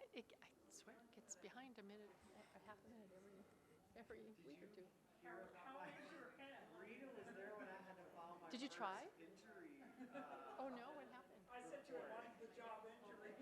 I swear it gets behind a minute, a half a minute every week or two. How is your head? Rita was there when I had to file my Did you try? injury. Oh no, what happened? I said to her, mine's the job injury.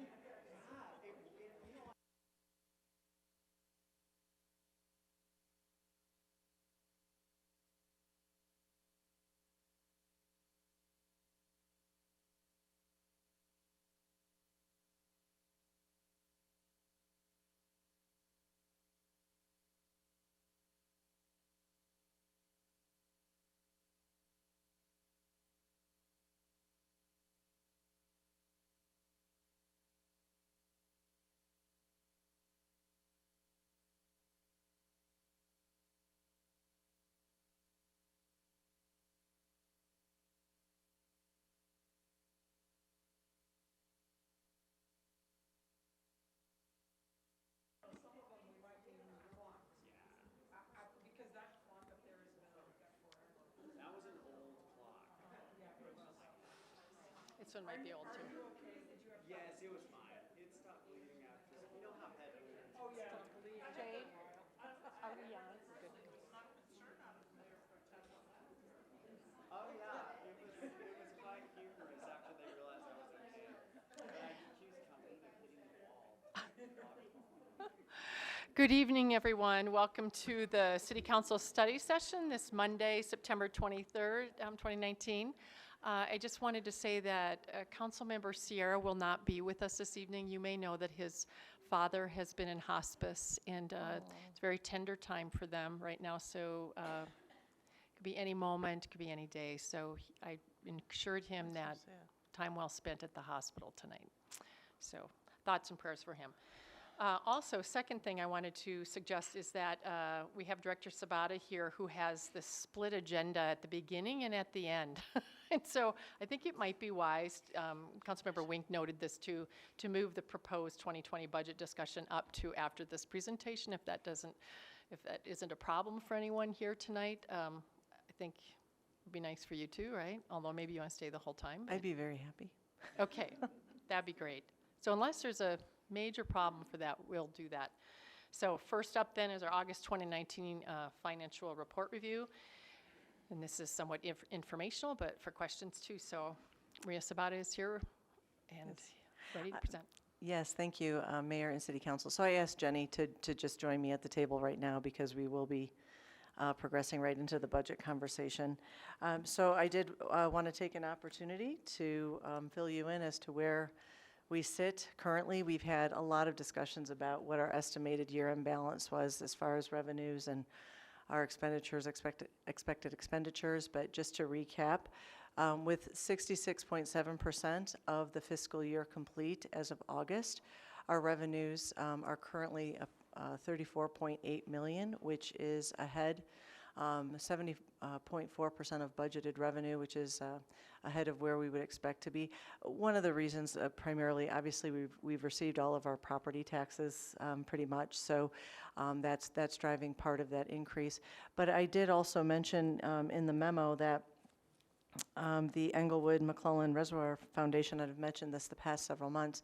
Some of them we might need new clocks. Because that clock up there has been like that forever. That was an old clock. Yeah, it was. This one might be old Are too. you okay? Did you have? Yes, it was fine. It stopped bleeding after. You know how heavy it is. Oh yeah. Jade, are we on? Good. Oh yeah, it was quite humorous after they realized I was okay. But I accused Colleen of hitting the wall. Good evening, everyone. Welcome to the City Council study session this Monday, September 23rd, 2019. I just wanted to say that Councilmember Sierra will not be with us this evening. You may know that his father has been in hospice, and it's a very tender time for them right now. So it could be any moment, could be any day. So I assured him that time well spent at the hospital tonight. So thoughts and prayers for him. Also, second thing I wanted to suggest is that we have Director Sobota here who has the split agenda at the beginning and at the end. And so I think it might be wise, Councilmember Wink noted this too, to move the proposed 2020 budget discussion up to after this presentation, if that isn't a problem for anyone here tonight. I think it would be nice for you too, right? Although maybe you want to stay the whole time. I'd be very happy. Okay, that'd be great. So unless there's a major problem for that, we'll do that. So first up then is our August 2019 financial report review. And this is somewhat informational, but for questions too. So Maria Sobota is here and ready to present. Yes, thank you, Mayor and City Council. So I asked Jenny to just join me at the table right now because we will be progressing right into the budget conversation. So I did want to take an opportunity to fill you in as to where we sit currently. We've had a lot of discussions about what our estimated year-end balance was as far as revenues and our expenditures, expected expenditures. But just to recap, with 66.7% of the fiscal year complete as of August, our revenues are currently 34.8 million, which is ahead 70.4% of budgeted revenue, which is ahead of where we would expect to be. One of the reasons, primarily, obviously, we've received all of our property taxes pretty much, so that's driving part of that increase. But I did also mention in the memo that the Englewood McClellan Reservoir Foundation, I've mentioned this the past several months,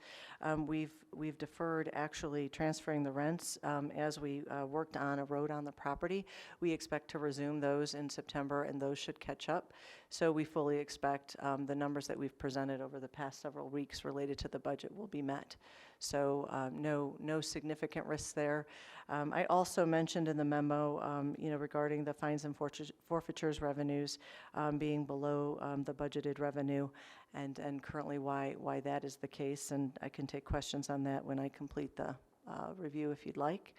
we've deferred actually transferring the rents as we worked on a road on the property. We expect to resume those in September, and those should catch up. So we fully expect the numbers that we've presented over the past several weeks related to the budget will be met. So no significant risks there. I also mentioned in the memo, regarding the fines and forfeitures revenues being below the budgeted revenue, and currently why that is the case. And I can take questions on that when I complete the review if you'd like.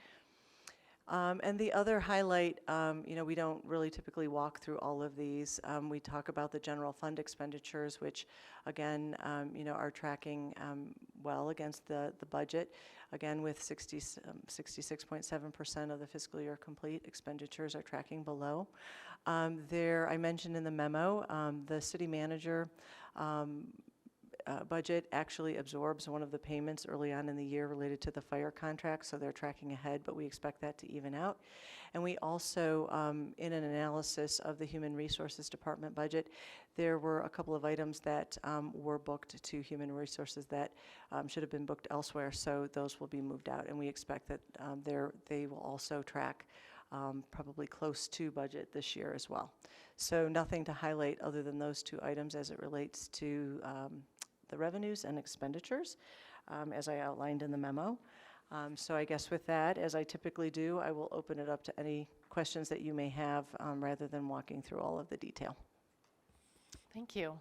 And the other highlight, we don't really typically walk through all of these. We talk about the general fund expenditures, which again, are tracking well against the budget. Again, with 66.7% of the fiscal year complete, expenditures are tracking below. I mentioned in the memo, the city manager budget actually absorbs one of the payments early on in the year related to the fire contract, so they're tracking ahead, but we expect that to even out. And we also, in an analysis of the Human Resources Department budget, there were a couple of items that were booked to Human Resources that should have been booked elsewhere, so those will be moved out, and we expect that they will also track probably close to budget this year as well. So nothing to highlight other than those two items as it relates to the revenues and expenditures, as I outlined in the memo. So I guess with that, as I typically do, I will open it up to any questions that you may have rather than walking through all of the detail. Thank you.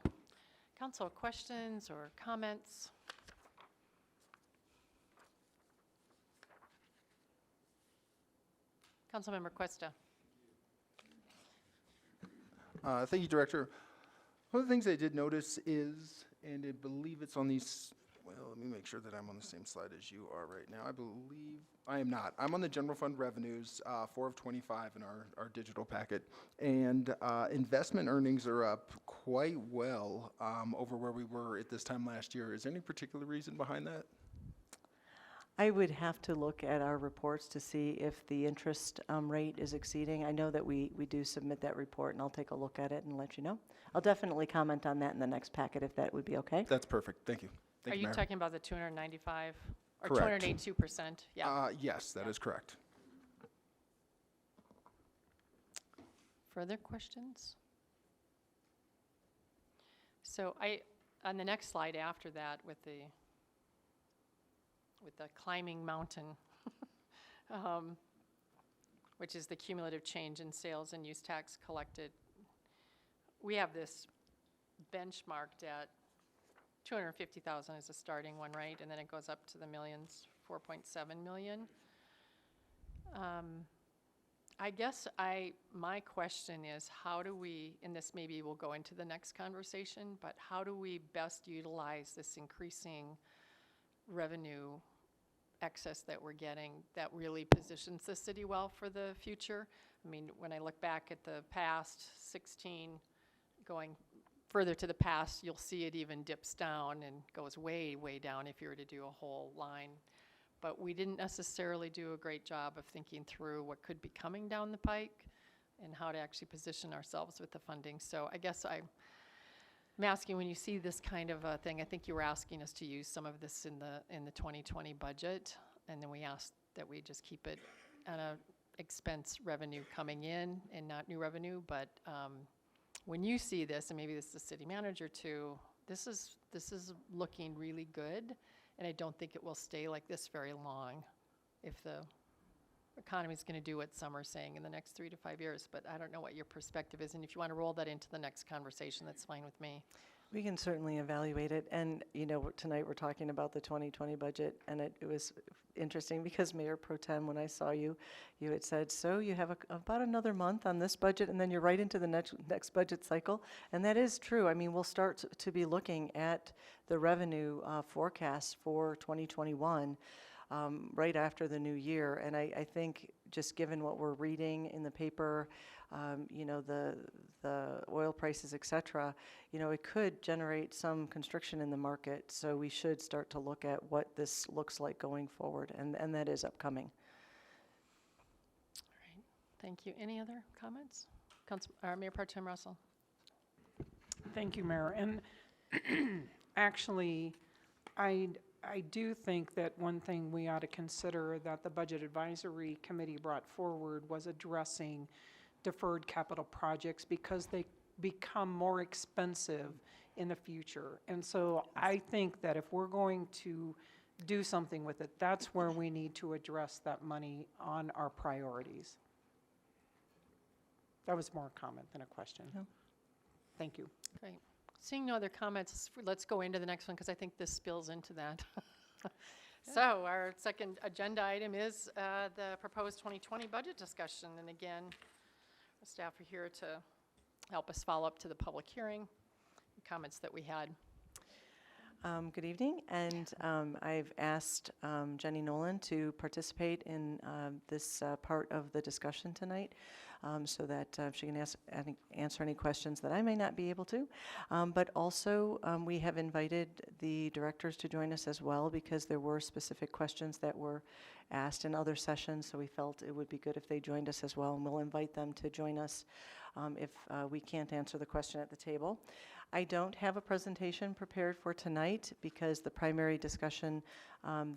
Council, questions or comments? Councilmember Cuesta. Thank you, Director. One of the things I did notice is, and I believe it's on these, well, let me make sure that I'm on the same slide as you are right now. I believe I am not. I'm on the general fund revenues, 4 of 25 in our digital packet. And investment earnings are up quite well over where we were at this time last year. Is there any particular reason behind that? I would have to look at our reports to see if the interest rate is exceeding. I know that we do submit that report, and I'll take a look at it and let you know. I'll definitely comment on that in the next packet if that would be okay. That's perfect. Thank you. Thank Are you, you Mayor. talking about the 295 or Correct. 282%? Yeah. Yes, that is correct. Further questions? So on the next slide after that with the climbing mountain, which is the cumulative change in sales and use tax collected, we have this benchmarked at 250,000 is a starting one, right? And then it goes up to the millions, 4.7 million. I guess my question is, how do we, and this maybe will go into the next conversation, but how do we best utilize this increasing revenue excess that we're getting that really positions the city well for the future? I mean, when I look back at the past 16, going further to the past, you'll see it even dips down and goes way, way down if you were to do a whole line. But we didn't necessarily do a great job of thinking through what could be coming down the pike and how to actually position ourselves with the funding. So I guess I'm asking, when you see this kind of a thing, I think you were asking us to use some of this in the 2020 budget, and then we asked that we just keep it at a expense revenue coming in and not new revenue. But when you see this, and maybe this is the city manager too, this is looking really good, and I don't think it will stay like this very long if the economy is going to do what some are saying in the next 3 to 5 years. But I don't know what your perspective is, and if you want to roll that into the next conversation, that's fine with me. We can certainly evaluate it, and tonight we're talking about the 2020 budget, and it was interesting because Mayor Pro Tem, when I saw you had said, so you have about another month on this budget, and then you're right into the next budget cycle, and that is true. I mean, we'll start to be looking at the revenue forecast for 2021 right after the new year, and I think just given what we're reading in the paper, the oil prices, et cetera, it could generate some constriction in the market. So we should start to look at what this looks like going forward, and that is upcoming. All right, thank you. Any other comments? Mayor Pro Tem Russell. Thank you, Mayor. And actually, I do think that one thing we ought to consider that the Budget Advisory Committee brought forward was addressing deferred capital projects because they become more expensive in the future. And so I think that if we're going to do something with it, that's where we need to address that money on our priorities. That was more a comment than a question. Yeah. Thank you. Great. Seeing no other comments, let's go into the next one because I think this spills into that. So our second agenda item is the proposed 2020 budget discussion. And again, the staff are here to help us follow up to the public hearing, the comments that we had. Good evening, and I've asked Jenny Nolan to participate in this part of the discussion tonight, so that she can answer any questions that I may not be able to. But also, we have invited the directors to join us as well, because there were specific questions that were asked in other sessions, so we felt it would be good if they joined us as well, and we'll invite them to join us if we can't answer the question at the table. I don't have a presentation prepared for tonight, because the primary discussion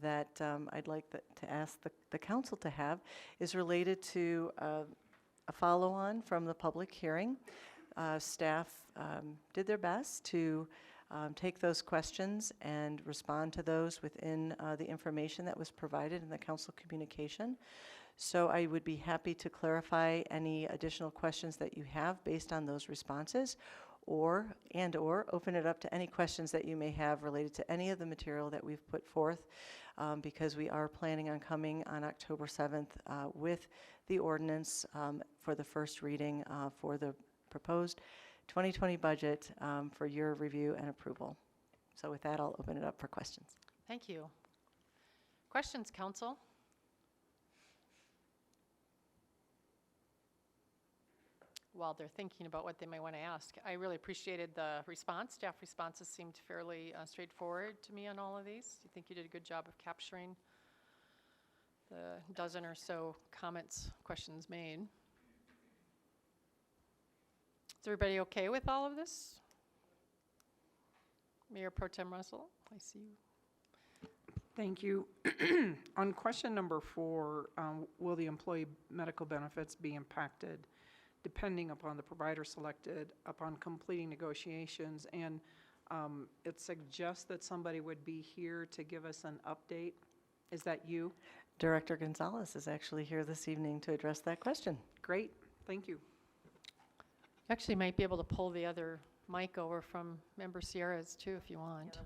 that I'd like to ask the council to have is related to a follow-on from the public hearing. Staff did their best to take those questions and respond to those within the information that was provided in the council communication. So I would be happy to clarify any additional questions that you have based on those responses, or open it up to any questions that you may have related to any of the material that we've put forth, because we are planning on coming on October 7th with the ordinance for the first reading for the proposed 2020 budget for your review and approval. So with that, I'll open it up for questions. Thank you. Questions, council? While they're thinking about what they may want to ask, I really appreciated the response. Staff responses seemed fairly straightforward to me on all of these. I think you did a good job of capturing the dozen or so comments, questions made. Is everybody okay with all of this? Mayor Pro Tem Russell, I see you. Thank you. On question number 4, will the employee medical benefits be impacted depending upon the provider selected upon completing negotiations? And it suggests that somebody would be here to give us an update. Is that you? Director Gonzalez is actually here this evening to address that question. Great, thank you. Actually might be able to pull the other mic over from Member Sierra's too if you want.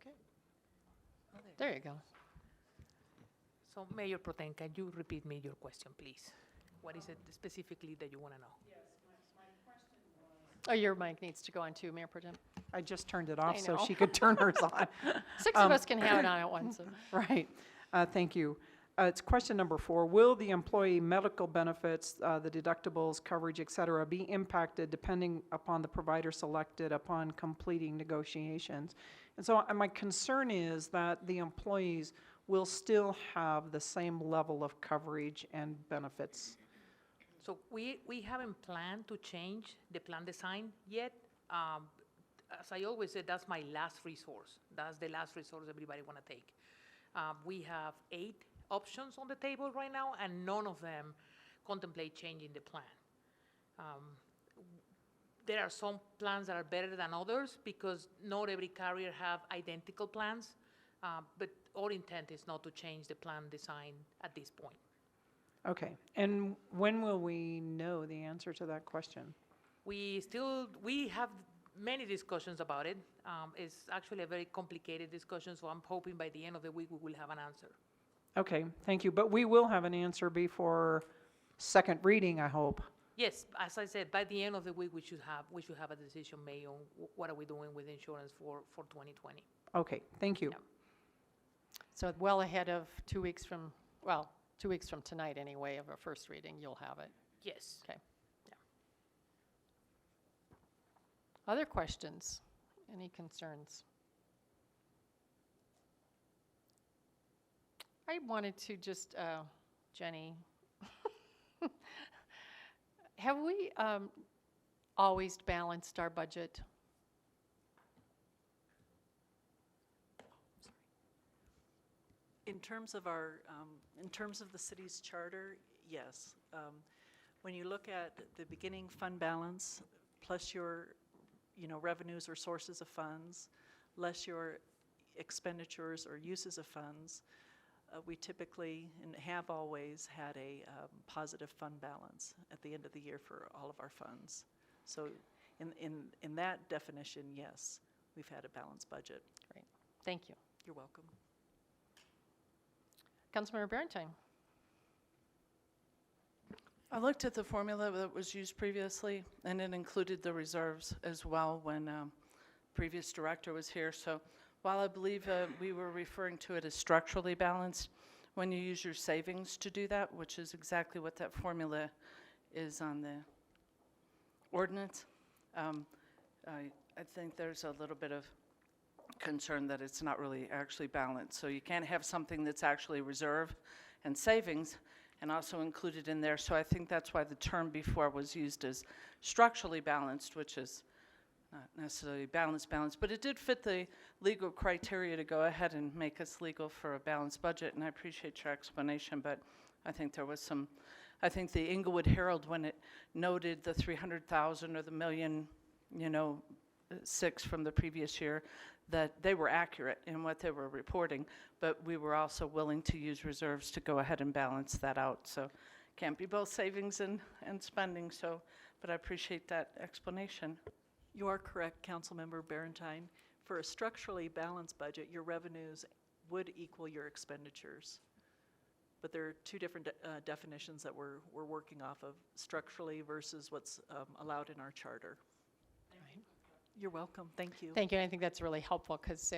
Okay. There you go. So Mayor Pro Tem, can you repeat me your question, please? What is it specifically that you want to know? Oh, your mic needs to go on too, Mayor Pro Tem. I just turned it off so know. she could turn hers on. 6 of us can have it on at once. So. Right, thank you. It's question number 4. Will the employee medical benefits, the deductibles, coverage, et cetera, be impacted depending upon the provider selected upon completing negotiations? And so my concern is that the employees will still have the same level of coverage and benefits. So we haven't planned to change the plan design yet. As I always say, that's my last resource. That's the last resource everybody want to take. We have 8 options on the table right now, and none of them contemplate changing the plan. There are some plans that are better than others because not every carrier have identical plans, but our intent is not to change the plan design at this point. Okay, and when will we know the answer to that question? We have many discussions about it. It's actually a very complicated discussion, so I'm hoping by the end of the week we will have an answer. Okay, thank you, but we will have an answer before second reading, I hope. Yes, as I said, by the end of the week we should have a decision made on what are we doing with insurance for 2020. Okay, thank you. Yeah. So well ahead of 2 weeks from, well, 2 weeks from tonight anyway of a first reading, you'll have it. Yes. Okay. Yeah. Other questions? Any concerns? I wanted to just, Jenny, have we always balanced our budget? In terms of our, in terms of the city's charter, yes. When you look at the beginning fund balance, plus your, revenues or sources of funds, less your expenditures or uses of funds, we typically and have always had a positive fund balance at the end of the year for all of our funds. So in that definition, yes, we've had a balanced budget. Great. Thank you. You're welcome. Councilmember Berentine. I looked at the formula that was used previously, and it included the reserves as well when previous director was here. So while I believe we were referring to it as structurally balanced, when you use your savings to do that, which is exactly what that formula is on the ordinance, I think there's a little bit of concern that it's not really actually balanced. So you can't have something that's actually reserve and savings and also included in there. So I think that's why the term before was used as structurally balanced, which is not necessarily balanced, but it did fit the legal criteria to go ahead and make us legal for a balanced budget, and I appreciate your explanation, but I think there was some, I think the Inglewood Herald, when it noted the 300,000 or the million, six from the previous year, that they were accurate in what they were reporting, but we were also willing to use reserves to go ahead and balance that out. So can't be both savings and spending, so, but I appreciate that explanation. You are correct, Councilmember Berentine. For a structurally balanced budget, your revenues would equal your expenditures. But there are two different definitions that we're working off of, structurally versus what's allowed in our charter. You're welcome. Thank you. Thank you. And I think that's really helpful because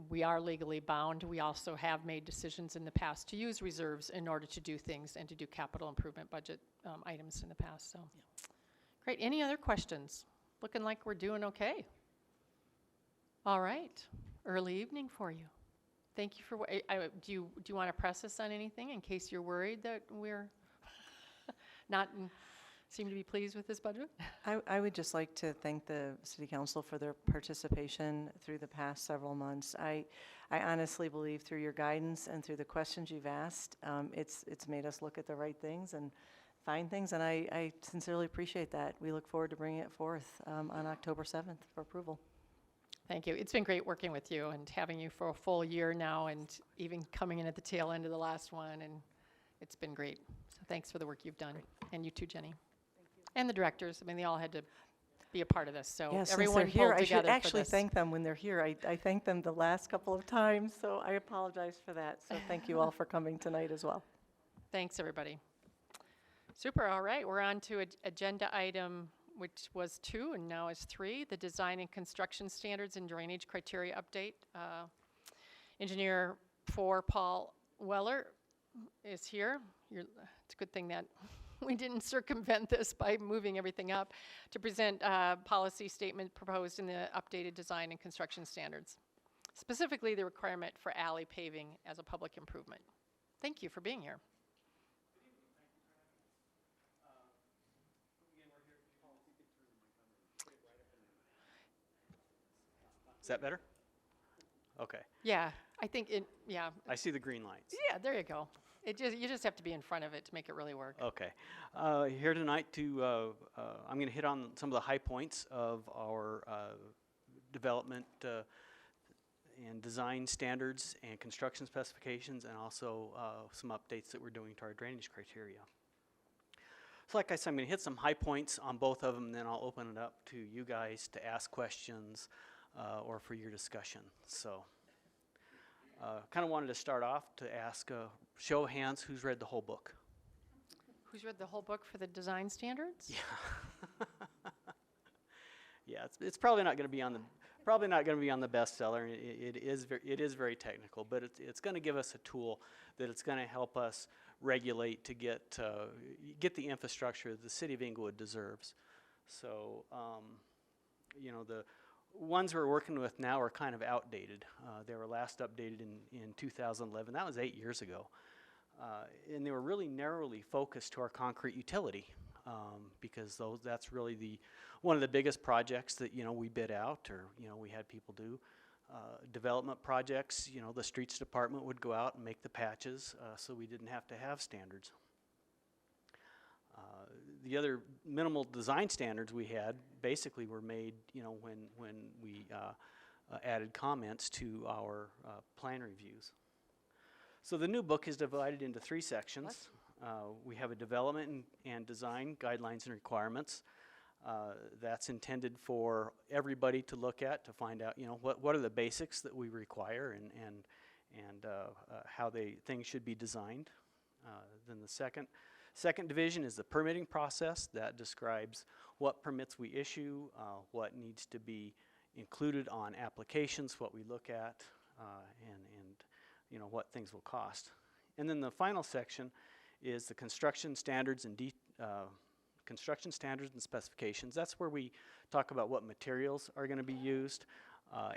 we are legally bound. We also have made decisions in the past to use reserves in order to do things and to do capital improvement budget items in the past. So, great. Any other questions? Looking like we're doing okay. All right. Early evening for you. Thank you for. Do you want to press us on anything in case you're worried that we're not seem to be pleased with this budget? I would just like to thank the City Council for their participation through the past several months. I honestly believe through your guidance and through the questions you've asked, it's made us look at the right things and find things, and I sincerely appreciate that. We look forward to bringing it forth on October 7th for approval. Thank you. It's been great working with you and having you for a full year now and even coming in at the tail end of the last one, and it's been great. So thanks for the work you've done. And you too, Jenny. And the directors. I mean, they all had to be a part of this, so Yes, everyone since they're here, pulled I should together for actually this. thank them when they're here. I thanked them the last couple of times, so I apologize for that. So thank you all for coming tonight as well. Thanks, everybody. Super. All right, we're on to agenda item, which was 2 and now is 3, the design and construction standards and drainage criteria update. Engineer 4, Paul Weller, is here. It's a good thing that we didn't circumvent this by moving everything up to present a policy statement proposed in the updated design and construction standards, specifically the requirement for alley paving as a public improvement. Thank you for being here. Is that better? Okay. Yeah, I think yeah. I see the green lights. Yeah, there you go. You just have to be in front of it to make it really work. Okay. Here tonight to, I'm going to hit on some of the high points of our development and design standards and construction specifications, and also some updates that we're doing to our drainage criteria. So like I said, I'm going to hit some high points on both of them, and then I'll open it up to you guys to ask questions or for your discussion. So kind of wanted to start off to ask show of hands, who's read the whole book? Who's read the whole book for the design standards? Yeah. Yeah, it's probably not going to be on the bestseller. It is very technical, but it's going to give us a tool that it's going to help us regulate to get the infrastructure that the city of Inglewood deserves. So, the ones we're working with now are kind of outdated. They were last updated in 2011. That was 8 years ago. And they were really narrowly focused to our concrete utility because that's really one of the biggest projects that, we bid out or, we had people do. Development projects, the streets department would go out and make the patches so we didn't have to have standards. The other minimal design standards we had basically were made, when we added comments to our plan reviews. So the new book is divided into 3 sections. We have a development and design guidelines and requirements. That's intended for everybody to look at, to find out, what are the basics that we require and how things should be designed. Then the second division is the permitting process. That describes what permits we issue, what needs to be included on applications, what we look at, and what things will cost. And then the final section is the construction standards and specifications. That's where we talk about what materials are going to be used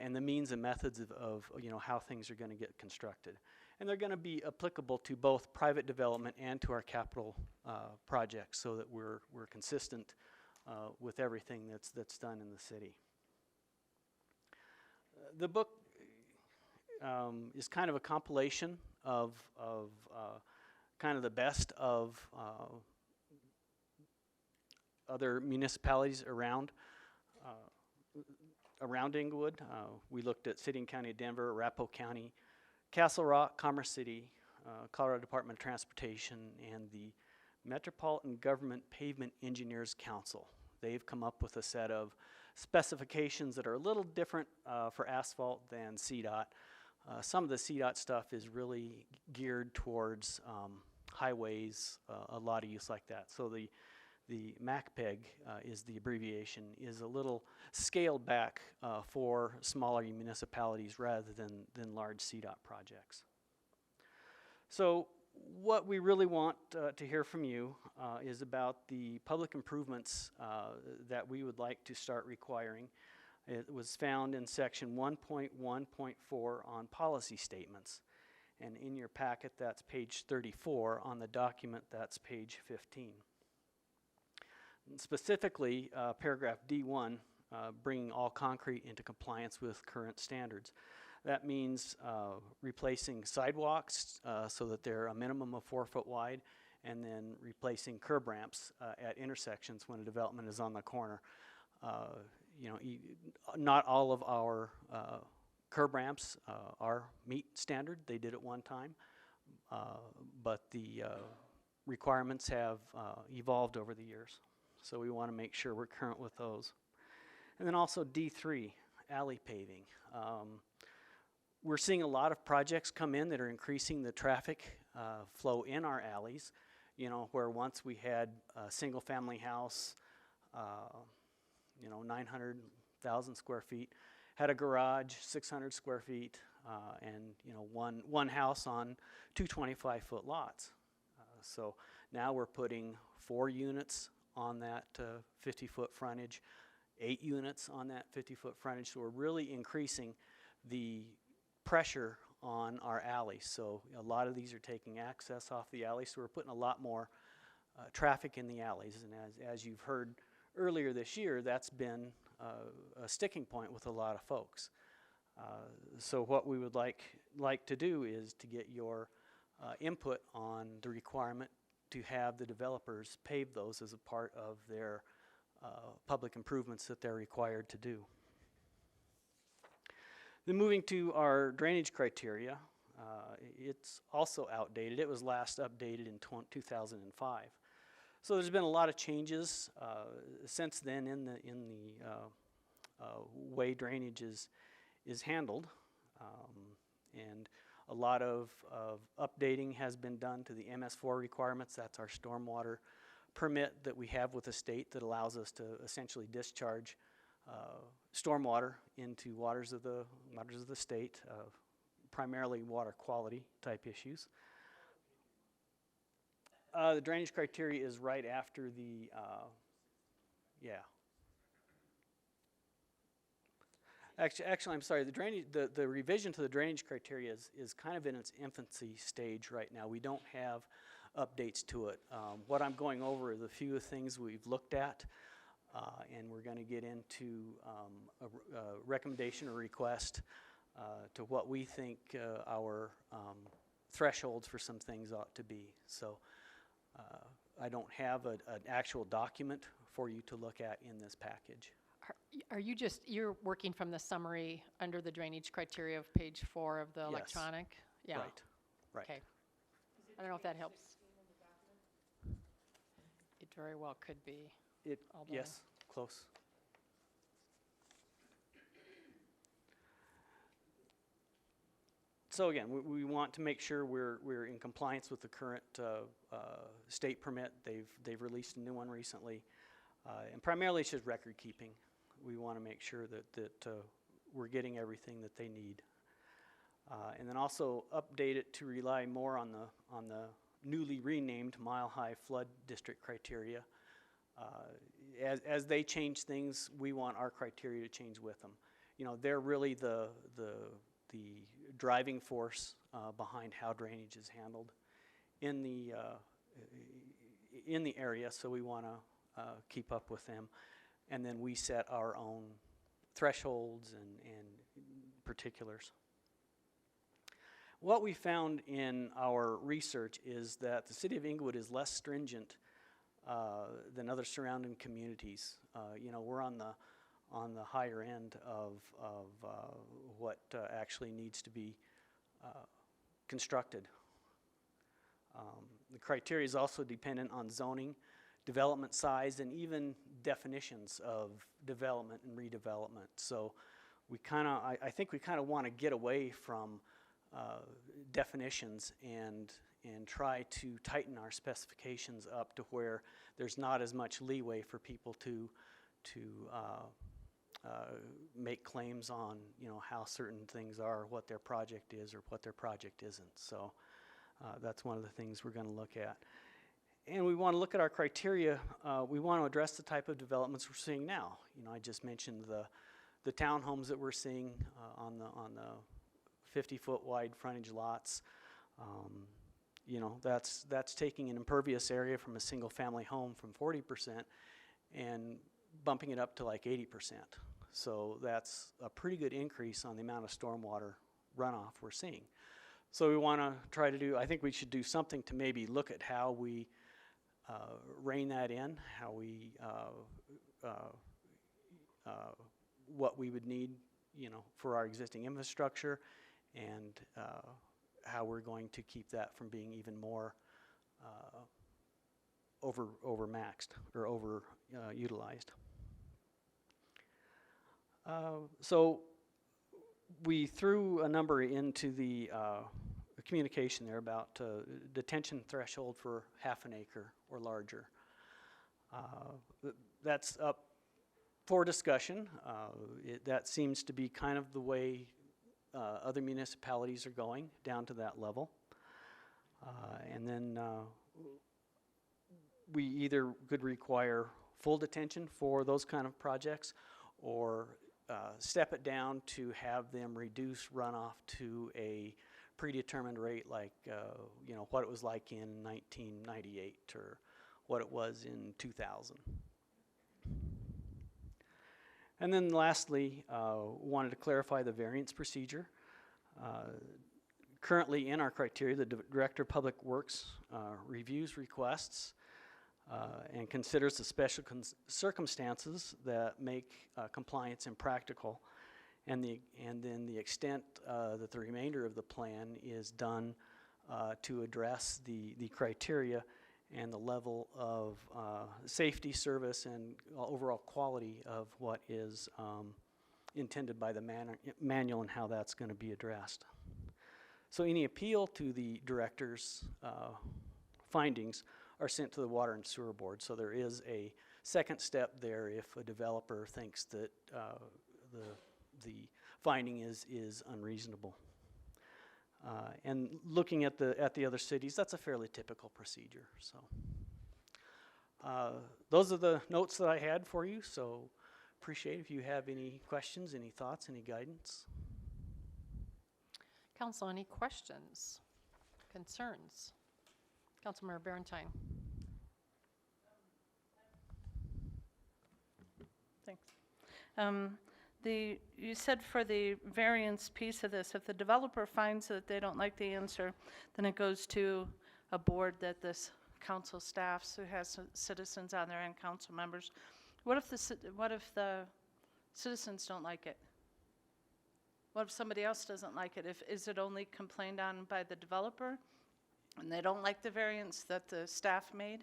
and the means and methods of how things are going to get constructed. And they're going to be applicable to both private development and to our capital projects, so that we're consistent with everything that's done in the city. The book is kind of a compilation of kind of the best of other municipalities around Inglewood. We looked at City and County of Denver, Arapahoe County, Castle Rock, Commerce City, Colorado Department of Transportation, and the Metropolitan Government Pavement Engineers Council. They've come up with a set of specifications that are a little different for asphalt than CDOT. Some of the CDOT stuff is really geared towards highways, a lot of use like that. So the MACPEG is the abbreviation, is a little scaled back for smaller municipalities rather than large CDOT projects. So what we really want to hear from you is about the public improvements that we would like to start requiring. It was found in section 1.1.4 on policy statements. And in your packet, that's page 34. On the document, that's page 15. And specifically, paragraph D1, bringing all concrete into compliance with current standards. That means replacing sidewalks so that they're a minimum of 4 foot wide, and then replacing curb ramps at intersections when a development is on the corner. Not all of our curb ramps meet standard. They did at one time, but the requirements have evolved over the years. So we want to make sure we're current with those. And then also D3, alley paving. We're seeing a lot of projects come in that are increasing the traffic flow in our alleys. Where once we had a single family house, 900,000 square feet, had a garage, 600 square feet, and one house on 2 25-foot lots. So now we're putting 4 units on that 50-foot frontage, 8 units on that 50-foot frontage. So we're really increasing the pressure on our alleys. So a lot of these are taking access off the alley, so we're putting a lot more traffic in the alleys. And as you've heard earlier this year, that's been a sticking point with a lot of folks. So what we would like to do is to get your input on the requirement to have the developers pave those as a part of their public improvements that they're required to do. Then moving to our drainage criteria, it's also outdated. It was last updated in 2005. So there's been a lot of changes since then in the way drainage is handled, and a lot of updating has been done to the MS4 requirements. That's our stormwater permit that we have with the state that allows us to essentially discharge stormwater into waters of the state, primarily water quality type issues. The drainage criteria is right after the, Actually, I'm sorry. The revision to the drainage criteria is kind of in its infancy stage right now. We don't have updates to it. What I'm going over are the few things we've looked at, and we're going to get into a recommendation or request to what we think our thresholds for some things ought to be. So I don't have an actual document for you to look at in this package. You're working from the summary under the drainage criteria of page 4 of the Yes. electronic? Yeah. Right. Okay. I don't know if that helps. It very well could be. Yes. close. So again, we want to make sure we're in compliance with the current state permit. They've released a new one recently, and primarily it's just record keeping. We want to make sure that we're getting everything that they need, and then also update it to rely more on the newly renamed Mile High Flood District criteria. As they change things, we want our criteria to change with them. You know, they're really the driving force behind how drainage is handled in the area, so we want to keep up with them, and then we set our own thresholds and particulars. What we found in our research is that the city of Inglewood is less stringent than other surrounding communities. You know, we're on the higher end of what actually needs to be constructed. The criteria is also dependent on zoning, development size, and even definitions of development and redevelopment. So we I think we kind of want to get away from definitions and try to tighten our specifications up to where there's not as much leeway for people to make claims on, you know, how certain things are, what their project is or what their project isn't. So that's one of the things we're going to look at. And we want to look at our criteria. We want to address the type of developments we're seeing now. You know, I just mentioned the townhomes that we're seeing on the 50-foot wide frontage lots. You know, that's taking an impervious area from a single family home from 40% and bumping it up to like 80%. So that's a pretty good increase on the amount of stormwater runoff we're seeing. So we want to try to do, I think we should do something to maybe look at how we rein that in, how we, what we would need, you know, for our existing infrastructure, and how we're going to keep that from being even more overmaxed or over utilized. So we threw a number into the communication there about detention threshold for half an acre or larger. That's up for discussion. That seems to be kind of the way other municipalities are going, down to that level. And then we either could require full detention for those kind of projects, or step it down to have them reduce runoff to a predetermined rate, like you know, what it was like in 1998 or what it was in 2000. And then lastly, wanted to clarify the variance procedure. Currently in our criteria, the Director of Public Works reviews requests and considers the special circumstances that make compliance impractical, and then the extent that the remainder of the plan is done to address the criteria and the level of safety, service, and overall quality of what is intended by the manual and how that's going to be addressed. So any appeal to the director's findings are sent to the Water and Sewer Board. So there is a second step there if a developer thinks that the finding is unreasonable. And looking at the other cities, that's a fairly typical procedure. So those are the notes that I had for you. So appreciate if you have any questions, any thoughts, any guidance. Council, any questions, concerns? Councilmember Barentine. Thanks. You said for the variance piece of this, if the developer finds that they don't like the answer, then it goes to a board that this council staffs, who has citizens on there and council members. What if the citizens don't like it? What if somebody else doesn't like it? Is it only complained on by the developer and they don't like the variance that the staff made?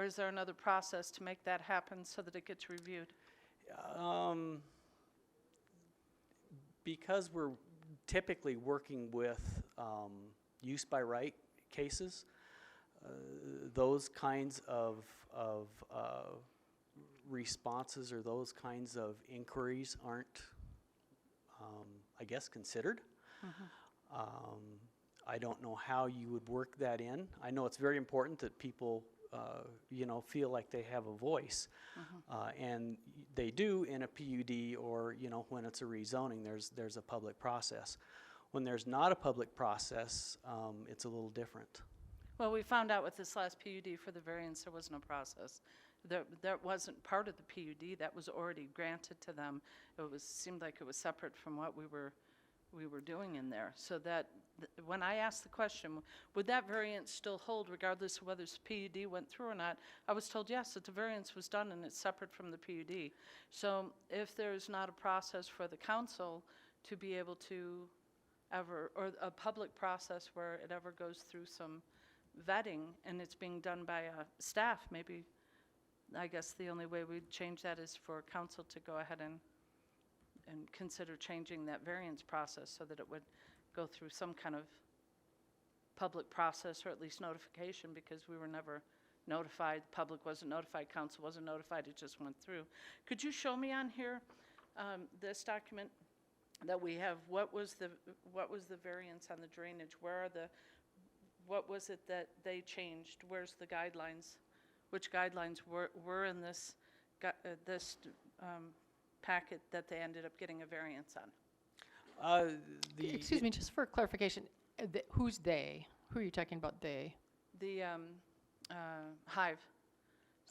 Or is there another process to make that happen so that it gets reviewed? Because we're typically working with use by right cases, those kinds of responses or those kinds of inquiries aren't, I guess, considered. I don't know how you would work that in. I know it's very important that people, feel like they have a voice, and they do in a PUD or, when it's a rezoning, there's a public process. When there's not a public process, it's a little different. Well, we found out with this last PUD for the variance, there was no process. That wasn't part of the PUD, that was already granted to them. Seemed like it was separate from what we were doing in there. So that, when I asked the question, would that variance still hold regardless of whether this PUD went through or not, I was told yes, that the variance was done and it's separate from the PUD. So if there's not a process for the council to be able to ever, or a public process where it ever goes through some vetting and it's being done by a staff, maybe, I guess the only way we'd change that is for council to go ahead and consider changing that variance process so that it would go through some kind of public process or at least notification, because we were never notified, the public wasn't notified, council wasn't notified, it just went through. Could you show me on here this document that we have? What was the variance on the drainage? What was it that they changed? Where's the guidelines? Which guidelines were in this packet that they ended up getting a variance on? Excuse me, just for clarification, who's they? Who are you talking about, they? The Hive.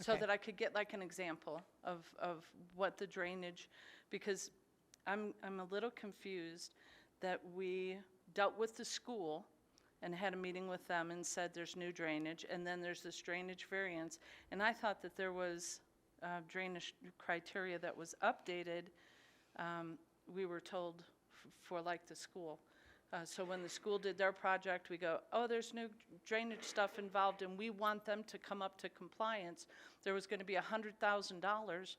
So Okay. that I could get like an example of what the drainage, because I'm a little confused that we dealt with the school and had a meeting with them and said there's new drainage, and then there's this drainage variance, and I thought that there was drainage criteria that was updated. We were told for like the school. So when the school did their project, we go, oh, there's new drainage stuff involved and we want them to come up to compliance. There was going to be $100,000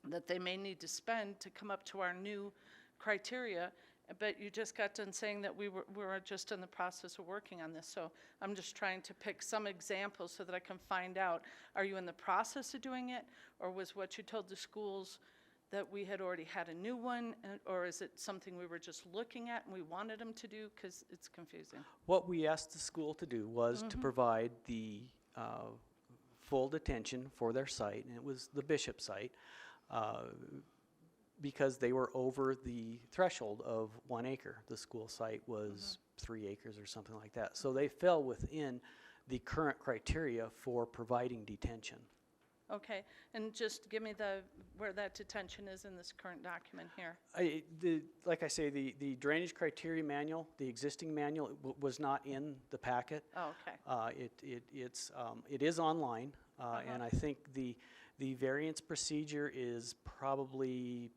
that they may need to spend to come up to our new criteria. But you just got done saying that we were just in the process of working on this. So I'm just trying to pick some examples so that I can find out, are you in the process of doing it? Or was what you told the schools that we had already had a new one? Or is it something we were just looking at and we wanted them to do? Because it's confusing. What we asked the school to do was to provide the full detention for their site, and it was the Bishop site, because they were over the threshold of 1 acre. The school site was 3 acres or something like that. So they fell within the current criteria for providing detention. Okay, and just give me where that detention is in this current document here. Like I say, the drainage criteria manual, the existing manual, was not in the packet. Oh, okay. It is online, and I think the variance procedure is probably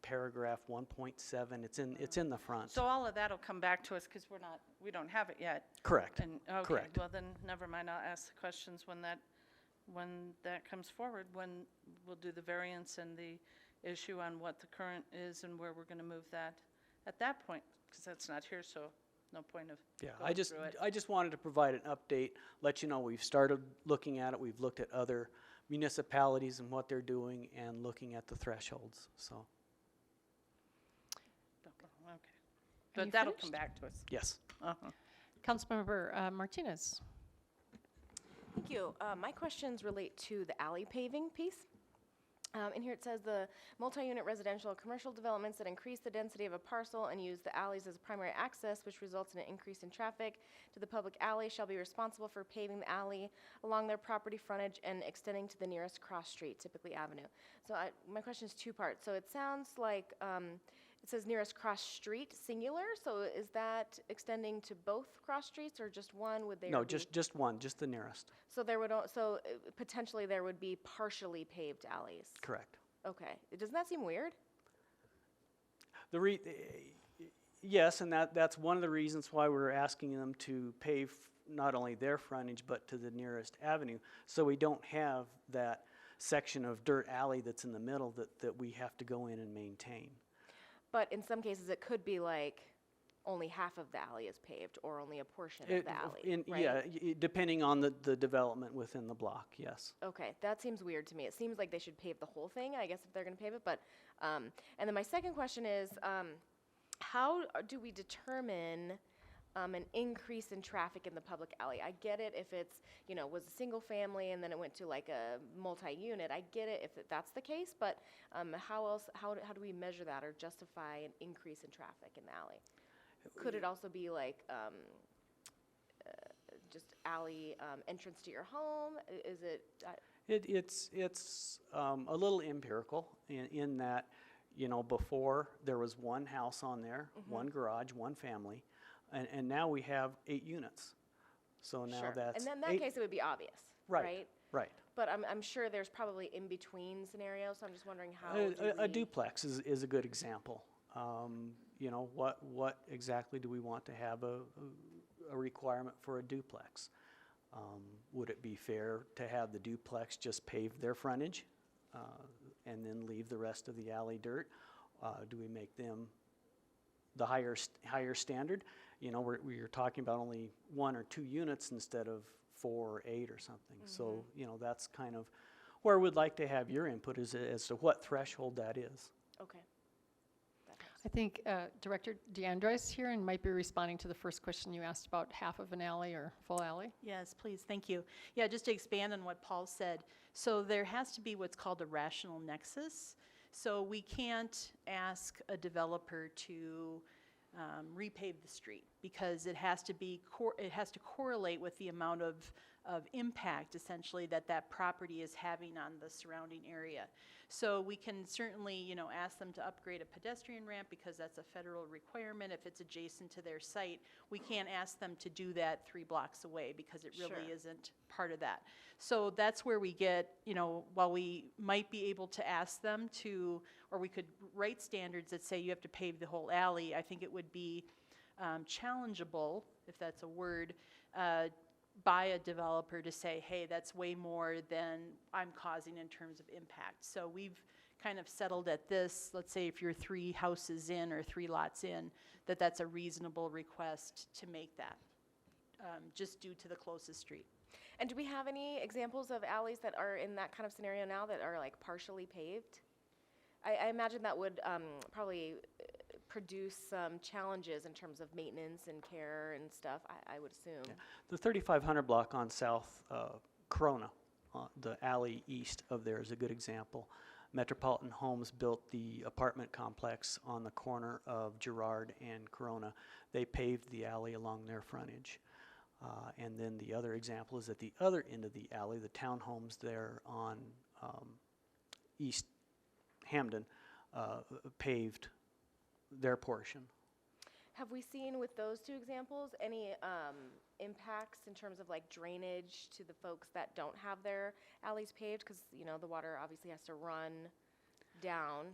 paragraph 1.7. It's in the front. So all of that will come back to us because we don't have it yet. Correct. And, okay, Correct. well then, never mind, I'll ask the questions when that comes forward, when we'll do the variance and the issue on what the current is and where we're going to move that at that point, because that's not here, so no point of Yeah, going through it. I just wanted to provide an update, let you know we've started looking at it. We've looked at other municipalities and what they're doing and looking at the thresholds, so, Okay. Are But you that'll finished? come back to us. yes. Councilmember Martinez. Thank you. My questions relate to the alley paving piece. In here it says the multi-unit residential commercial developments that increase the density of a parcel and use the alleys as primary access, which results in an increase in traffic to the public alley, shall be responsible for paving the alley along their property frontage and extending to the nearest cross street, typically Avenue. So my question is two parts. So it sounds like it says nearest cross street, singular. So is that extending to both cross streets or just one? Would they No, be? just one, just the nearest. So potentially there would be partially paved alleys. Correct. Okay. Doesn't that seem weird? Yes, and that's one of the reasons why we're asking them to pave not only their frontage, but to the nearest avenue. So we don't have that section of dirt alley that's in the middle that we have to go in and maintain. But in some cases, it could be like only half of the alley is paved or only a portion of the alley, right? Yeah, depending on the development within the block, yes. Okay, that seems weird to me. It seems like they should pave the whole thing, I guess, if they're gonna pave it, but, and then my second question is, how do we determine, an increase in traffic in the public alley? I get it if it's, was a single family and then it went to like a multi-unit. I get it if that's the case, but, how do we measure that or justify an increase in traffic in the alley? Could it also be like, just alley, entrance to your home? Is it, It's a little empirical in that, before there was one house on there, one garage, one family, and now we have 8 units. So now sure. that's And then in that 8 case, it would be obvious, Right, right? right. But I'm sure there's probably in-between scenarios, so I'm just wondering how A duplex is a good example. What exactly do we want to have a requirement for a duplex? Would it be fair to have the duplex just pave their frontage and then leave the rest of the alley dirt? Do we make them the higher standard? We're talking about only 1 or 2 units instead of 4 or 8 or something. So, that's kind of where we'd like to have your input as to what threshold that is. Okay. That helps. I think Director DeAndre is here and might be responding to the first question you asked about half of an alley or full alley. Yes, please, thank you. Yeah, just to expand on what Paul said, so there has to be what's called a rational nexus. So we can't ask a developer to repave the street because it has to be it has to correlate with the amount of impact essentially that property is having on the surrounding area. So we can certainly, ask them to upgrade a pedestrian ramp because that's a federal requirement if it's adjacent to their site. We can't ask them to do that 3 blocks away because it really Sure. isn't part of that. So that's where we get, while we might be able to ask them to, or we could write standards that say you have to pave the whole alley, I think it would be challengeable, if that's a word, by a developer to say, hey, that's way more than I'm causing in terms of impact. So we've kind of settled at this, let's say if you're 3 houses in or 3 lots in, that's a reasonable request to make that, just due to the closest street. And do we have any examples of alleys that are in that kind of scenario now that are like partially paved? I imagine that would probably produce some challenges in terms of maintenance and care and stuff, I would assume. Yeah. The 3500 block on South Corona, the alley east of there is a good example. Metropolitan Homes built the apartment complex on the corner of Girard and Corona. They paved the alley along their frontage. And then the other example is at the other end of the alley, the townhomes there on East Hamden paved their portion. Have we seen with those 2 examples any impacts in terms of like drainage to the folks that don't have their alleys paved? Because, the water obviously has to run down.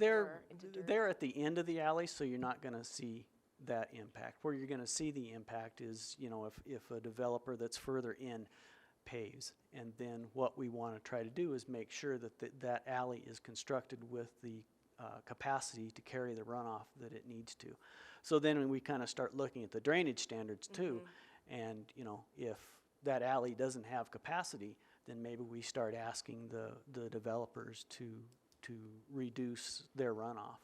or into dirt? They're at the end of the alley, so you're not going to see that impact. Where you're going to see the impact is, if a developer that's further in paves. And then what we want to try to do is make sure that that alley is constructed with the capacity to carry the runoff that it needs to. So then when we kind of start looking at the drainage standards too, and if that alley doesn't have capacity, then maybe we start asking the developers to reduce their runoff.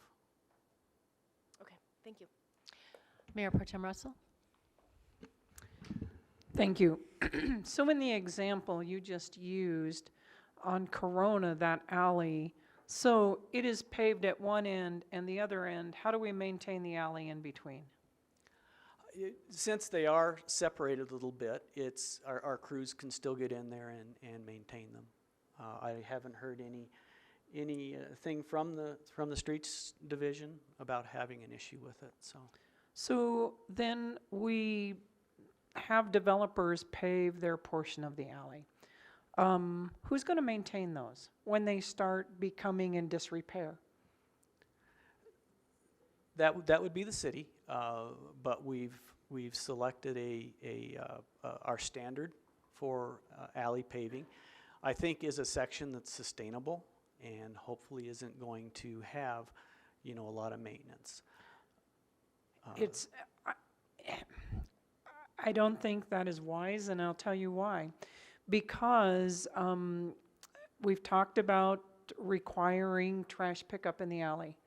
Okay, thank you. Mayor Pro Tem Russell? Thank you. So in the example you just used on Corona, that alley, so it is paved at one end and the other end. How do we maintain the alley in between? Since they are separated a little bit, it's our crews can still get in there and maintain them. I haven't heard anything from the streets division about having an issue with it. So then we have developers pave their portion of the alley. Who's going to maintain those when they start becoming in disrepair? That would be the city, but we've we've selected our standard for alley paving. I think is a section that's sustainable and hopefully isn't going to have, a lot of maintenance. It's, I don't think that is wise, and I'll tell you why. Because we've talked about requiring trash pickup in the alley.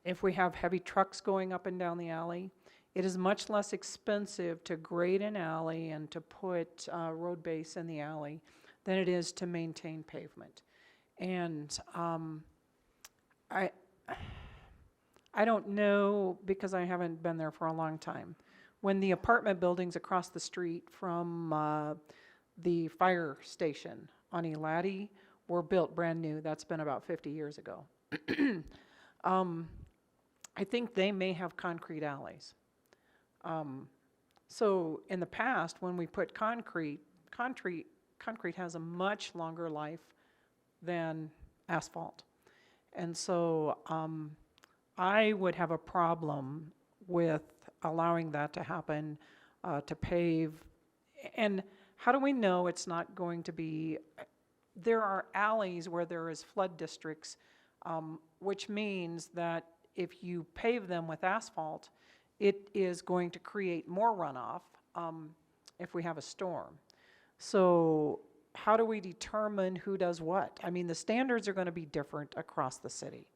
If we have heavy trucks going up and down the alley, it is much less expensive to grade an alley and to put road base in the alley than it is to maintain pavement. And I don't know, because I haven't been there for a long time. When the apartment buildings across the street from the fire station on Eladi were built brand new, that's been about 50 years ago. I think they may have concrete alleys. So in the past, when we put concrete has a much longer life than asphalt. And so I would have a problem with allowing that to happen, to pave. And how do we know it's not going to be, there are alleys where there is flood districts, which means that if you pave them with asphalt, it is going to create more runoff if we have a storm. So how do we determine who does what? I mean, the standards are going to be different across the city.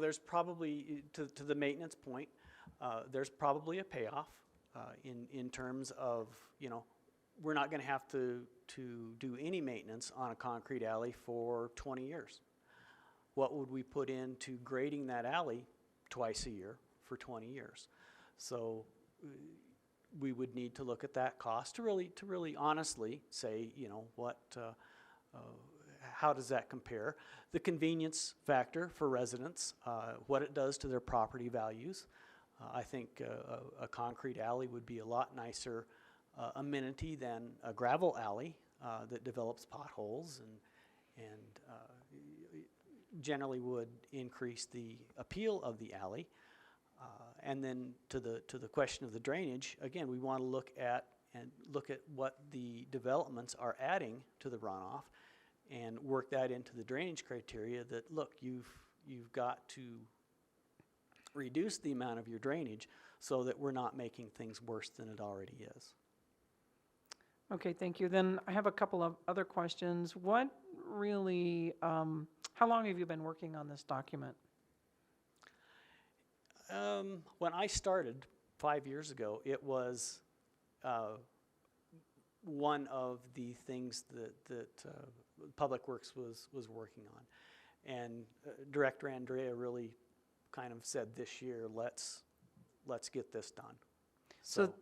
There's probably, to the maintenance point, there's probably a payoff in terms of, we're not going to have to do any maintenance on a concrete alley for 20 years. What would we put into grading that alley twice a year for 20 years? So we would need to look at that cost to really honestly say, how does that compare? The convenience factor for residents, what it does to their property values. I think a concrete alley would be a lot nicer amenity than a gravel alley that develops potholes and generally would increase the appeal of the alley. And then to the question of the drainage, again, we want to look at what the developments are adding to the runoff and work that into the drainage criteria that, look, you've got to reduce the amount of your drainage so that we're not making things worse than it already is. Okay, thank you. Then I have a couple of other questions. What really, how long have you been working on this document? When I started 5 years ago, it was one of the things that Public Works was working on. And Director Andrea really kind of said this year, let's get this done. So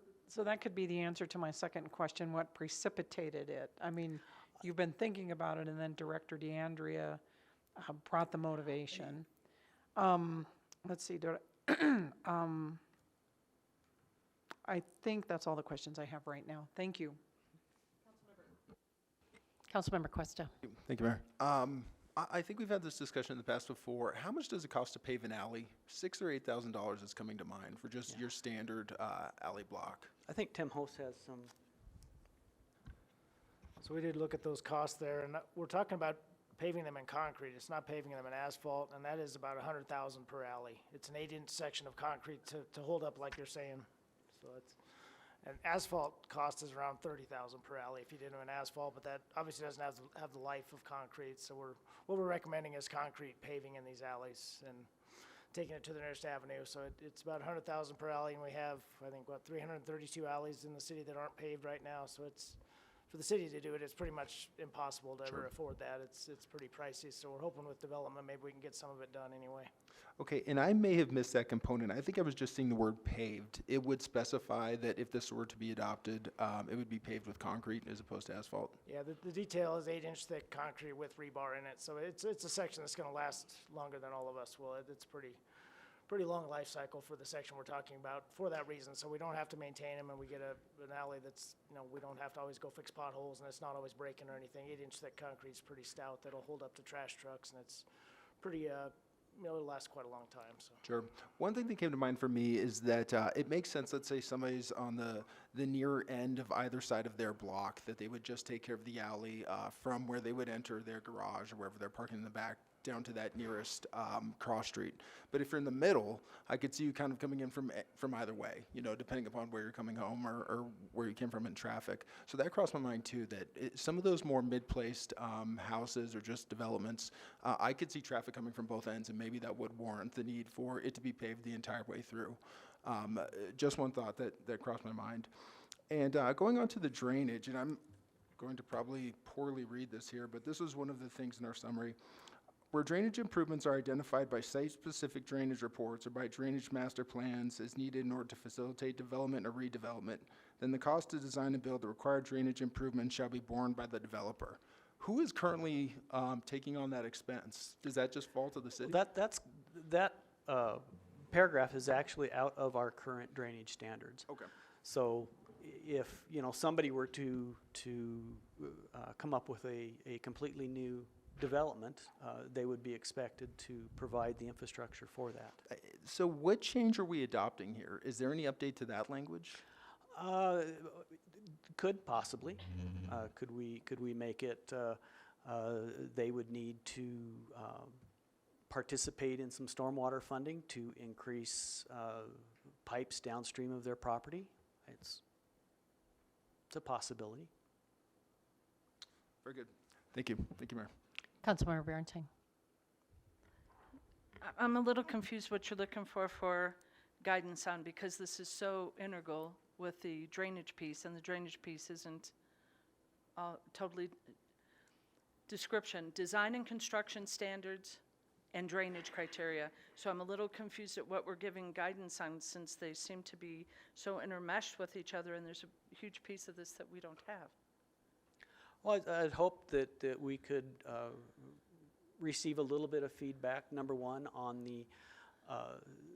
that could be the answer to my second question, what precipitated it? I mean, you've been thinking about it, and then Director DeAndrea brought the motivation. Let's see, I think that's all the questions I have right now. Thank you. Councilmember Cuesta. Thank you, Mayor. I think we've had this discussion in the past before. How much does it cost to pave an alley? $6,000 or $8,000 is coming to mind for just your standard alley block. I think Tim Host has some. So we did look at those costs there, and we're talking about paving them in concrete. It's not paving them in asphalt, and that is about $100,000 per alley. It's an 8-inch section of concrete to hold up like you're saying. So it's, and asphalt cost is around $30,000 per alley if you did them in asphalt, but that obviously doesn't have the life of concrete. So what we're recommending is concrete paving in these alleys and taking it to the nearest avenue. So it's about $100,000 per alley, and we have, I think, 332 alleys in the city that aren't paved right now. So it's, for the city to do it, it's pretty much impossible to ever afford that. It's pretty pricey. So we're hoping with development, maybe we can get some of it done anyway. Okay, and I may have missed that component. I think I was just seeing the word paved. It would specify that if this were to be adopted, it would be paved with concrete as opposed to asphalt. Yeah, the detail is 8-inch thick concrete with rebar in it. So it's a section that's going to last longer than all of us will. It's pretty long life cycle for the section we're talking about for that reason. So we don't have to maintain them, and we get an alley that's, we don't have to always go fix potholes, and it's not always breaking or anything. 8-inch thick concrete's pretty stout. That'll hold up to trash trucks, and it's pretty it'll last quite a long time, so. Sure. One thing that came to mind for me is that it makes sense, let's say somebody's on the near end of either side of their block, that they would just take care of the alley from where they would enter their garage or wherever they're parking in the back down to that nearest cross street. But if you're in the middle, I could see you kind of coming in from either way, depending upon where you're coming home or where you came from in traffic. So that crossed my mind too, that some of those more mid-placed houses or just developments, I could see traffic coming from both ends, and maybe that would warrant the need for it to be paved the entire way through. Just one thought that crossed my mind. And going on to the drainage, and I'm going to probably poorly read this here, but this was one of the things in our summary. Where drainage improvements are identified by site-specific drainage reports or by drainage master plans as needed in order to facilitate development or redevelopment, then the cost to design and build the required drainage improvements shall be borne by the developer. Who is currently taking on that expense? Does that just fall to the city? That paragraph is actually out of our current drainage standards. Okay. So if, somebody were to come up with a completely new development, they would be expected to provide the infrastructure for that. So what change are we adopting here? Is there any update to that language? Could possibly. Could we make it, they would need to participate in some stormwater funding to increase pipes downstream of their property? It's a possibility. Very good. Thank you. Thank you, Mayor. Councilmember Barentine. I'm a little confused what you're looking for guidance on, because this is so integral with the drainage piece, and the drainage piece isn't totally description, design and construction standards, and drainage criteria. So I'm a little confused at what we're giving guidance on, since they seem to be so intermeshed with each other, and there's a huge piece of this that we don't have. Well, I'd hope that we could receive a little bit of feedback, number one, on the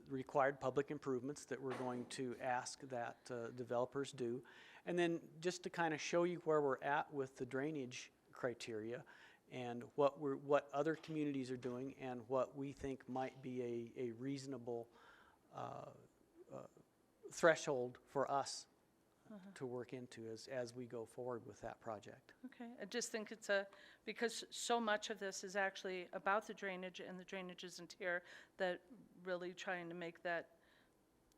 required public improvements that we're going to ask that developers do. And then just to kind of show you where we're at with the drainage criteria and what other communities are doing and what we think might be a reasonable threshold for us to work into as we go forward with that project. Okay, I just think it's because so much of this is actually about the drainage, and the drainage isn't here, that really trying to make that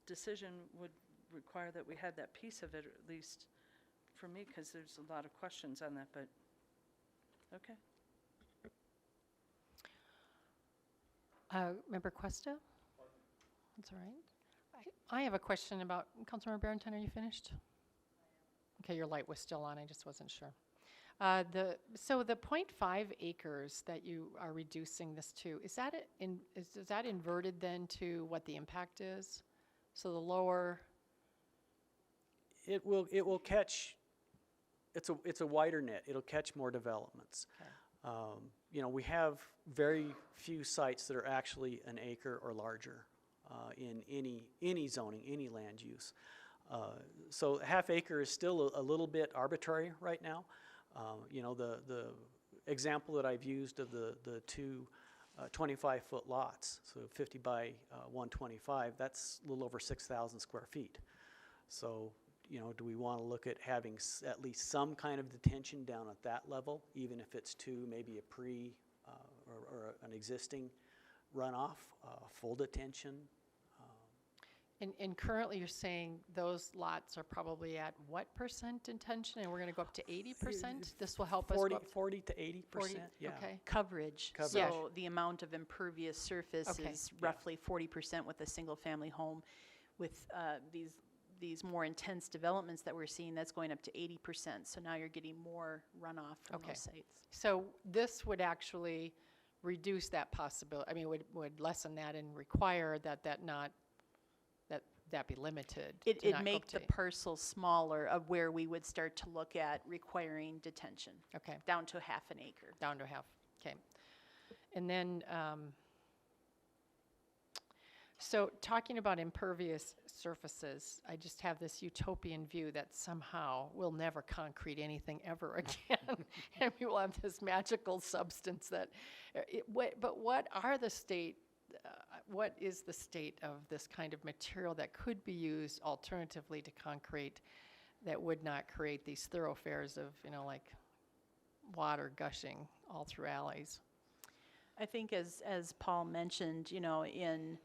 decision would require that we had that piece of it, at least for me, because there's a lot of questions on that, but, okay. Member Cuesta? That's all right. I have a question about, Councilmember Barentine, are you finished? Okay, your light was still on, I just wasn't sure. So the 0.5 acres that you are reducing this to, is that inverted then to what the impact is? So the lower? It will catch, it's a wider net, it'll catch more developments. Okay. We have very few sites that are actually an acre or larger in any zoning, any land use. So half acre is still a little bit arbitrary right now. The example that I've used of the two 25-foot lots, so 50 by 125, that's a little over 6,000 square feet. So, do we want to look at having at least some kind of detention down at that level, even if it's maybe a or an existing runoff, full detention? And currently you're saying those lots are probably at what percent intention, and we're going to go up to 80%? This will help us. 40 to 80%, 40, yeah. okay. Coverage. Coverage. So the amount of impervious surface Okay. is roughly 40% with a single-family home. With these more intense developments that we're seeing, that's going up to 80%. So now you're getting more runoff from Okay. those sites. So this would actually reduce that possibility, I mean, would lessen that and require that be limited. to It'd not go make up the to- parcel smaller of where we would start to look at requiring detention, Okay, down to half an acre. down to half, okay. And then, so talking about impervious surfaces, I just have this utopian view that somehow we'll never concrete anything ever again. And we will have this magical substance that, but what are the state what is the state of this kind of material that could be used alternatively to concrete that would not create these thoroughfares of, like water gushing all through alleys? I think as Paul mentioned, in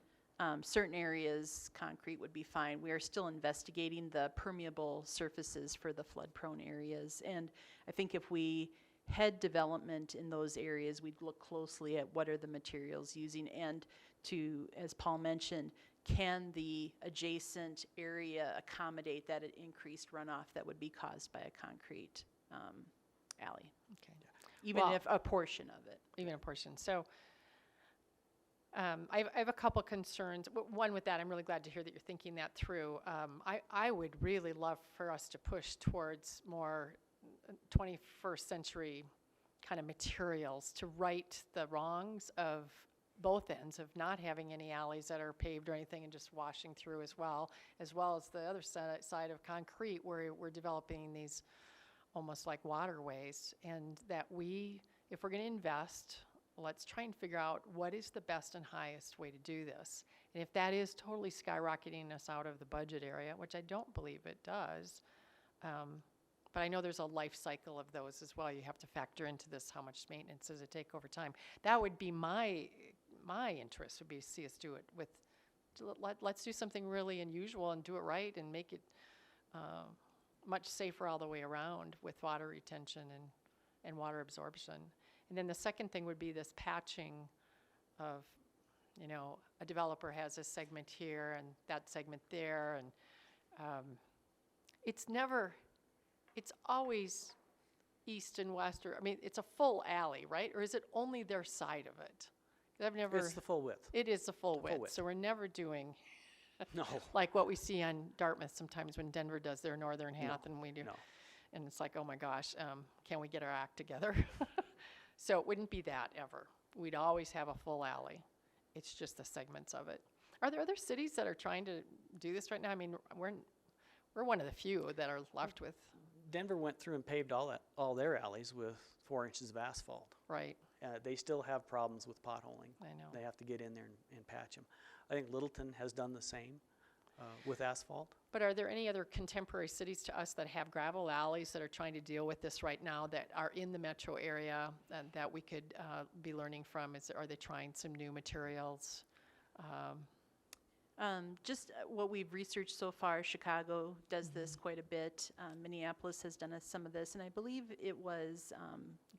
certain areas, concrete would be fine. We are still investigating the permeable surfaces for the flood-prone areas. And I think if we had development in those areas, we'd look closely at what are the materials using, and to, as Paul mentioned, can the adjacent area accommodate that increased runoff that would be caused by a concrete alley? Okay. Even Well, if a portion of it. Even a portion. So I have a couple concerns. One with that, I'm really glad to hear that you're thinking that through. I would really love for us to push towards more 21st century kind of materials to right the wrongs of both ends of not having any alleys that are paved or anything and just washing through as well as the other side of concrete where we're developing these almost like waterways. And that if we're going to invest, let's try and figure out what is the best and highest way to do this. And if that is totally skyrocketing us out of the budget area, which I don't believe it does, but I know there's a life cycle of those as well. You have to factor into this how much maintenance does it take over time. That would be my interest, would be to see us do it with, let's do something really unusual and do it right and make it much safer all the way around with water retention and water absorption. And then the second thing would be this patching of, a developer has a segment here and that segment there, and it's always east and west, or, it's a full alley, right? Or is it only their side of it? 'Cause I've never. It's the full width. It is the full width. width. So we're never doing No. like what we see on Dartmouth sometimes when Denver does their northern half and we do. No. And it's like, oh my gosh, can we get our act together? So it wouldn't be that ever. We'd always have a full alley. It's just the segments of it. Are there other cities that are trying to do this right now? We're one of the few that are left with, Denver went through and paved all their alleys with 4 inches of asphalt. right? They still have problems with potholing. I know. They have to get in there and patch them. I think Littleton has done the same with asphalt. But are there any other contemporary cities to us that have gravel alleys that are trying to deal with this right now that are in the metro area and that we could be learning from? Are they trying some new materials? Just what we've researched so far, Chicago does this quite a bit. Minneapolis has done some of this, and I believe it was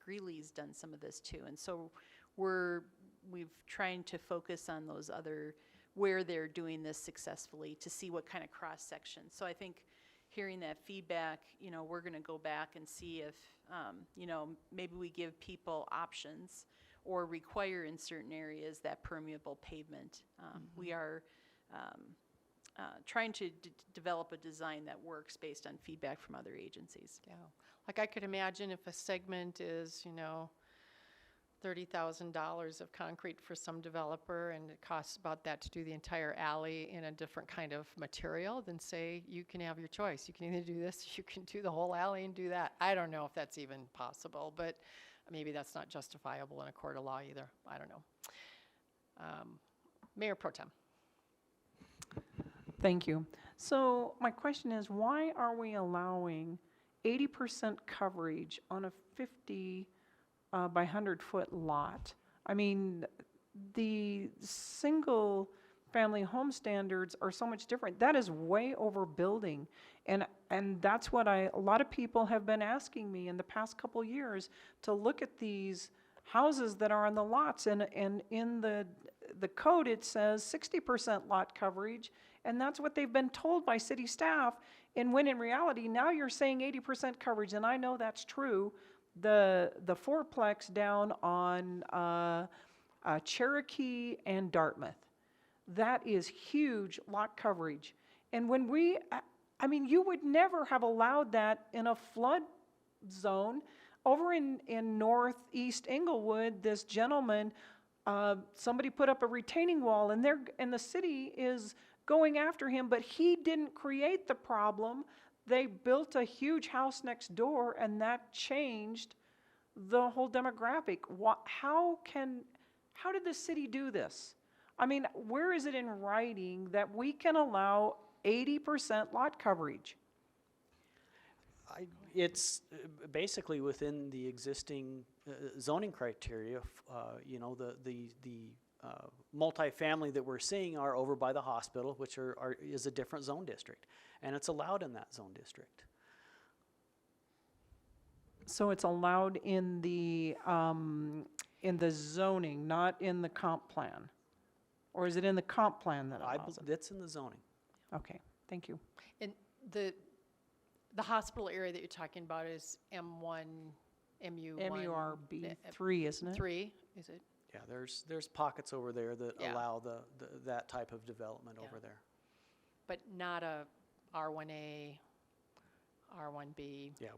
Greeley's done some of this too. And so we've trying to focus on those other, where they're doing this successfully to see what kind of cross section. So I think hearing that feedback, we're going to go back and see if, maybe we give people options or require in certain areas that permeable pavement. We are trying to develop a design that works based on feedback from other agencies. Yeah. Like I could imagine if a segment is, $30,000 of concrete for some developer and it costs about that to do the entire alley in a different kind of material, then say you can have your choice. You can either do this, you can do the whole alley and do that. I don't know if that's even possible, but maybe that's not justifiable in a court of law either. I don't know. Mayor Pro Tem. Thank you. So my question is, why are we allowing 80% coverage on a 50 by 100-foot lot? The single family home standards are so much different. That is way overbuilding. And that's what a lot of people have been asking me in the past couple years to look at these houses that are on the lots. And in the code, it says 60% lot coverage. And that's what they've been told by city staff. And when in reality, now you're saying 80% coverage. And I know that's true. The fourplex down on Cherokee and Dartmouth, that is huge lot coverage. And when you would never have allowed that in a flood zone. Over in northeast Inglewood, this gentleman, somebody put up a retaining wall, and the city is going after him, but he didn't create the problem. They built a huge house next door, and that changed the whole demographic. How did the city do this? I mean, where is it in writing that we can allow 80% lot coverage? It's basically within the existing zoning criteria. You know, the multifamily that we're seeing are over by the hospital, which is a different zone district, and it's allowed in that zone district. So it's allowed in the zoning, not in the comp plan? Or is it in the comp plan that allows it? It's in the zoning. Okay, thank you. And the hospital area that you're talking about is M1, MU1? MURB3, isn't it? 3, is it? Yeah, there's pockets over there that Yeah. allow that type of development Yeah. over there. But not a R1A, R1B? Yeah,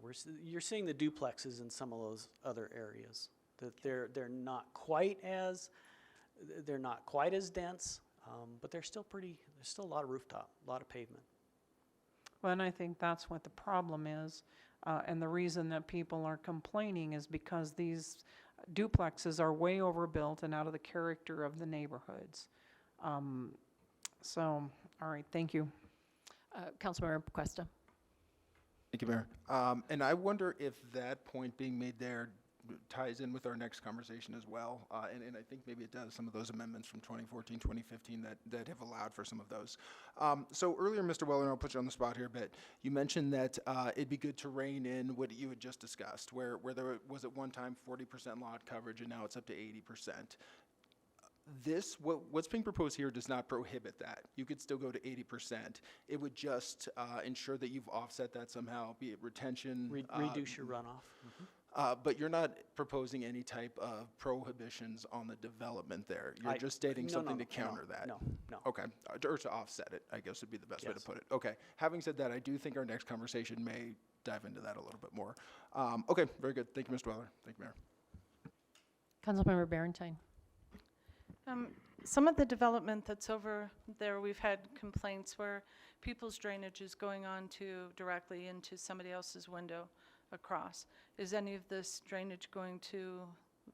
you're seeing the duplexes in some of those other areas. That they're not quite as dense, but there's still a lot of rooftop, a lot of pavement. Well, and I think that's what the problem is. And the reason that people are complaining is because these duplexes are way overbuilt and out of the character of the neighborhoods. So, all right, thank you. Councilmember Cuesta. Thank you, Mayor. And I wonder if that point being made there ties in with our next conversation as well. And I think maybe it does, some of those amendments from 2014, 2015 that have allowed for some of those. So earlier, Mr. Weller, and I'll put you on the spot here, but you mentioned that it'd be good to rein in what you had just discussed, where there was at one time 40% lot coverage and now it's up to 80%. What's being proposed here does not prohibit that. You could still go to 80%. It would just ensure that you've offset that somehow, be it retention. Reduce your runoff. Mm-hmm. But you're not proposing any type of prohibitions on the development there. You're just stating something to counter that. No. Okay, or to offset it, I guess would be the best way to Yes. put it. Okay, having said that, I do think our next conversation may dive into that a little bit more. Okay, very good. Thank you, Mr. Weller. Thank you, Mayor. Councilmember Barentine. Some of the development that's over there, we've had complaints where people's drainage is going on directly into somebody else's window across. Is any of this drainage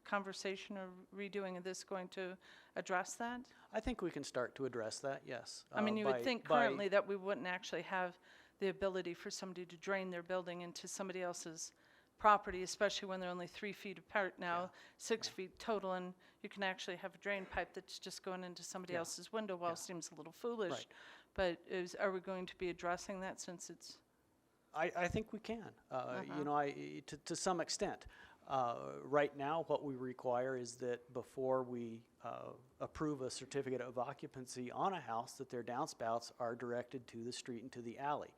conversation or redoing of this going to address that? I think we can start to address that, yes. I mean, you would think currently that we wouldn't actually have the ability for somebody to drain their building into somebody else's property, especially when they're only 3 feet apart now, 6 feet total, and you can actually have a drain pipe that's just going into somebody else's window. Well, it seems a little foolish, Right. but are we going to be addressing that since it's? I think we can, you know, to some extent. Right now, what we require is that before we approve a certificate of occupancy on a house, that their downspouts are directed to the street and to the alley.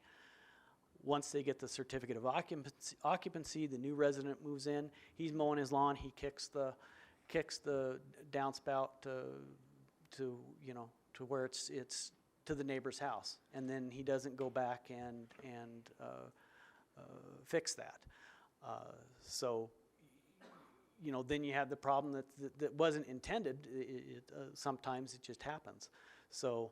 Once they get the certificate of occupancy, the new resident moves in, he's mowing his lawn, he kicks the downspout to where it's to the neighbor's house, and then he doesn't go back and fix that. So, you know, then you have the problem that wasn't intended. Sometimes it just happens. So,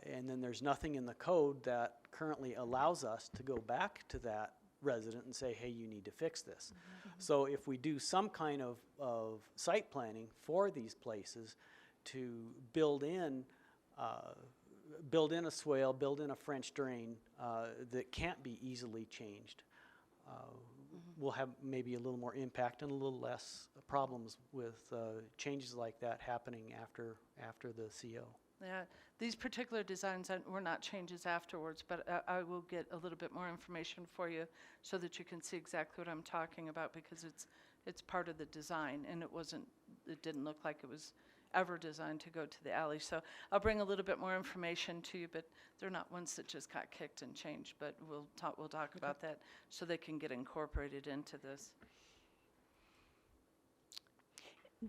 and then there's nothing in the code that currently allows us to go back to that resident and say, hey, you need to fix this. Mm-hmm. So if we do some kind of site planning for these places to build in a swale, build in a French drain that can't be easily changed, we'll have maybe a little more impact and a little less problems with changes like that happening after the CO. Yeah, these particular designs were not changes afterwards, but I will get a little bit more information for you so that you can see exactly what I'm talking about, because it's part of the design, and it didn't look like it was ever designed to go to the alley. So I'll bring a little bit more information to you, but they're not ones that just got kicked and changed, but we'll talk about that so they can get incorporated into this.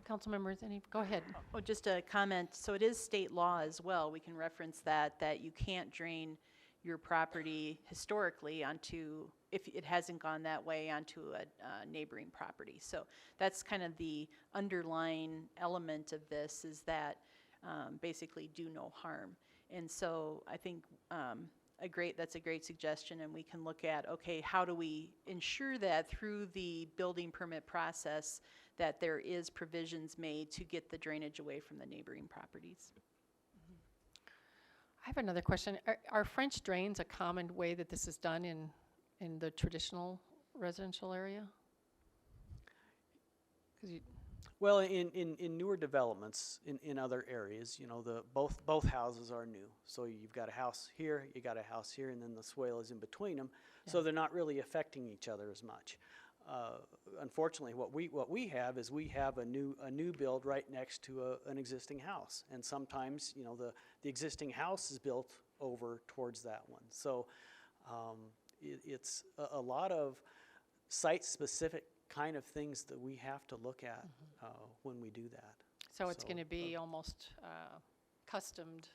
Council members, go ahead. Oh, just a comment. So it is state law as well. We can reference that you can't drain your property historically onto, if it hasn't gone that way, onto a neighboring property. So that's kind of the underlying element of this, is that basically do no harm. And so I think that's a great suggestion, and we can look at, okay, how do we ensure that through the building permit process that there is provisions made to get the drainage away from the neighboring properties. I have another question. Are French drains a common way that this is done in the traditional residential area? 'Cause you- Well, in newer developments in other areas, you know, both houses are new. So you've got a house here, you got a house here, and then the swale is in between them. So they're not really affecting each other as much. Unfortunately, what we have is we have a new build right next to an existing house, and sometimes, you know, the existing house is built over towards that one. So it's a lot of site-specific kind of things that we have to look at when we do that. So it's going to be almost customed,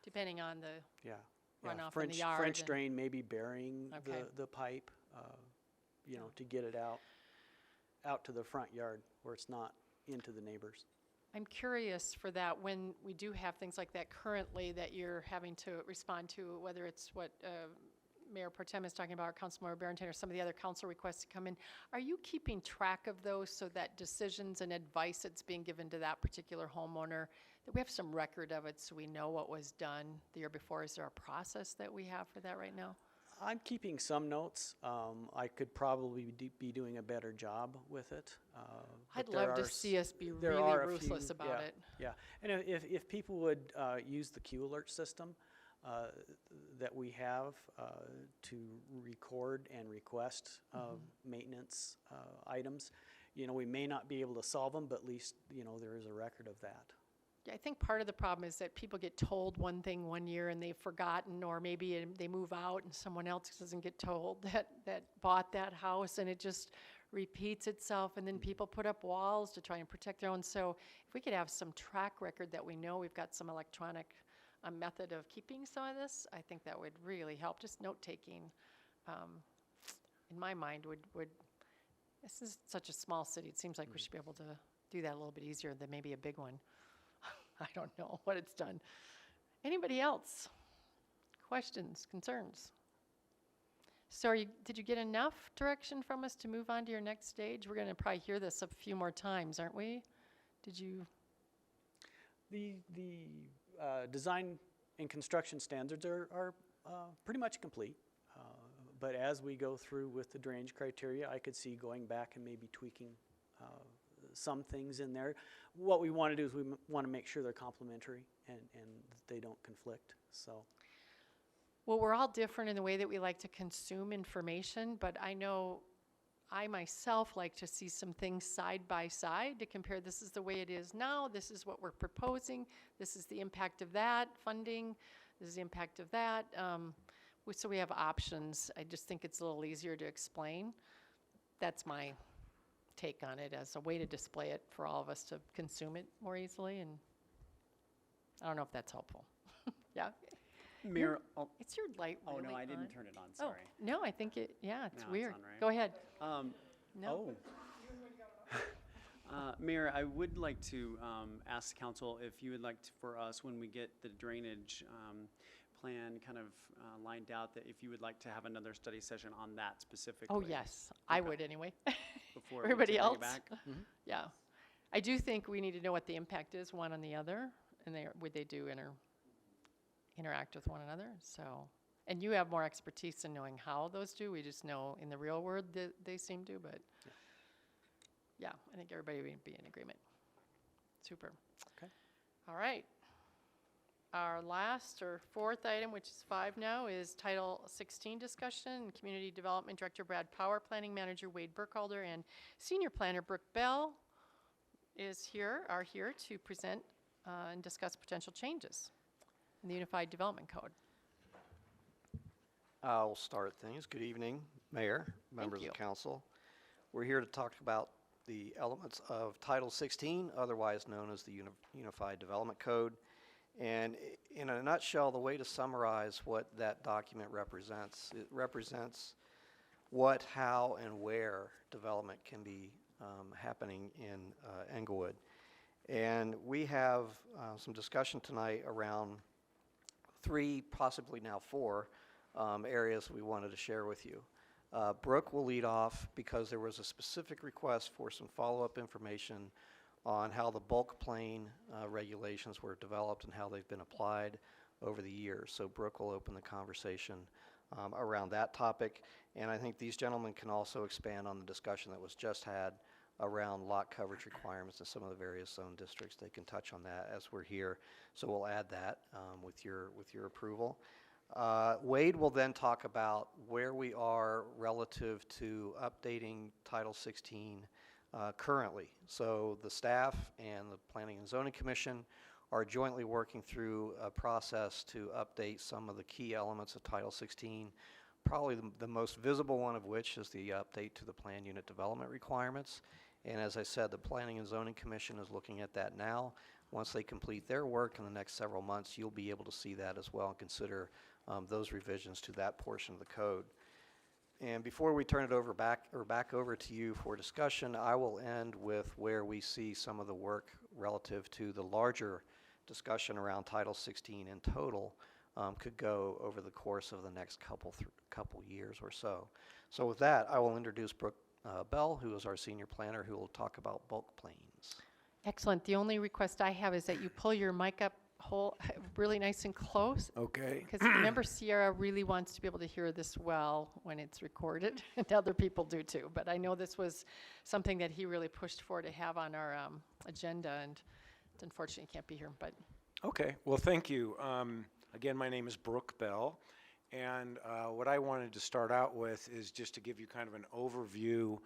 depending on the Yeah. runoff in the yard. French and- drain may be burying Okay. the pipe, you know, to get it out to the front yard where it's not into the neighbors. I'm curious for that, when we do have things like that currently that you're having to respond to, whether it's what Mayor Pro Tem is talking about, or Councilmember Barrington, or some of the other council requests to come in, are you keeping track of those so that decisions and advice that's being given to that particular homeowner, that we have some record of it so we know what was done the year before? Is there a process that we have for that right now? I'm keeping some notes. I could probably be doing a better job with it. I'd but there love to are see us be there really are a ruthless few- about yeah, it. Yeah, and if people would use the Q alert system that we have to record and request maintenance items, you know, we may not be able to solve them, but at least, you know, there is a record of that. Yeah, I think part of the problem is that people get told one thing one year and they've forgotten, or maybe they move out and someone else doesn't get told that bought that house, and it just repeats itself, and then people put up walls to try and protect their own. So if we could have some track record that we know we've got some electronic method of keeping some of this, I think that would really help. Just note-taking, in my mind, would, this is such a small city, it seems like we should be able to do that a little bit easier than maybe a big one. I don't know what it's done. Anybody else? Questions, concerns? So did you get enough direction from us to move on to your next stage? We're going to probably hear this a few more times, aren't we? Did you? The design and construction standards are pretty much complete. But as we go through with the drainage criteria, I could see going back and maybe tweaking some things in there. What we want to do is we want to make sure they're complementary and that they don't conflict. So. Well, we're all different in the way that we like to consume information, but I know I myself like to see some things side by side to compare. This is the way it is now. This is what we're proposing. This is the impact of that funding. This is the impact of that. So we have options. I just think it's a little easier to explain. That's my take on it, as a way to display it for all of us to consume it more easily. And I don't know if that's helpful. Yeah. Mayor, It's your light oh really no, I on? didn't turn it on, sorry. Oh, no, I think it's Now weird. it's on, right? Go ahead. No. Mayor, I would like to ask the council if you would like for us, when we get the drainage plan kind of lined out, that if you would like to have another study session on that specifically. Oh, yes, I Okay. would anyway. Before we Everybody bring else? it back. Yeah. I do think we need to know what the impact is one on the other, and would they do interact with one another? So, and you have more expertise in knowing how those do. We just know in the real world that they seem to, but yeah, I think everybody would be in agreement. Super. Okay. All right. Our last or fourth item, which is 5 now, is Title 16 discussion. Community Development Director Brad Power, Planning Manager Wade Burkholder, and Senior Planner Brooke Bell are here to present and discuss potential changes in the Unified Development Code. I'll start things. Good evening, Mayor, members you. of council. We're here to talk about the elements of Title 16, otherwise known as the Unified Development Code. And in a nutshell, the way to summarize what that document represents, it represents what, how, and where development can be happening in Englewood. And we have some discussion tonight around 3, possibly now 4, areas we wanted to share with you. Brook will lead off because there was a specific request for some follow-up information on how the bulk plane regulations were developed and how they've been applied over the years. So Brook will open the conversation around that topic. And I think these gentlemen can also expand on the discussion that was just had around lot coverage requirements in some of the various zone districts. They can touch on that as we're here. So we'll add that with your approval. Wade will then talk about where we are relative to updating Title 16 currently. So the staff and the Planning and Zoning Commission are jointly working through a process to update some of the key elements of Title 16, probably the most visible one of which is the update to the plan unit development requirements. And as I said, the Planning and Zoning Commission is looking at that now. Once they complete their work in the next several months, you'll be able to see that as well and consider those revisions to that portion of the code. And before we turn it back over to you for discussion, I will end with where we see some of the work relative to the larger discussion around Title 16 in total could go over the course of the next couple years or so. So with that, I will introduce Brook Bell, who is our senior planner, who will talk about bulk planes. Excellent. The only request I have is that you pull your mic up really nice and close. Okay. Because remember, Sierra really wants to be able to hear this well when it's recorded, and other people do too. But I know this was something that he really pushed for to have on our agenda, and unfortunately can't be here. But okay, well, thank you. Again, my name is Brook Bell, and what I wanted to start out with is just to give you kind of an overview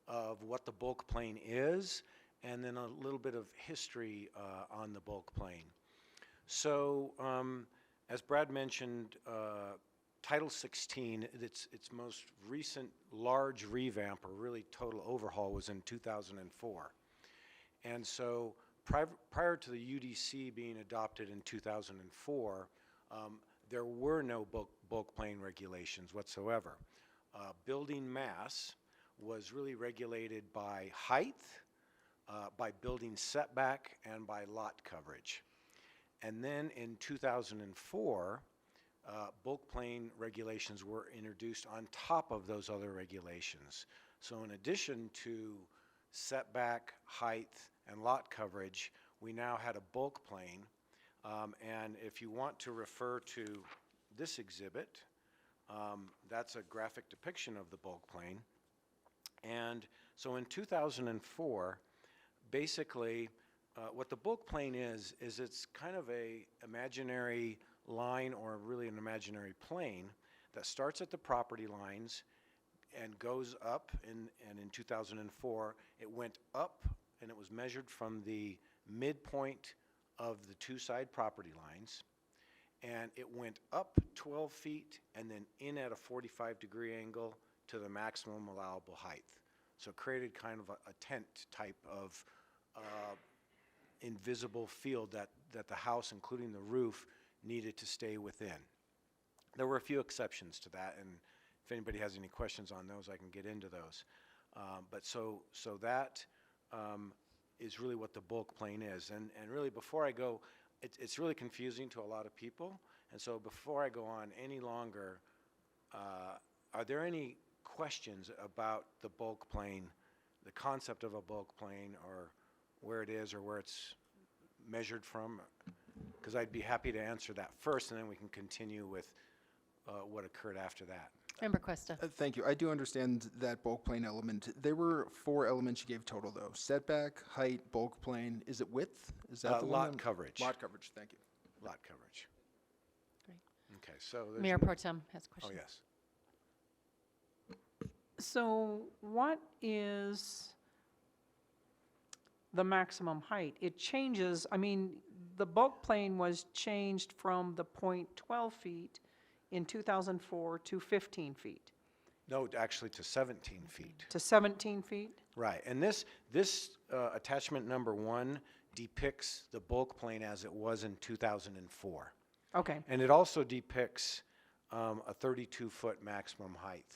of what the bulk plane is, and then a little bit of history on the bulk plane. So, as Brad mentioned, Title 16, its most recent large revamp or really total overhaul was in 2004. And so prior to the UDC being adopted in 2004, there were no bulk plane regulations whatsoever. Building mass was really regulated by height, by building setback, and by lot coverage. And then in 2004, bulk plane regulations were introduced on top of those other regulations. So in addition to setback, height, and lot coverage, we now had a bulk plane. And if you want to refer to this exhibit, that's a graphic depiction of the bulk plane. And so in 2004, basically, what the bulk plane is it's kind of a imaginary line or really an imaginary plane that starts at the property lines and goes up, and in 2004 it went up and it was measured from the midpoint of the two side property lines, and it went up 12 feet and then in at a 45-degree angle to the maximum allowable height. So it created kind of a tent type of invisible field that the house, including the roof, needed to stay within. There were a few exceptions to that, and if anybody has any questions on those, I can get into those. But so that is really what the bulk plane is. And really, before I go, it's really confusing to a lot of people. And so before I go on any longer, are there any questions about the bulk plane, the concept of a bulk plane, or where it is or where it's measured from? Because I'd be happy to answer that first, and then we can continue with what occurred after that. Member Cuesta. Thank you. I do understand that bulk plane element. There were 4 elements you gave total, though. Setback, height, bulk plane. Is it width? Is that the one? Lot coverage. Lot coverage. Thank you. Lot coverage. Great. Okay, so there's Mayor Pro Tem has a Oh, question. yes. So what is the maximum height? It changes, I mean, the bulk plane was changed from the point 12 feet in 2004 to 15 feet, No, actually to 17 feet. to 17 feet? Right, and this attachment number 1 depicts the bulk plane as it was in 2004. Okay, And it also depicts a 32-foot maximum height,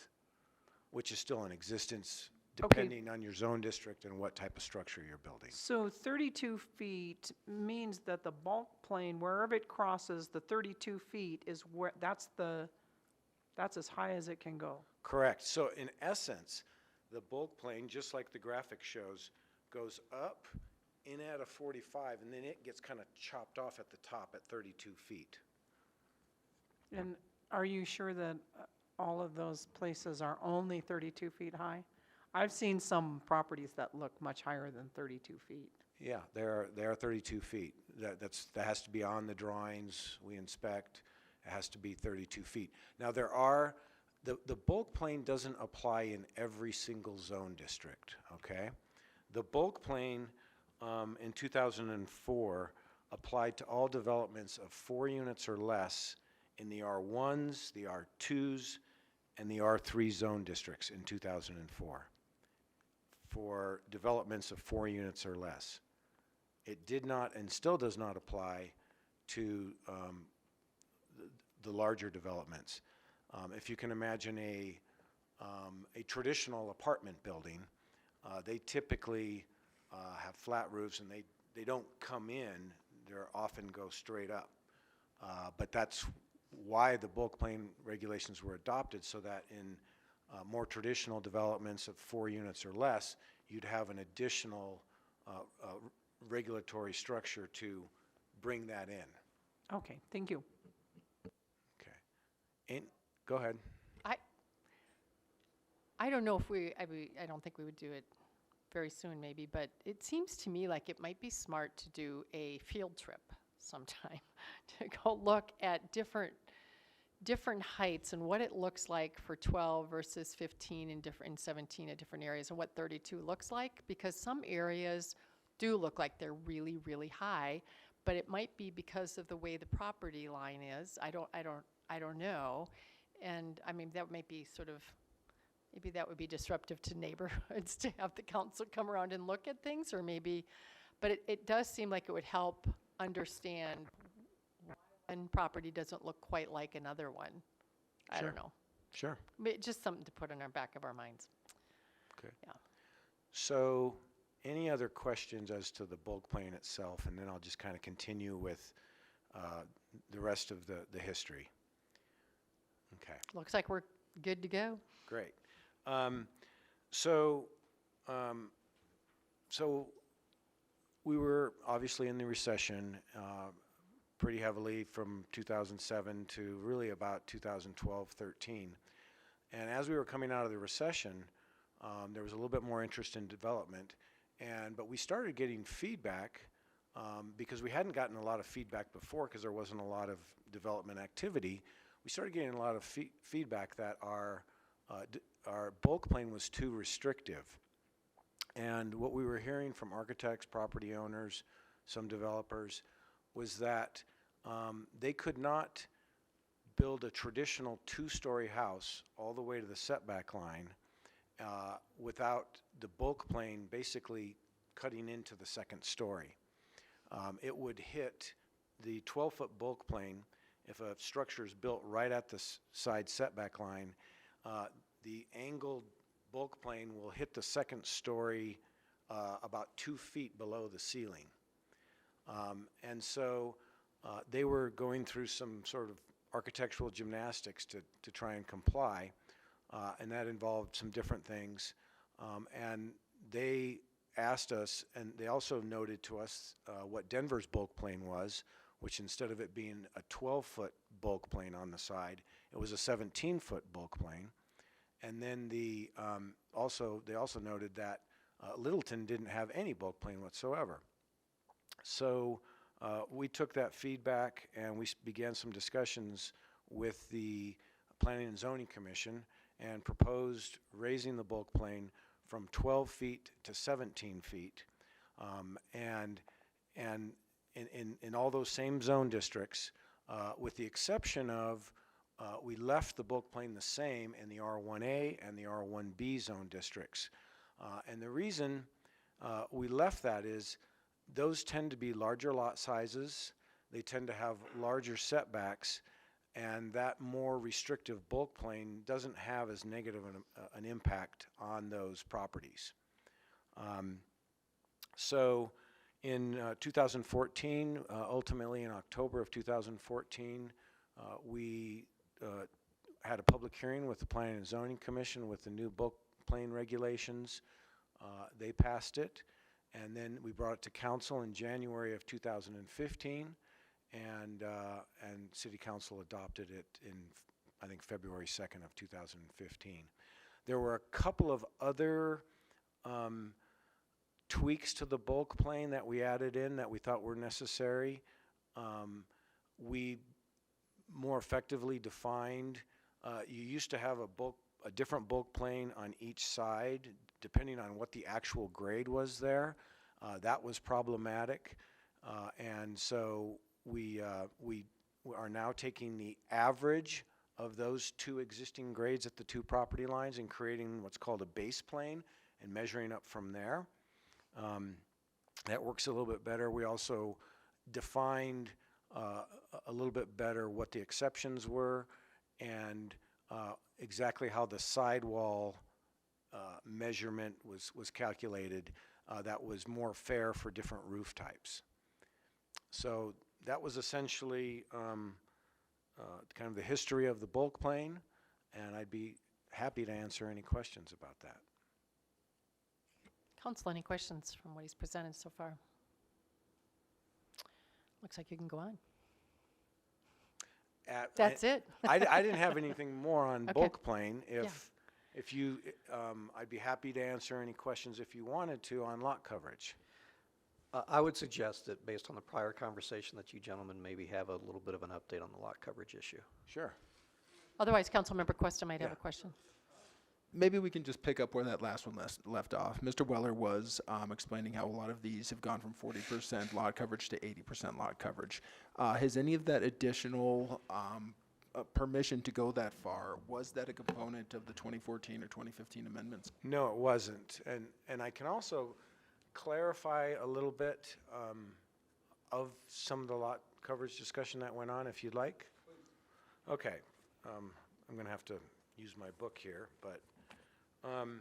which is still in existence depending on your zone district and what type of structure you're building. so 32 feet means that the bulk plane, wherever it crosses, the 32 feet is where, that's That's as high as it can go. Correct. So in essence, the bulk plane, just like the graphic shows, goes up in at a 45, and then it gets kind of chopped off at the top at 32 feet. And are you sure that all of those places are only 32 feet high? I've seen some properties that look much higher than 32 feet. Yeah, they are 32 feet. That has to be on the drawings we inspect. It has to be 32 feet. Now there are, the bulk plane doesn't apply in every single zone district, okay? The bulk plane in 2004 applied to all developments of 4 units or less in the R1s, the R2s, and the R3 zone districts in 2004 for developments of 4 units or less. It did not and still does not apply to the larger developments. If you can imagine a traditional apartment building, they typically have flat roofs, and they don't come in, they often go straight up. But that's why the bulk plane regulations were adopted, so that in more traditional developments of 4 units or less, you'd have an additional regulatory structure to bring that in. Okay, thank you. Okay. Go ahead. I don't know if I don't think we would do it very soon maybe, but it seems to me like it might be smart to do a field trip sometime to go look at different heights and what it looks like for 12 versus 15 and 17 at different areas, and what 32 looks like, because some areas do look like they're really, really high, but it might be because of the way the property line is. I don't know. And I mean, that might be sort of, maybe that would be disruptive to neighborhoods to have the council come around and look at things, or maybe, but it does seem like it would help understand why one property doesn't look quite like another one. I don't know. Sure. But just something to put in our back of our minds. Okay. Yeah. So, any other questions as to the bulk plane itself, and then I'll just kind of continue with the rest of the history. Okay. Looks like we're good to go. Great. So we were obviously in the recession pretty heavily from 2007 to really about 2012-13. And as we were coming out of the recession, there was a little bit more interest in development. But we started getting feedback because we hadn't gotten a lot of feedback before because there wasn't a lot of development activity. We started getting a lot of feedback that our bulk plane was too restrictive. And what we were hearing from architects, property owners, some developers, was that they could not build a traditional 2-story house all the way to the setback line without the bulk plane basically cutting into the second story. It would hit the 12-foot bulk plane. If a structure is built right at the side setback line, the angled bulk plane will hit the second story about 2 feet below the ceiling. And so they were going through some sort of architectural gymnastics to try and comply, and that involved some different things. And they asked us, and they also noted to us what Denver's bulk plane was, which instead of it being a 12-foot bulk plane on the side, it was a 17-foot bulk plane. And then they also noted that Littleton didn't have any bulk plane whatsoever. So we took that feedback and we began some discussions with the Planning and Zoning Commission and proposed raising the bulk plane from 12 feet to 17 feet. And in all those same zone districts, with the exception of we left the bulk plane the same in the R1A and the R1B zone districts. And the reason we left that is those tend to be larger lot sizes, they tend to have larger setbacks, and that more restrictive bulk plane doesn't have as negative an impact on those properties. So in 2014, ultimately in October of 2014, we had a public hearing with the Planning and Zoning Commission with the new bulk plane regulations. They passed it, and then we brought it to council in January of 2015, and City Council adopted it in, I think, February 2nd of 2015. There were a couple of other tweaks to the bulk plane that we added in that we thought were necessary. We more effectively defined, you used to have a different bulk plane on each side, depending on what the actual grade was there. That was problematic, and so we are now taking the average of those two existing grades at the two property lines and creating what's called a base plane and measuring up from there. That works a little bit better. We also defined a little bit better what the exceptions were and exactly how the sidewall measurement was calculated that was more fair for different roof types. So that was essentially kind of the history of the bulk plane, and I'd be happy to answer any questions about that. Council, any questions from what he's presented so far? Looks like you can go on. That's it. I didn't have anything more on Okay. bulk plane. If you, I'd be happy to answer any questions if you wanted to on lot coverage. I would suggest that based on the prior conversation that you gentlemen maybe have a little bit of an update on the lot coverage issue. Sure. Otherwise, Councilmember Cuesta might have a question. Maybe we can just pick up where that last one left off. Mr. Weller was explaining how a lot of these have gone from 40% lot coverage to 80% lot coverage. Has any of that additional permission to go that far, was that a component of the 2014 or 2015 amendments? No, it wasn't. And I can also clarify a little bit of some of the lot coverage discussion that went on, if you'd like. Okay. I'm going to have to use my book here, but and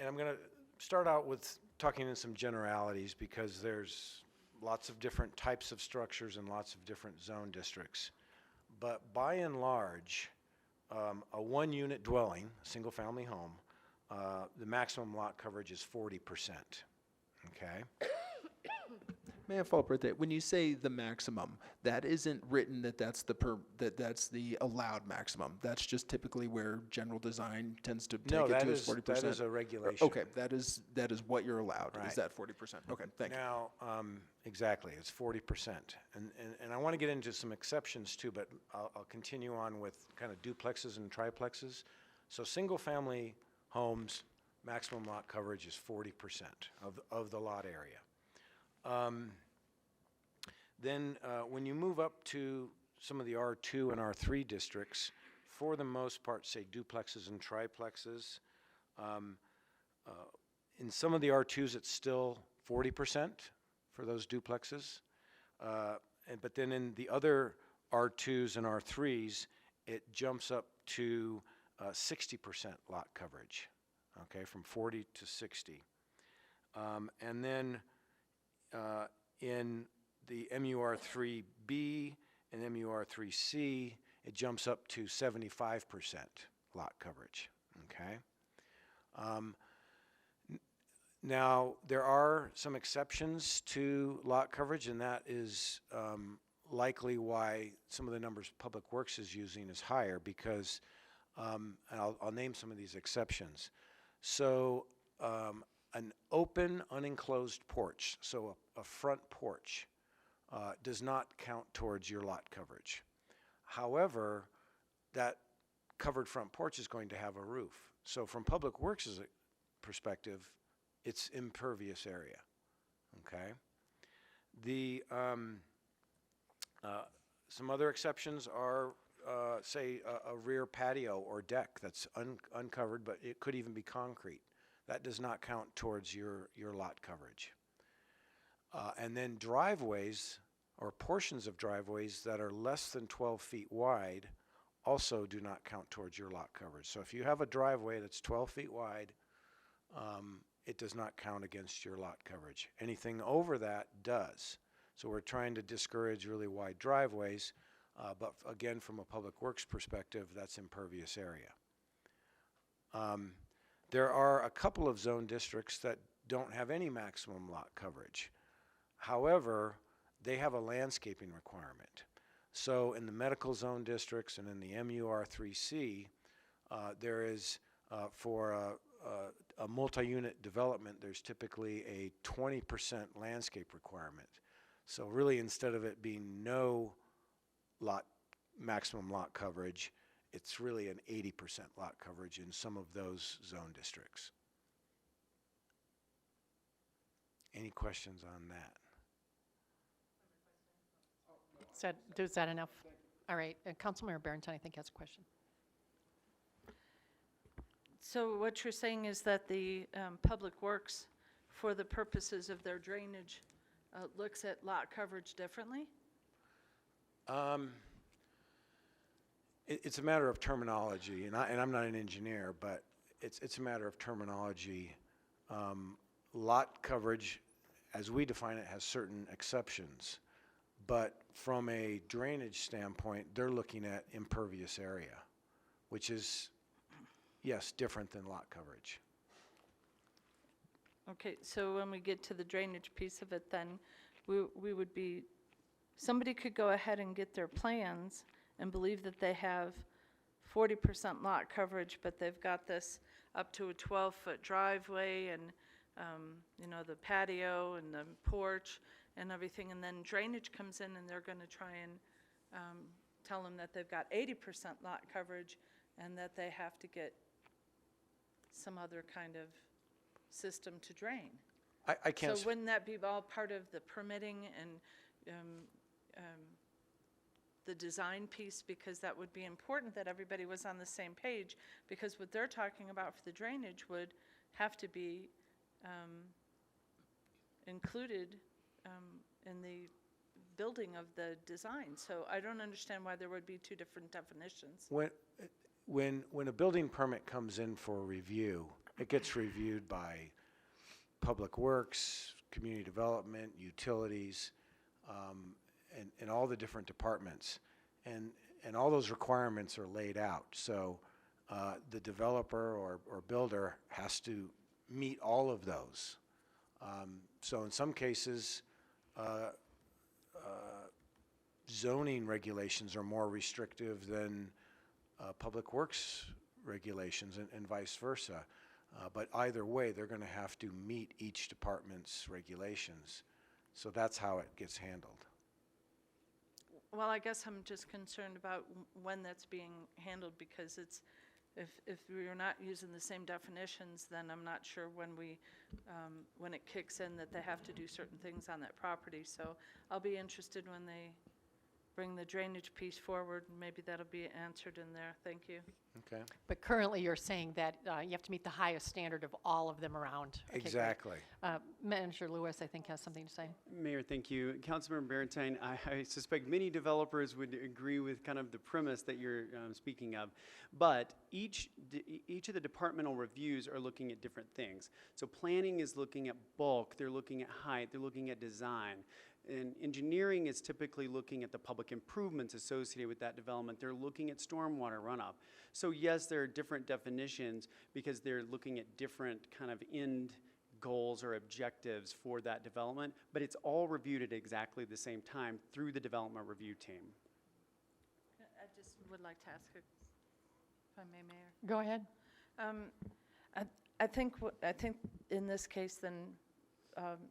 I'm going to start out with talking in some generalities because there's lots of different types of structures and lots of different zone districts. But by and large, a one-unit dwelling, single-family home, the maximum lot coverage is 40%. Okay. May I follow up right there? When you say the maximum, that isn't written that that's the allowed maximum. That's just typically where general design tends to take it to is 40%. That is a regulation. Okay, that is what you're allowed. Right. Is that 40%? Okay, thank you. Now, exactly, it's 40%. And I want to get into some exceptions too, but I'll continue on with kind of duplexes and triplexes. So single-family homes, maximum lot coverage is 40% of the lot area. Then when you move up to some of the R2 and R3 districts, for the most part, say duplexes and triplexes, in some of the R2s it's still 40% for those duplexes, but then in the other R2s and R3s, it jumps up to 60% lot coverage, okay, from 40 to 60. And then in the MUR3B and MUR3C, it jumps up to 75% lot coverage, okay? Now, there are some exceptions to lot coverage, and that is likely why some of the numbers Public Works is using is higher because, and I'll name some of these exceptions. So an open, unenclosed porch, so a front porch, does not count towards your lot coverage. However, that covered front porch is going to have a roof. So from Public Works' perspective, it's impervious area, okay? The, some other exceptions are, say, a rear patio or deck that's uncovered, but it could even be concrete. That does not count towards your lot coverage. And then driveways or portions of driveways that are less than 12 feet wide also do not count towards your lot coverage. So if you have a driveway that's 12 feet wide, it does not count against your lot coverage. Anything over that does. So we're trying to discourage really wide driveways. But again, from a public works perspective, that's impervious area. There are a couple of zone districts that don't have any maximum lot coverage. However, they have a landscaping requirement. So in the medical zone districts and in the MUR3C, there is, for a multi-unit development, there's typically a 20% landscape requirement. So really, instead of it being no maximum lot coverage, it's really an 80% lot coverage in some of those zone districts. Any questions on that? Is that enough? All right, Councilmember Barrington, I think has a question. So what you're saying is that the Public Works, for the purposes of their drainage, looks at lot coverage differently? It's a matter of terminology, and I'm not an engineer, but it's a matter of terminology. Lot coverage, as we define it, has certain exceptions, but from a drainage standpoint, they're looking at impervious area, which is, yes, different than lot coverage. Okay, so when we get to the drainage piece of it, then we would be, somebody could go ahead and get their plans and believe that they have 40% lot coverage, but they've got this up to a 12-foot driveway and, you know, the patio and the porch and everything, and then drainage comes in and they're going to try and tell them that they've got 80% lot coverage and that they have to get some other kind of system to drain. I can't. So wouldn't that be all part of the permitting and the design piece? Because that would be important that everybody was on the same page, because what they're talking about for the drainage would have to be included in the building of the design. So I don't understand why there would be two different definitions. When a building permit comes in for review, it gets reviewed by Public Works, Community Development, Utilities, and all the different departments. And all those requirements are laid out. So the developer or builder has to meet all of those. So in some cases, zoning regulations are more restrictive than Public Works regulations and vice versa. But either way, they're going to have to meet each department's regulations. So that's how it gets handled. Well, I guess I'm just concerned about when that's being handled, because it's, if we're not using the same definitions, then I'm not sure when it kicks in that they have to do certain things on that property. So I'll be interested when they bring the drainage piece forward, and maybe that'll be answered in there. Thank you. Okay. But currently, you're saying that you have to meet the highest standard of all of them around. Okay, great. Exactly. Manager Lewis, I think, has something to say. Mayor, thank you. Councilmember Barrington, I suspect many developers would agree with kind of the premise that you're speaking of, but each of the departmental reviews are looking at different things. So planning is looking at bulk, they're looking at height, they're looking at design. And engineering is typically looking at the public improvements associated with that development. They're looking at stormwater runoff. So yes, there are different definitions because they're looking at different kind of end goals or objectives for that development, but it's all reviewed at exactly the same time through the development review team. I just would like to ask, if I may, Mayor. Go ahead. I think in this case, then,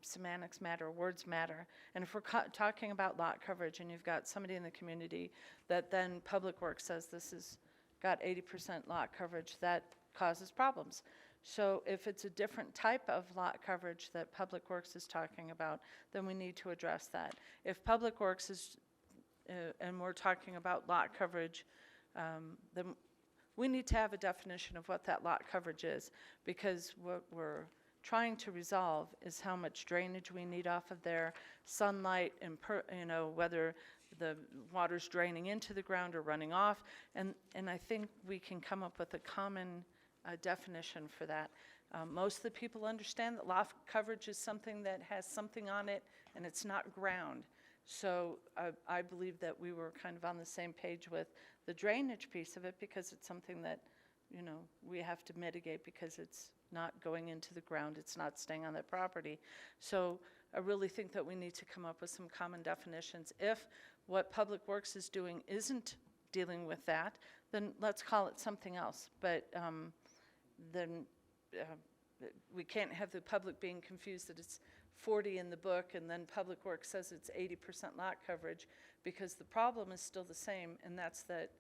semantics matter, words matter. And if we're talking about lot coverage and you've got somebody in the community that then Public Works says this has got 80% lot coverage, that causes problems. So if it's a different type of lot coverage that Public Works is talking about, then we need to address that. If Public Works is, and we're talking about lot coverage, then we need to have a definition of what that lot coverage is, because what we're trying to resolve is how much drainage we need off of there, sunlight, and whether the water's draining into the ground or running off, and I think we can come up with a common definition for that. Most of the people understand that lot coverage is something that has something on it and it's not ground. So I believe that we were kind of on the same page with the drainage piece of it, because it's something that, you know, we have to mitigate because it's not going into the ground, it's not staying on that property. So I really think that we need to come up with some common definitions. If what Public Works is doing isn't dealing with that, then let's call it something else. But then we can't have the public being confused that it's 40 in the book and then Public Works says it's 80% lot coverage, because the problem is still the same, and that's that,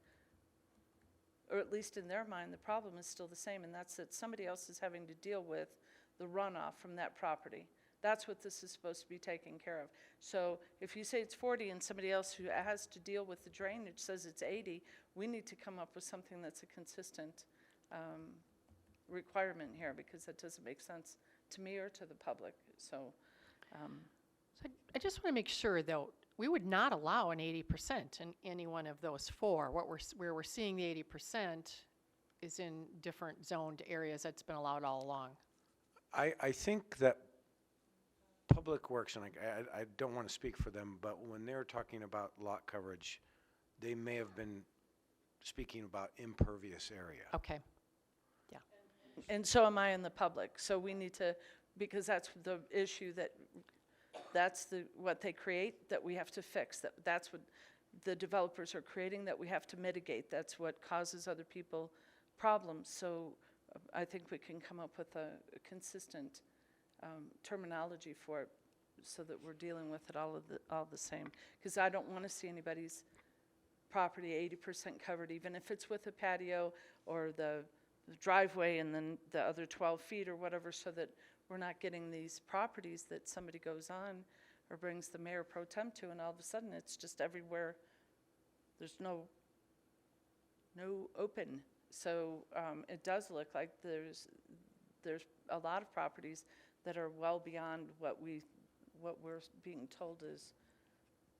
or at least in their mind, the problem is still the same, and that's that somebody else is having to deal with the runoff from that property. That's what this is supposed to be taking care of. So if you say it's 40 and somebody else who has to deal with the drainage says it's 80, we need to come up with something that's a consistent requirement here, because that doesn't make sense to me or to the public. So So I just want to make sure, though, we would not allow an 80% in any one of those four. Where we're seeing the 80% is in different zoned areas. That's been allowed all along. I think that Public Works, and I don't want to speak for them, but when they're talking about lot coverage, they may have been speaking about impervious area. Okay. and so am I in the public. So we need to, because that's the issue, that's what they create that we have to fix. That's what the developers are creating that we have to mitigate. That's what causes other people problems. So I think we can come up with a consistent terminology for it, so that we're dealing with it all the same. Because I don't want to see anybody's property 80% covered, even if it's with a patio or the driveway and then the other 12 feet or whatever, so that we're not getting these properties that somebody goes on or brings the mayor pro tem to, and all of a sudden it's just everywhere. There's no open. So it does look like there's a lot of properties that are well beyond what we're being told is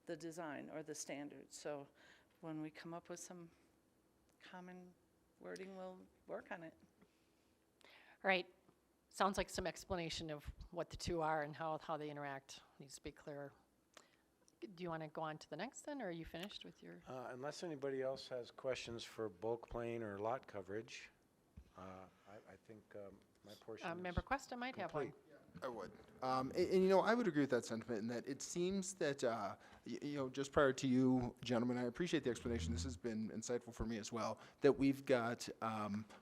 the design or the standards. So when we come up with some common wording, we'll work on it. All right. Sounds like some explanation of what the two are and how they interact needs to be clearer. Do you want to go on to the next then, or are you finished with your? Unless anybody else has questions for bulk plane or lot coverage, I think my portion is Member Cuesta might have one. complete. I would. And, you know, I would agree with that sentiment in that it seems that, you know, just prior to you, gentlemen, I appreciate the explanation. This has been insightful for me as well, that we've got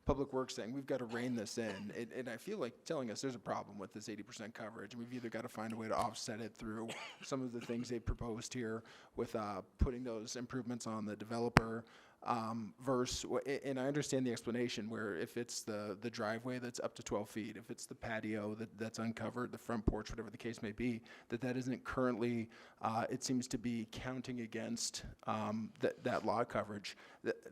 Public Works saying we've got to rein this in. And I feel like telling us there's a problem with this 80% coverage, and we've either got to find a way to offset it through some of the things they proposed here with putting those improvements on the developer, and I understand the explanation where if it's the driveway that's up to 12 feet, if it's the patio that's uncovered, the front porch, whatever the case may be, that isn't currently, it seems to be counting against that lot coverage.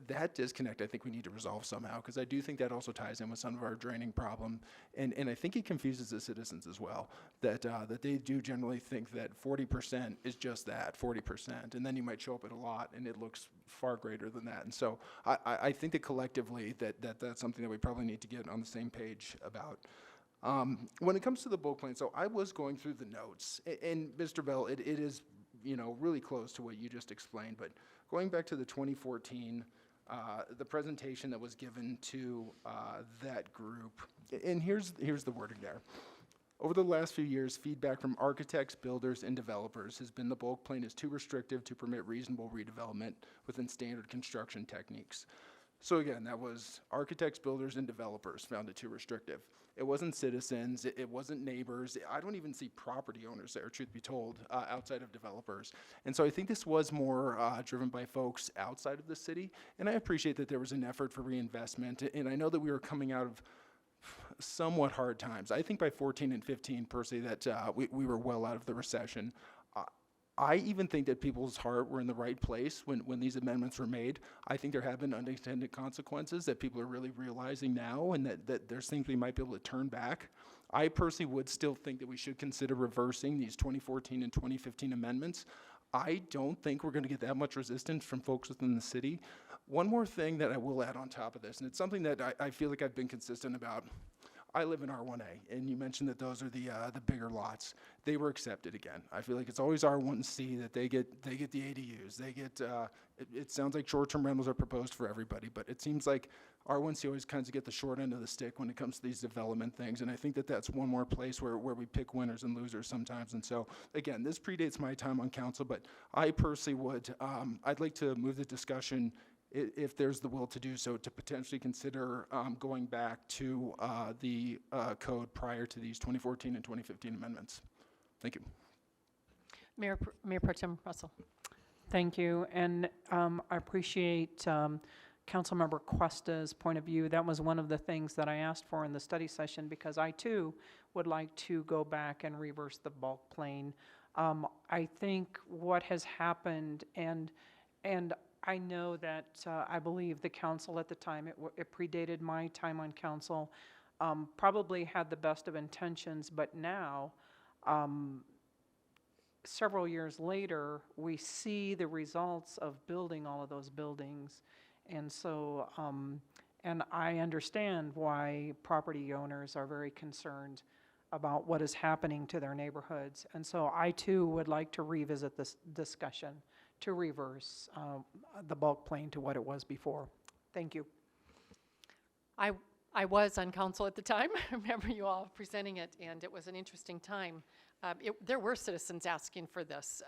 That disconnect I think we need to resolve somehow, because I do think that also ties in with some of our draining problem, and I think it confuses the citizens as well, that they do generally think that 40% is just that, 40%, and then you might show up at a lot and it looks far greater than that. And so I think that collectively that's something that we probably need to get on the same page about. When it comes to the bulk plan, so I was going through the notes, and Mr. Bell, it is, you know, really close to what you just explained, but going back to the 2014, the presentation that was given to that group, and here's the wording there. Over the last few years, feedback from architects, builders, and developers has been the bulk plan is too restrictive to permit reasonable redevelopment within standard construction techniques. So again, that was architects, builders, and developers found it too restrictive. It wasn't citizens, it wasn't neighbors. I don't even see property owners there, truth be told, outside of developers. And so I think this was more driven by folks outside of the city. And I appreciate that there was an effort for reinvestment. And I know that we were coming out of somewhat hard times. I think by 14 and 15, personally, that we were well out of the recession. I even think that people's heart were in the right place when these amendments were made. I think there have been unintended consequences that people are really realizing now, and that there's things we might be able to turn back. I personally would still think that we should consider reversing these 2014 and 2015 amendments. I don't think we're going to get that much resistance from folks within the city. One more thing that I will add on top of this, and it's something that I feel like I've been consistent about. I live in R1A, and you mentioned that those are the bigger lots. They were accepted again. I feel like it's always R1C that they get the ADUs. They get, it sounds like short-term rentals are proposed for everybody, but it seems like R1C always kind of get the short end of the stick when it comes to these development things, and I think that that's one more place where we pick winners and losers sometimes. And so, again, this predates my time on council, but I personally would, I'd like to move the discussion, if there's the will to do so, to potentially consider going back to the code prior to these 2014 and 2015 amendments. Thank you. Mayor Pro Tem Russell. Thank you, and I appreciate Councilmember Cuesta's point of view. That was one of the things that I asked for in the study session, because I too would like to go back and reverse the bulk plane. I think what has happened, and I know that I believe the council at the time, it predated my time on council, probably had the best of intentions, but now, several years later, we see the results of building all of those buildings. And so, and I understand why property owners are very concerned about what is happening to their neighborhoods. And so I too would like to revisit this discussion to reverse the bulk plane to what it was before. Thank you. I was on council at the time. I remember you all presenting it, and it was an interesting time. There were citizens asking for this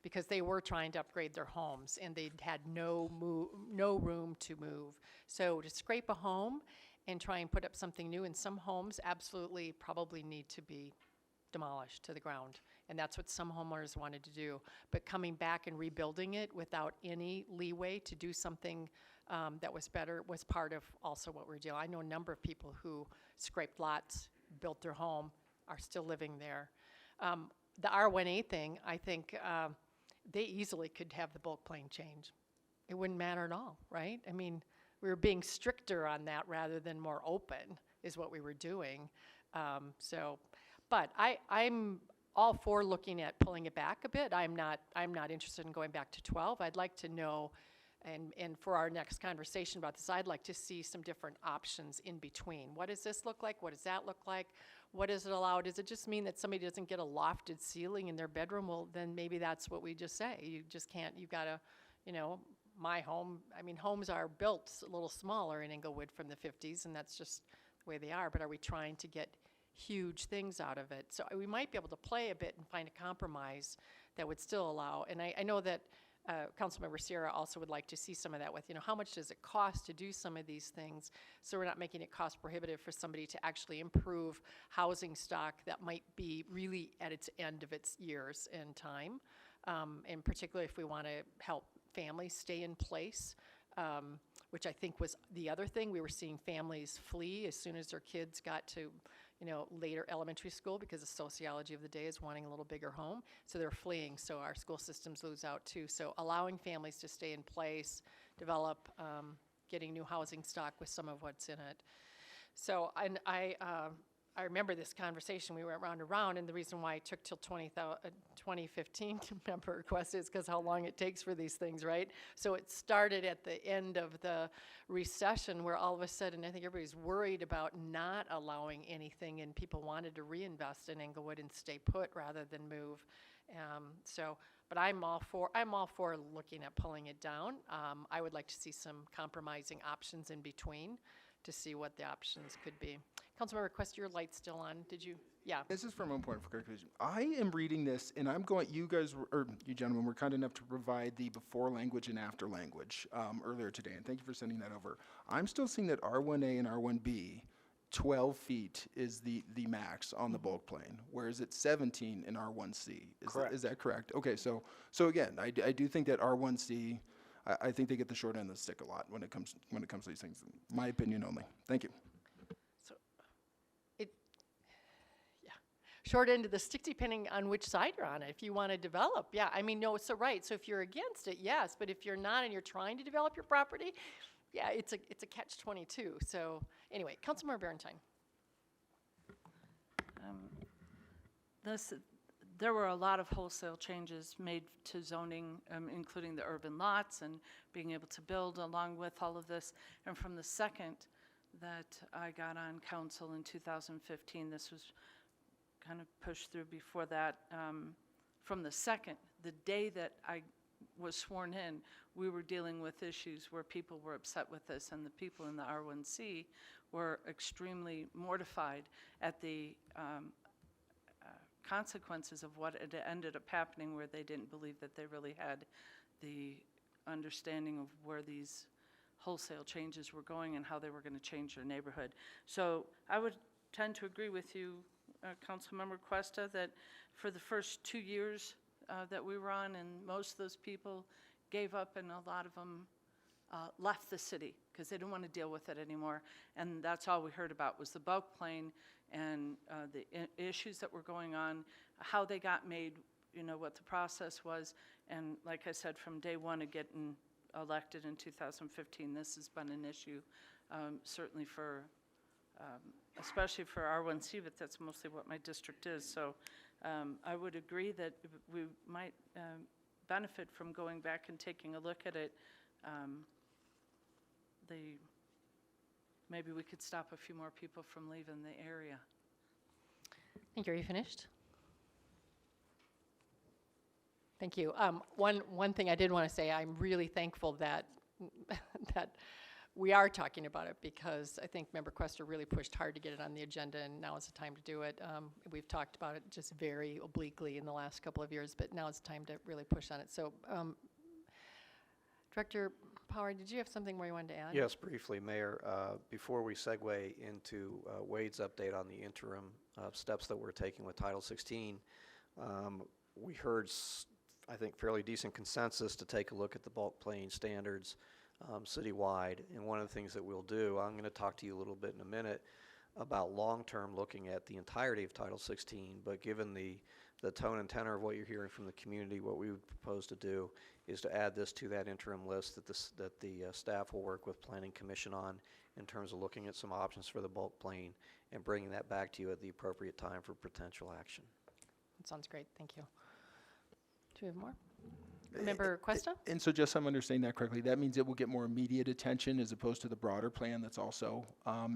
because they were trying to upgrade their homes, and they had no room to move. So to scrape a home and try and put up something new, in some homes absolutely probably need to be demolished to the ground. And that's what some homeowners wanted to do. But coming back and rebuilding it without any leeway to do something that was better was part of also what we're doing. I know a number of people who scraped lots, built their home, are still living there. The R1A thing, I think they easily could have the bulk plane change. It wouldn't matter at all, right? I mean, we were being stricter on that rather than more open is what we were doing. But I'm all for looking at pulling it back a bit. I'm not interested in going back to 12. I'd like to know, and for our next conversation about this, I'd like to see some different options in between. What does this look like? What does that look like? What does it allow? Does it just mean that somebody doesn't get a lofted ceiling in their bedroom? Well, then maybe that's what we just say. You just can't, you've got to, you know, my home, I mean, homes are built a little smaller in Englewood from the 50s, and that's just the way they are. But are we trying to get huge things out of it? So we might be able to play a bit and find a compromise that would still allow, and I know that Councilmember Sierra also would like to see some of that with, you know, how much does it cost to do some of these things, so we're not making it cost prohibitive for somebody to actually improve housing stock that might be really at its end of its years in time, and particularly if we want to help families stay in place, which I think was the other thing. We were seeing families flee as soon as their kids got to, you know, later elementary school, because the sociology of the day is wanting a little bigger home. So they're fleeing, so our school systems lose out too. So allowing families to stay in place, develop, getting new housing stock with some of what's in it. So I remember this conversation, we went round and round, and the reason why it took till 2015 to member request is because how long it takes for these things, right? So it started at the end of the recession, where all of a sudden I think everybody's worried about not allowing anything, and people wanted to reinvest in Englewood and stay put rather than move. But I'm all for looking at pulling it down. I would like to see some compromising options in between to see what the options could be. Councilmember Quest, your light's still on. Did you? Yeah. This is from one point for clarification. I am reading this, and I'm going, you guys, or you gentlemen, were kind enough to provide the before language and after language earlier today, and thank you for sending that over. I'm still seeing that R1A and R1B, 12 feet is the max on the bulk plane, whereas it's 17 in R1C. Is that correct? Okay, so again, I do think that R1C, I think they get the short end of the stick a lot when it comes to these things. My opinion only. Thank you. Short end of the stick depending on which side you're on it. If you want to develop, yeah, I mean, no, so right. So if you're against it, yes, but if you're not and you're trying to develop your property, yeah, it's a catch-22. So anyway, Councilmember Barentine. There were a lot of wholesale changes made to zoning, including the urban lots and being able to build along with all of this. And from the second that I got on council in 2015. This was kind of pushed through before that. From the day that I was sworn in, we were dealing with issues where people were upset with us, and the people in the R1C were extremely mortified at the consequences of what had ended up happening, where they didn't believe that they really had the understanding of where these wholesale changes were going and how they were going to change their neighborhood. So I would tend to agree with you, Councilmember Cuesta, that for the first 2 years that we were on, and most of those people gave up, and a lot of them left the city because they didn't want to deal with it anymore. And that's all we heard about was the bulk plane and the issues that were going on, how they got made, you know, what the process was. And like I said, from day one of getting elected in 2015, this has been an issue, certainly for, especially for R1C, but that's mostly what my district is. So I would agree that we might benefit from going back and taking a look at it. Maybe we could stop a few more people from leaving the area. Thank you. Are you finished? Thank you. One thing I did want to say, I'm really thankful that that we are talking about it, because I think Member Cuesta really pushed hard to get it on the agenda, and now is the time to do it. We've talked about it just very obliquely in the last couple of years, but now it's time to really push on it. So, Director Power, did you have something more you wanted to add? Yes, briefly, Mayor. Before we segue into Wade's update on the interim steps that we're taking with Title 16, we heard, I think, fairly decent consensus to take a look at the bulk plane standards citywide. And one of the things that we'll do, I'm going to talk to you a little bit in a minute about long-term looking at the entirety of Title 16, but given the tone and tenor of what you're hearing from the community, what we would propose to do is to add this to that interim list that the staff will work with Planning Commission on in terms of looking at some options for the bulk plane and bringing that back to you at the appropriate time for potential action. That sounds great. Thank you. Do we have more? Member Cuesta? And so just so I'm understanding that correctly, that means it will get more immediate attention as opposed to the broader plan that's also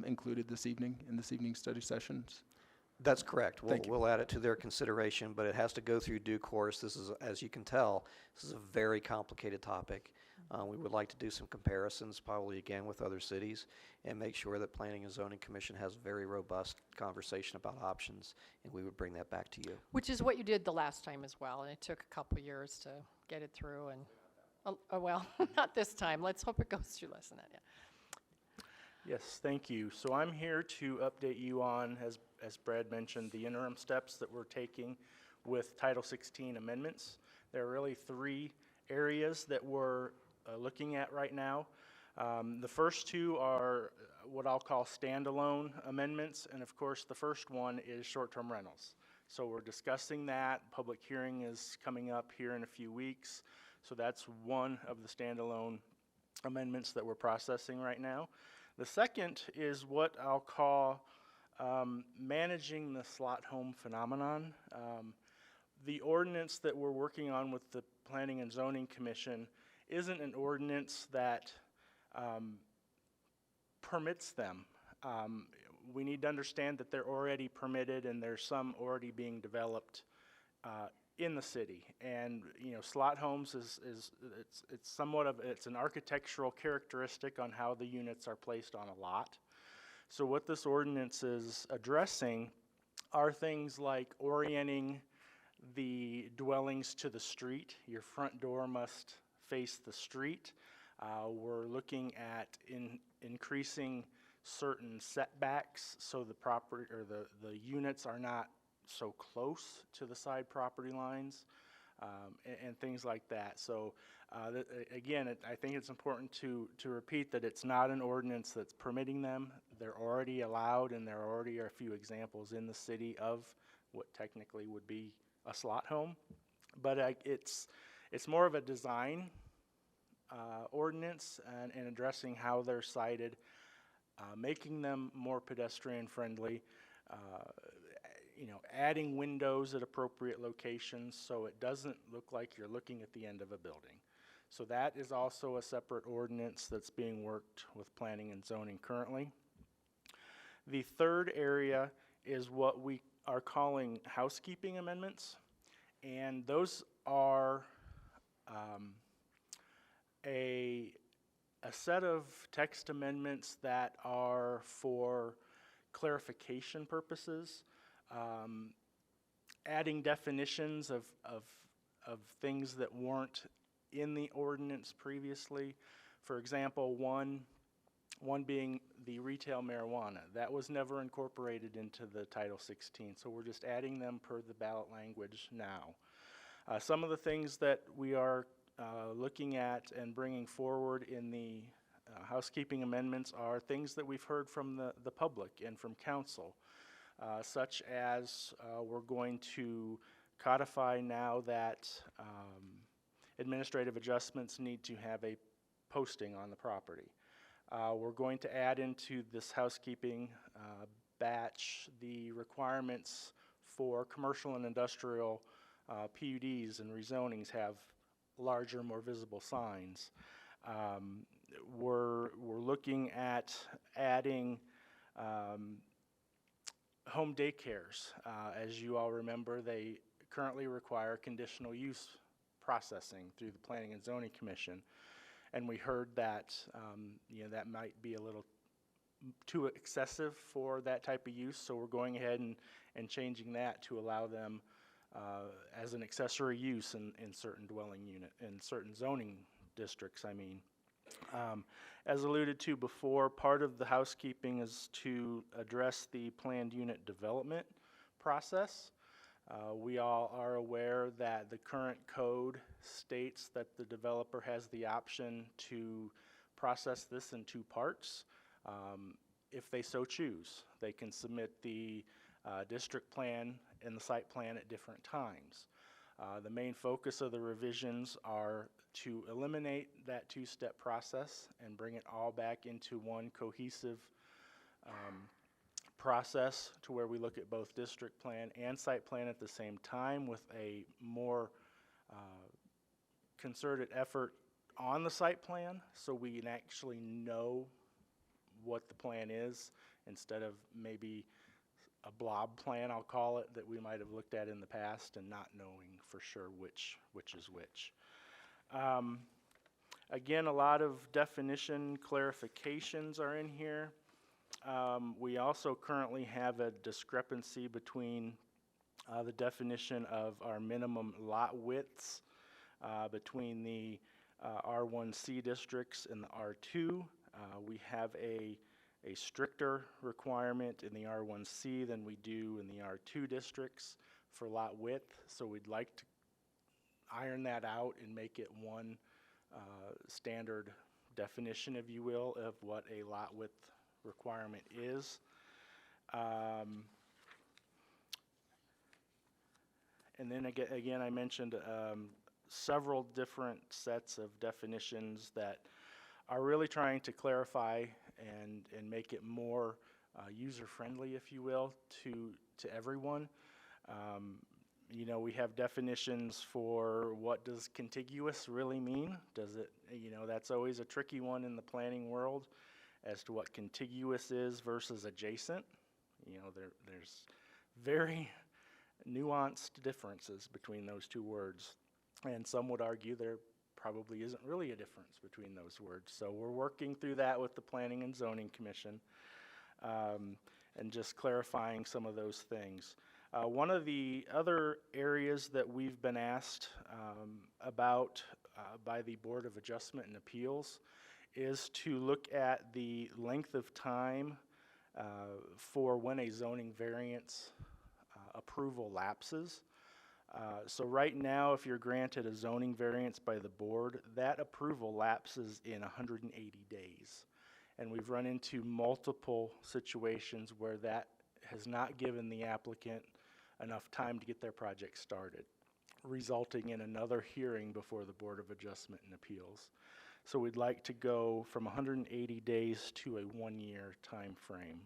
included this evening in this evening's study sessions? That's correct. Thank you. We'll add it to their consideration, but it has to go through due course. This is, as you can tell, this is a very complicated topic. We would like to do some comparisons, probably again with other cities, and make sure that Planning and Zoning Commission has a very robust conversation about options, and we would bring that back to you. Which is what you did the last time as well, and it took a couple years to get it through, and, well, not this time. Let's hope it goes through less than that, yeah. Yes, thank you. So I'm here to update you on, as Brad mentioned, the interim steps that we're taking with Title 16 amendments. There are really 3 areas that we're looking at right now. The first 2 are what I'll call standalone amendments, and of course the first one is short-term rentals. So we're discussing that. Public hearing is coming up here in a few weeks. So that's one of the standalone amendments that we're processing right now. The second is what I'll call managing the slot home phenomenon. The ordinance that we're working on with the Planning and Zoning Commission isn't an ordinance that permits them. We need to understand that they're already permitted, and there's some already being developed in the city. And you know, slot homes it's somewhat of, it's an architectural characteristic on how the units are placed on a lot. So what this ordinance is addressing are things like orienting the dwellings to the street. Your front door must face the street. We're looking at increasing certain setbacks so the property or the units are not so close to the side property lines, and things like that. So again, I think it's important to repeat that it's not an ordinance that's permitting them. They're already allowed, and there already are a few examples in the city of what technically would be a slot home. But it's more of a design ordinance and addressing how they're sited, making them more pedestrian friendly, you know, adding windows at appropriate locations so it doesn't look like you're looking at the end of a building. So that is also a separate ordinance that's being worked with Planning and Zoning currently. The third area is what we are calling housekeeping amendments, and those are a set of text amendments that are for clarification purposes, adding definitions of things that weren't in the ordinance previously. For example, one being the retail marijuana. That was never incorporated into the Title 16, so we're just adding them per the ballot language now. Some of the things that we are looking at and bringing forward in the housekeeping amendments are things that we've heard from the public and from council, such as we're going to codify now that administrative adjustments need to have a posting on the property. We're going to add into this housekeeping batch the requirements for commercial and industrial PUDs and rezonings have larger, more visible signs. We're looking at adding home daycares. As you all remember, they currently require conditional use processing through the Planning and Zoning Commission. And we heard that that might be a little too excessive for that type of use, so we're going ahead and changing that to allow them as an accessory use in certain dwelling unit, in certain zoning districts, I mean. As alluded to before, part of the housekeeping is to address the planned unit development process. We all are aware that the current code states that the developer has the option to process this in two parts. If they so choose, they can submit the district plan and the site plan at different times. The main focus of the revisions are to eliminate that two-step process and bring it all back into one cohesive process to where we look at both district plan and site plan at the same time with a more concerted effort on the site plan, so we can actually know what the plan is instead of maybe a blob plan, I'll call it, that we might have looked at in the past and not knowing for sure which is which. Again, a lot of definition clarifications are in here. We also currently have a discrepancy between the definition of our minimum lot widths between the R1C districts and the R2. We have a stricter requirement in the R1C than we do in the R2 districts for lot width, so we'd like to iron that out and make it one standard definition, if you will, of what a lot width requirement is. And then again, I mentioned several different sets of definitions that are really trying to clarify and make it more user-friendly, if you will, to everyone. You know, we have definitions for what does contiguous really mean. Does it, that's always a tricky one in the planning world as to what contiguous is versus adjacent. There's very nuanced differences between those two words. And some would argue there probably isn't really a difference between those words. So we're working through that with the Planning and Zoning Commission and just clarifying some of those things. One of the other areas that we've been asked about by the Board of Adjustment and Appeals is to look at the length of time for when a zoning variance approval lapses. So right now, if you're granted a zoning variance by the board, that approval lapses in 180 days. And we've run into multiple situations where that has not given the applicant enough time to get their project started, resulting in another hearing before the Board of Adjustment and Appeals. So we'd like to go from 180 days to a 1-year time frame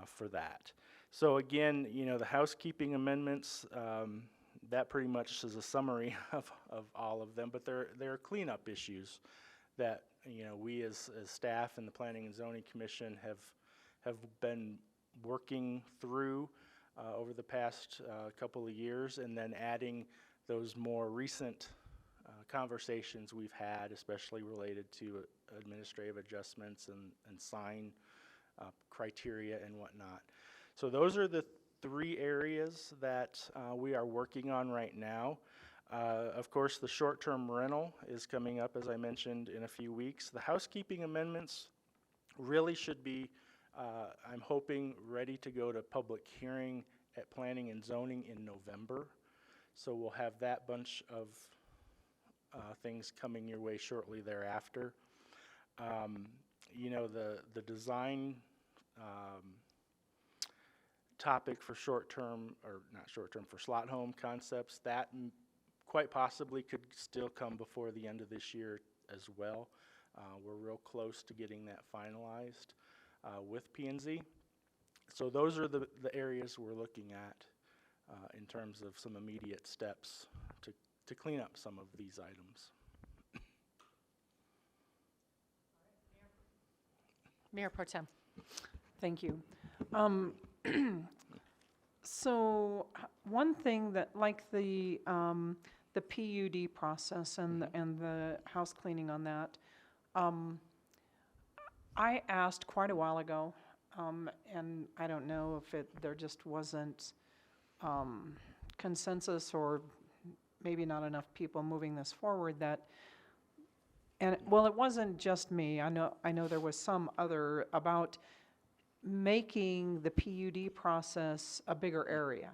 for that. So again, the housekeeping amendments, that pretty much is a summary of all of them, but there are cleanup issues that we as staff and the Planning and Zoning Commission have been working through over the past couple of years, and then adding those more recent conversations we've had, especially related to administrative adjustments and sign criteria and whatnot. So those are the 3 areas that we are working on right now. Of course, the short-term rental is coming up, as I mentioned, in a few weeks. The housekeeping amendments really should be, I'm hoping, ready to go to public hearing at Planning and Zoning in November. So we'll have that bunch of things coming your way shortly thereafter. You know, the design topic for short-term, or not short-term, for slot home concepts, that quite possibly could still come before the end of this year as well. We're real close to getting that finalized with P&Z. So those are the areas we're looking at in terms of some immediate steps to clean up some of these items. Mayor Pro Tem. Thank you. So one thing that, like the PUD process and the house cleaning on that, I asked quite a while ago, and I don't know if there just wasn't consensus, or maybe not enough people moving this forward, that, and well, it wasn't just me. I know there was some other, about making the PUD process a bigger area.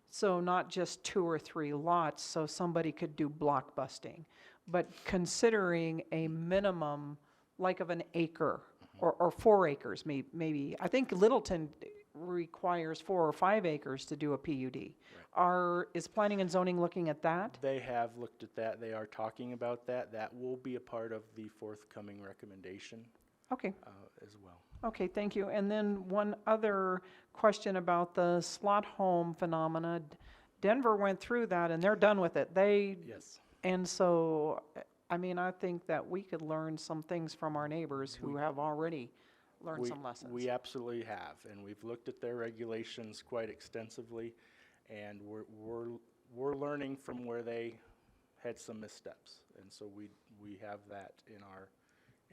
So not just 2 or 3 lots, so somebody could do block busting, but considering a minimum like of an acre or 4 acres, maybe. I think Littleton requires 4 or 5 acres to do a PUD. Is Planning and Zoning looking at that? They have looked at that. They are talking about that. That will be a part of the forthcoming recommendation Okay. as well. Okay, thank you. And then one other question about the slot home phenomena. Denver went through that and they're done with it. Yes. And so, I mean, I think that we could learn some things from our neighbors who have already learned some lessons. We absolutely have, and we've looked at their regulations quite extensively, and we're learning from where they had some missteps, and so we have that in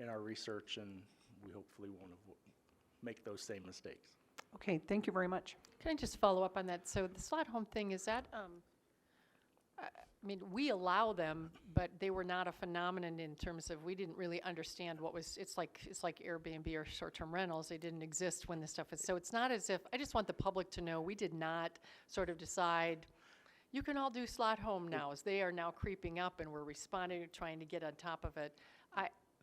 our research, and we hopefully won't make those same mistakes. Okay, thank you very much. Can I just follow up on that? So the slot home thing, is that, I mean, we allow them, but they were not a phenomenon in terms of, we didn't really understand what was, it's like Airbnb or short-term rentals. They didn't exist when this stuff is, so it's not as if, I just want the public to know, we did not sort of decide, you can all do slot home now, as they are now creeping up, and we're responding, trying to get on top of it.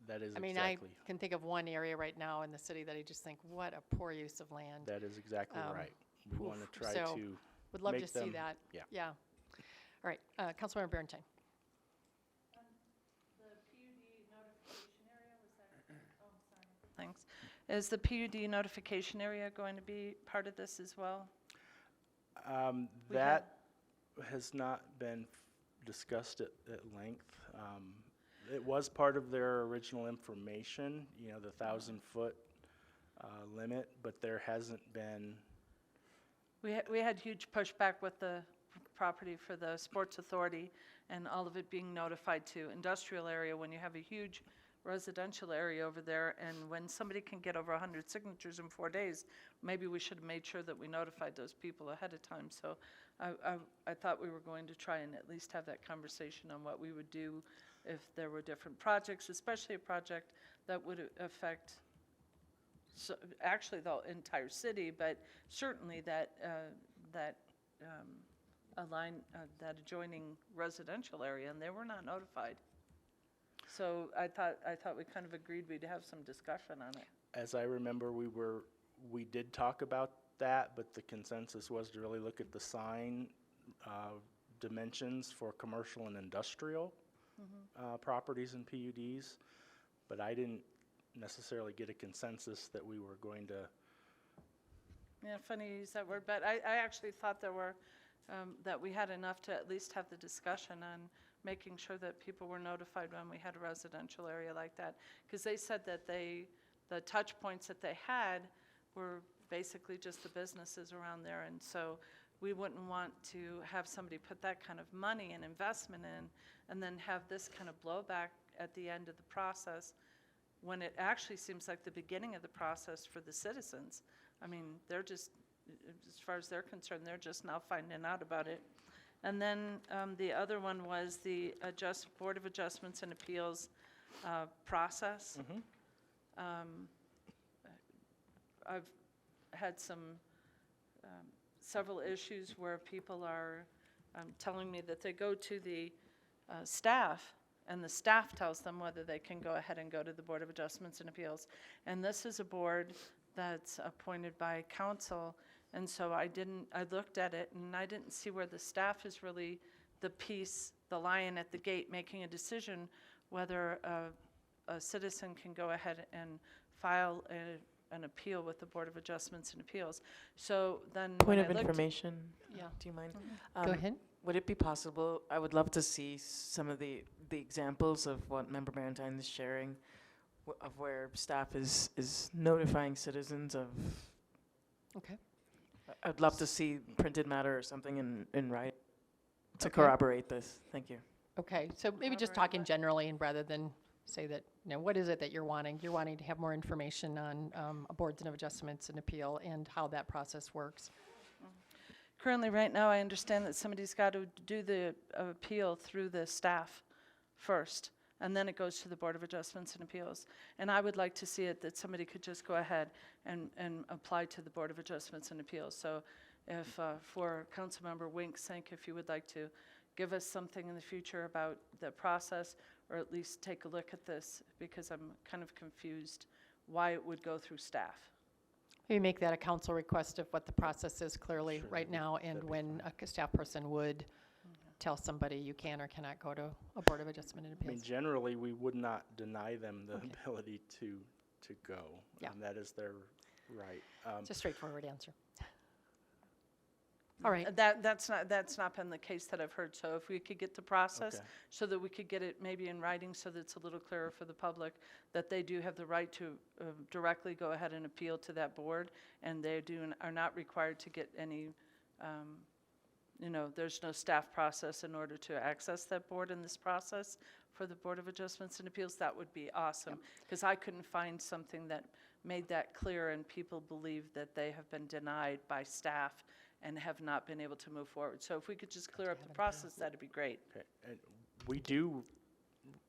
That is I mean, exactly. I can think of one area right now in the city that I just think, what a poor use of land. That is exactly right. We want to try so to would love to make see them- that. Yeah. Yeah. All right, Councilmember Berentine. Thanks. Is the PUD notification area going to be part of this as well? That has not been discussed at length. It was part of their original information, you know, the 1,000-foot limit, but there hasn't been. We had huge pushback with the property for the Sports Authority and all of it being notified to industrial area when you have a huge residential area over there, and when somebody can get over 100 signatures in 4 days, maybe we should have made sure that we notified those people ahead of time. So I thought we were going to try and at least have that conversation on what we would do if there were different projects, especially a project that would affect actually the entire city, but certainly that adjoining residential area, and they were not notified. So I thought we kind of agreed we'd have some discussion on it. As I remember, we did talk about that, but the consensus was to really look at the sign dimensions for commercial and industrial properties and PUDs, but I didn't necessarily get a consensus that we were going to. Yeah, funny you use that word, but I actually thought there were, that we had enough to at least have the discussion on making sure that people were notified when we had a residential area like that. Because they said that the touch points that they had were basically just the businesses around there. And so we wouldn't want to have somebody put that kind of money and investment in and then have this kind of blowback at the end of the process when it actually seems like the beginning of the process for the citizens. I mean, they're just, as far as they're concerned, they're just now finding out about it. And then the other one was the Board of Adjustments and Appeals process. I've had several issues where people are telling me that they go to the staff, and the staff tells them whether they can go ahead and go to the Board of Adjustments and Appeals. And this is a board that's appointed by council, and so I looked at it, and I didn't see where the staff is really the lion at the gate making a decision whether a citizen can go ahead and file an appeal with the Board of Adjustments and Appeals. So then Point when of I looked at- information. Yeah. Do you mind? Go ahead. Would it be possible, I would love to see some of the examples of what Member Barentine is sharing, of where staff is notifying citizens of. Okay. I'd love to see printed matter or something in writing to Okay. corroborate this. Thank you. Okay, so maybe just talking generally and rather than say that, what is it that you're wanting? You're wanting to have more information on boards and adjustments and appeal and how that process works. Currently, right now, I understand that somebody's got to do the appeal through the staff first, and then it goes to the Board of Adjustments and Appeals. And I would like to see it that somebody could just go ahead and apply to the Board of Adjustments and Appeals. So if, for Councilmember Wink's sake, if you would like to give us something in the future about the process, or at least take a look at this, because I'm kind of confused why it would go through staff. Maybe make that a council request of what the process is clearly right now, and when a staff person would tell somebody you can or cannot go to a Board of Adjustment and I mean, Appeals. generally, we would not deny them the ability to go. Yeah. That is their right. It's a straightforward answer. All right. That's not been the case that I've heard. So if we could get the process, Okay. so that we could get it maybe in writing, so that it's a little clearer for the public, that they do have the right to directly go ahead and appeal to that board, and they are not required to get any, there's no staff process in order to access that board in this process for the Board of Adjustments and Appeals. That would be awesome, because I couldn't find something that made that clear, and people believe that they have been denied by staff and have not been able to move forward. So if we could just clear up the process, that'd be great. Okay. And we do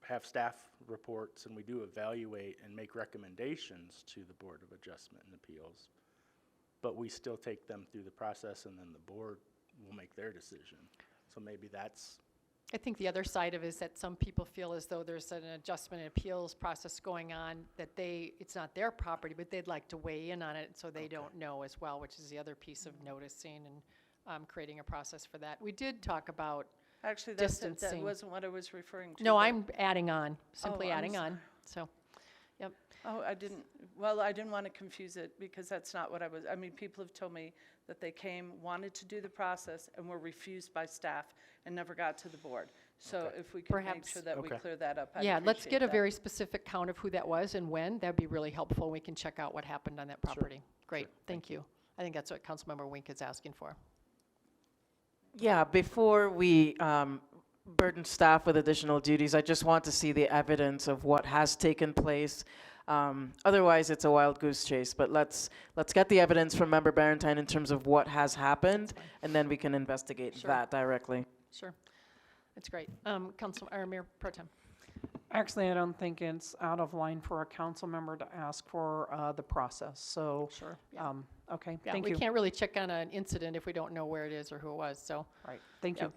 have staff reports, and we do evaluate and make recommendations to the Board of Adjustment and Appeals, but we still take them through the process, and then the board will make their decision. So maybe that's, I think the other side of it is that some people feel as though there's an adjustment and appeals process going on, that it's not their property, but they'd like to weigh in on it, so they don't know as well, which is the other piece of noticing and creating a process for that. We did talk about Actually, that distancing. wasn't what I was referring to. No, but- I'm adding on, simply I'm adding on, so, yep. Oh, I didn't want to confuse it, because that's not what people have told me that they came, wanted to do the process, and were refused by staff and never got to the board. So if we could make Perhaps- sure that we Okay. clear that up, I'd Yeah, let's appreciate get a that. very specific count of who that was and when. That'd be really helpful. We can check out what happened on that property. Great, thank you. I think that's what Councilmember Wink is asking for. Yeah, before we burden staff with additional duties, I just want to see the evidence of what has taken place. Otherwise, it's a wild goose chase, but let's get the evidence from Member Barentine in terms of what has happened, and then we can investigate Sure. that directly. Sure, that's great. Mayor Pro Tem. Actually, I don't think it's out of line for a council member to ask for the process, so. Sure, yeah. Okay, Yeah, thank we you. can't really check on an incident if we don't know where it is or who it was, so. Right, thank you. Yep.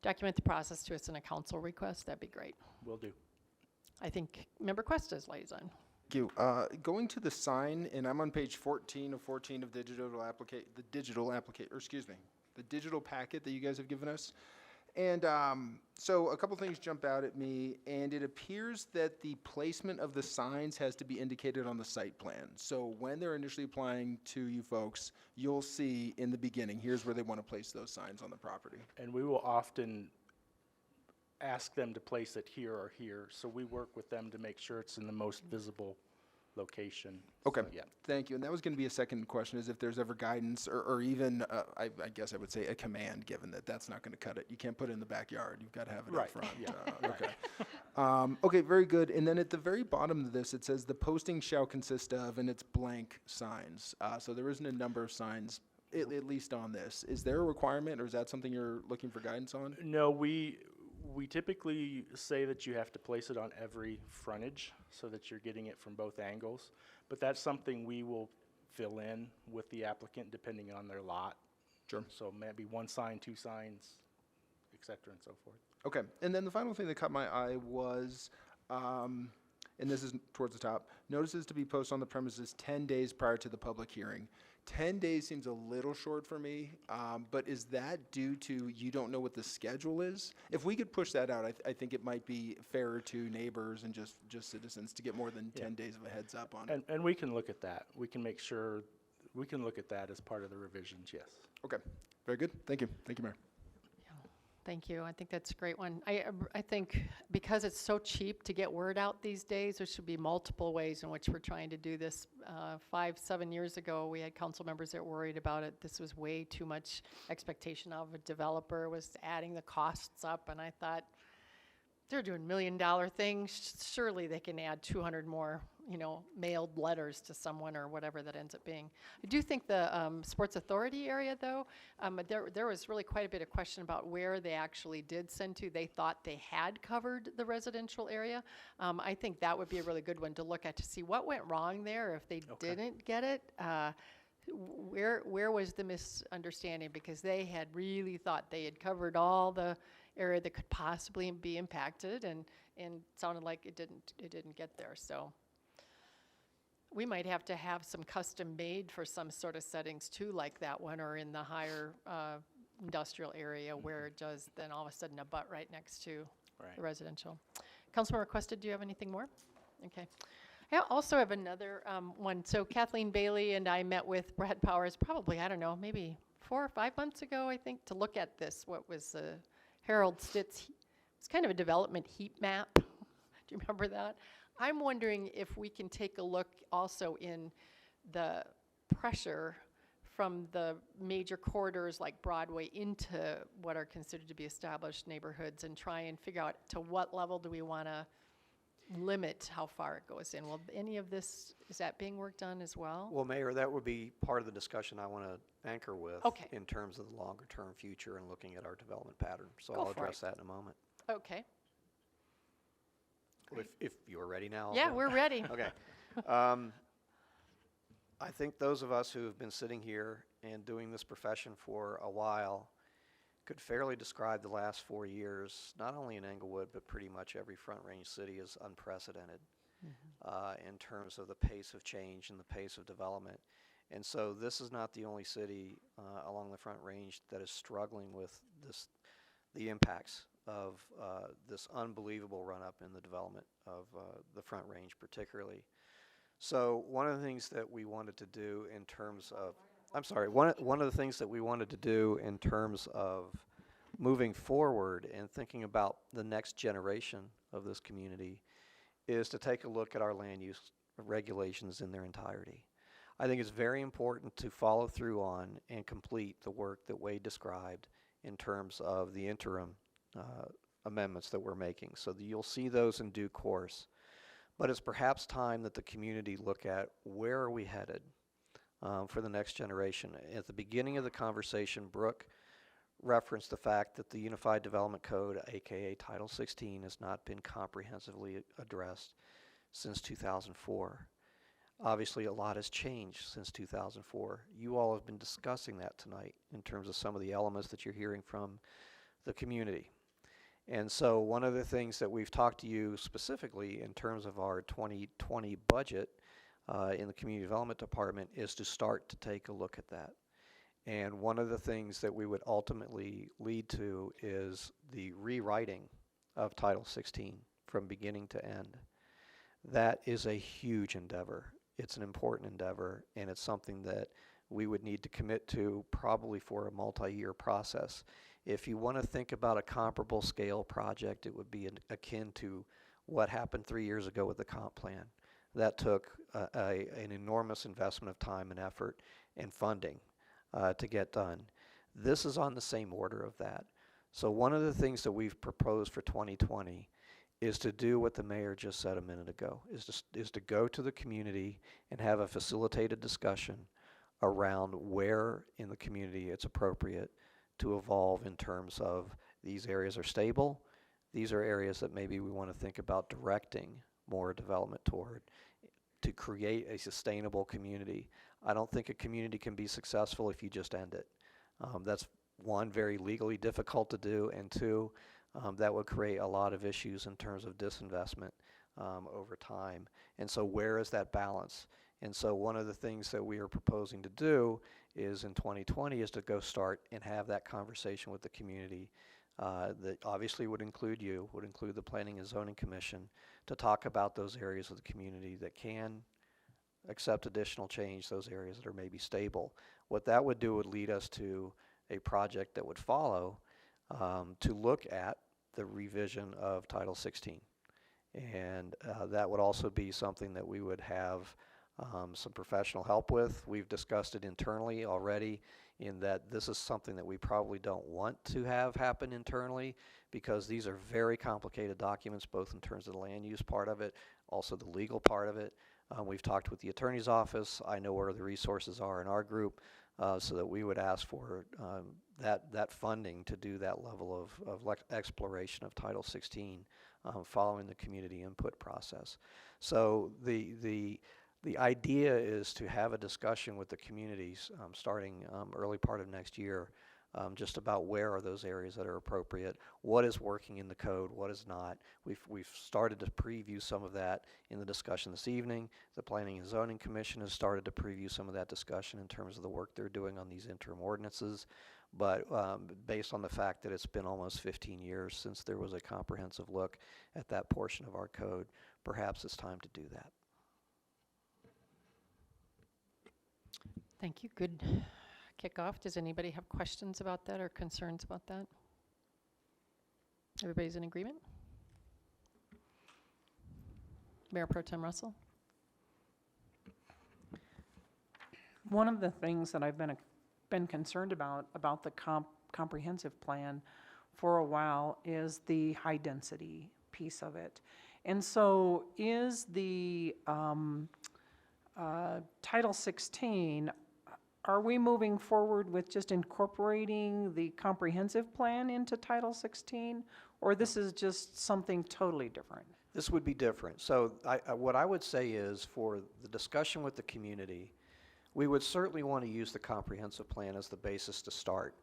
Document the process to us in a council request, that'd be great. will do. I think Member Cuesta's liaison. Thank you. Going to the sign, and I'm on page 14 of the digital packet that you guys have given us. And so a couple things jump out at me, and it appears that the placement of the signs has to be indicated on the site plan. So when they're initially applying to you folks, you'll see in the beginning, here's where they want to place those signs on the property. And we will often ask them to place it here or here, so we work with them to make sure it's in the most visible location. Okay, So, yeah. thank you. And that was going to be a second question, is if there's ever guidance or even, I guess I would say a command, given that that's not going to cut it. You can't put it in the backyard. You've got to have it up Right, front. yeah. Okay. Okay, very good. And then at the very bottom of this, it says the posting shall consist of, and it's blank signs. So there isn't a number of signs, at least on this. Is there a requirement, or is that something you're looking for guidance on? No, we typically say that you have to place it on every frontage so that you're getting it from both angles. But that's something we will fill in with the applicant depending on their lot. Sure. So maybe one sign, two signs, et cetera, and so forth. Okay, and then the final thing that caught my eye was, and this is towards the top, notices to be posted on the premises 10 days prior to the public hearing. 10 days seems a little short for me, but is that due to you don't know what the schedule is? If we could push that out, I think it might be fairer to neighbors and just citizens to get more than 10 days of a heads up on it. And we can look at that. We can make sure, we can look at that as part of the revisions, yes. Okay, very good. Thank you. Thank you, Mayor. Thank you. I think that's a great one. I think because it's so cheap to get word out these days, there should be multiple ways in which we're trying to do this. 5-7 years ago, we had council members that were worried about it. This was way too much expectation of a developer, was adding the costs up, and I thought, they're doing $1 million things. Surely they can add 200 more, mailed letters to someone or whatever that ends up being. I do think the Sports Authority area, though, there was really quite a bit of question about where they actually did send to. They thought they had covered the residential area. I think that would be a really good one to look at to see what went wrong there if they didn't get it. Where was the misunderstanding? Because they had really thought they had covered all the area that could possibly be impacted, and sounded like it didn't get there. So we might have to have some custom made for some sort of settings too, like that one, or in the higher industrial area where it does then all of a sudden abut right next to the residential. Councilman Requested, do you have anything more? Okay. I also have another one. So Kathleen Bailey and I met with Brad Powers probably, I don't know, maybe 4 or 5 months ago, I think, to look at this, what was Harold Stitt's, it's kind of a development heat map. Do you remember that? I'm wondering if we can take a look also in the pressure from the major corridors like Broadway into what are considered to be established neighborhoods and try and figure out to what level do we want to limit how far it goes in. Will any of this, is that being worked on as well? Well, Mayor, that would be part of the discussion I want to anchor with in terms of the longer-term future and looking at our development pattern. So I'll address that in a moment. Okay. If you're ready now. Yeah, we're ready. Okay. I think those of us who have been sitting here and doing this profession for a while could fairly describe the last 4 years, not only in Englewood, but pretty much every Front Range city, as unprecedented in terms of the pace of change and the pace of development. And so this is not the only city along the Front Range that is struggling with the impacts of this unbelievable run-up in the development of the Front Range particularly. So one of the things that we wanted to do in terms of, one of the things that we wanted to do in terms of moving forward and thinking about the next generation of this community is to take a look at our land use regulations in their entirety. I think it's very important to follow through on and complete the work that Wade described in terms of the interim amendments that we're making. So that you'll see those in due course. But it's perhaps time that the community look at where are we headed for the next generation. At the beginning of the conversation, Brook referenced the fact that the Unified Development Code, aka Title 16, has not been comprehensively addressed since 2004. Obviously, a lot has changed since 2004. You all have been discussing that tonight in terms of some of the elements that you're hearing from the community. And so one of the things that we've talked to you specifically in terms of our 2020 budget in the Community Development Department is to start to take a look at that. And one of the things that we would ultimately lead to is the rewriting of Title 16 from beginning to end. That is a huge endeavor. It's an important endeavor, and it's something that we would need to commit to probably for a multi-year process. If you want to think about a comparable scale project, it would be akin to what happened 3 years ago with the comp plan. that took an enormous investment of time and effort and funding to get done. This is on the same order of that. So one of the things that we've proposed for 2020 is to do what the mayor just said a minute ago, is to go to the community and have a facilitated discussion around where in the community it's appropriate to evolve in terms of these areas are stable, these are areas that maybe we want to think about directing more development toward to create a sustainable community. I don't think a community can be successful if you just end it. That's one, very legally difficult to do, and two, that would create a lot of issues in terms of disinvestment over time. And so where is that balance? And so one of the things that we are proposing to do is in 2020 is to go start and have that conversation with the community that obviously would include you, would include the Planning and Zoning Commission, to talk about those areas of the community that can accept additional change, those areas that are maybe stable. What that would do would lead us to a project that would follow to look at the revision of Title 16. And that would also be something that we would have some professional help with. We've discussed it internally already, in that this is something that we probably don't want to have happen internally, because these are very complicated documents, both in terms of the land use part of it, also the legal part of it. We've talked with the attorney's office. I know where the resources are in our group, so that we would ask for that funding to do that level of exploration of Title 16 following the community input process. So the idea is to have a discussion with the communities starting early part of next year, just about where are those areas that are appropriate, what is working in the code, what is not. We've started to preview some of that in the discussion this evening. The Planning and Zoning Commission has started to preview some of that discussion in terms of the work they're doing on these interim ordinances. But based on the fact that it's been almost 15 years since there was a comprehensive look at that portion of our code, perhaps it's time to do that. Thank you. Good kickoff. Does anybody have questions about that or concerns about that? Everybody's in agreement? Mayor Pro Tem Russell? One of the things that I've been concerned about the comprehensive plan for a while is the high density piece of it. And so is the Title 16, are we moving forward with just incorporating the comprehensive plan into Title 16, or this is just something totally different? This would be different. So what I would say is, for the discussion with the community, we would certainly want to use the comprehensive plan as the basis to start.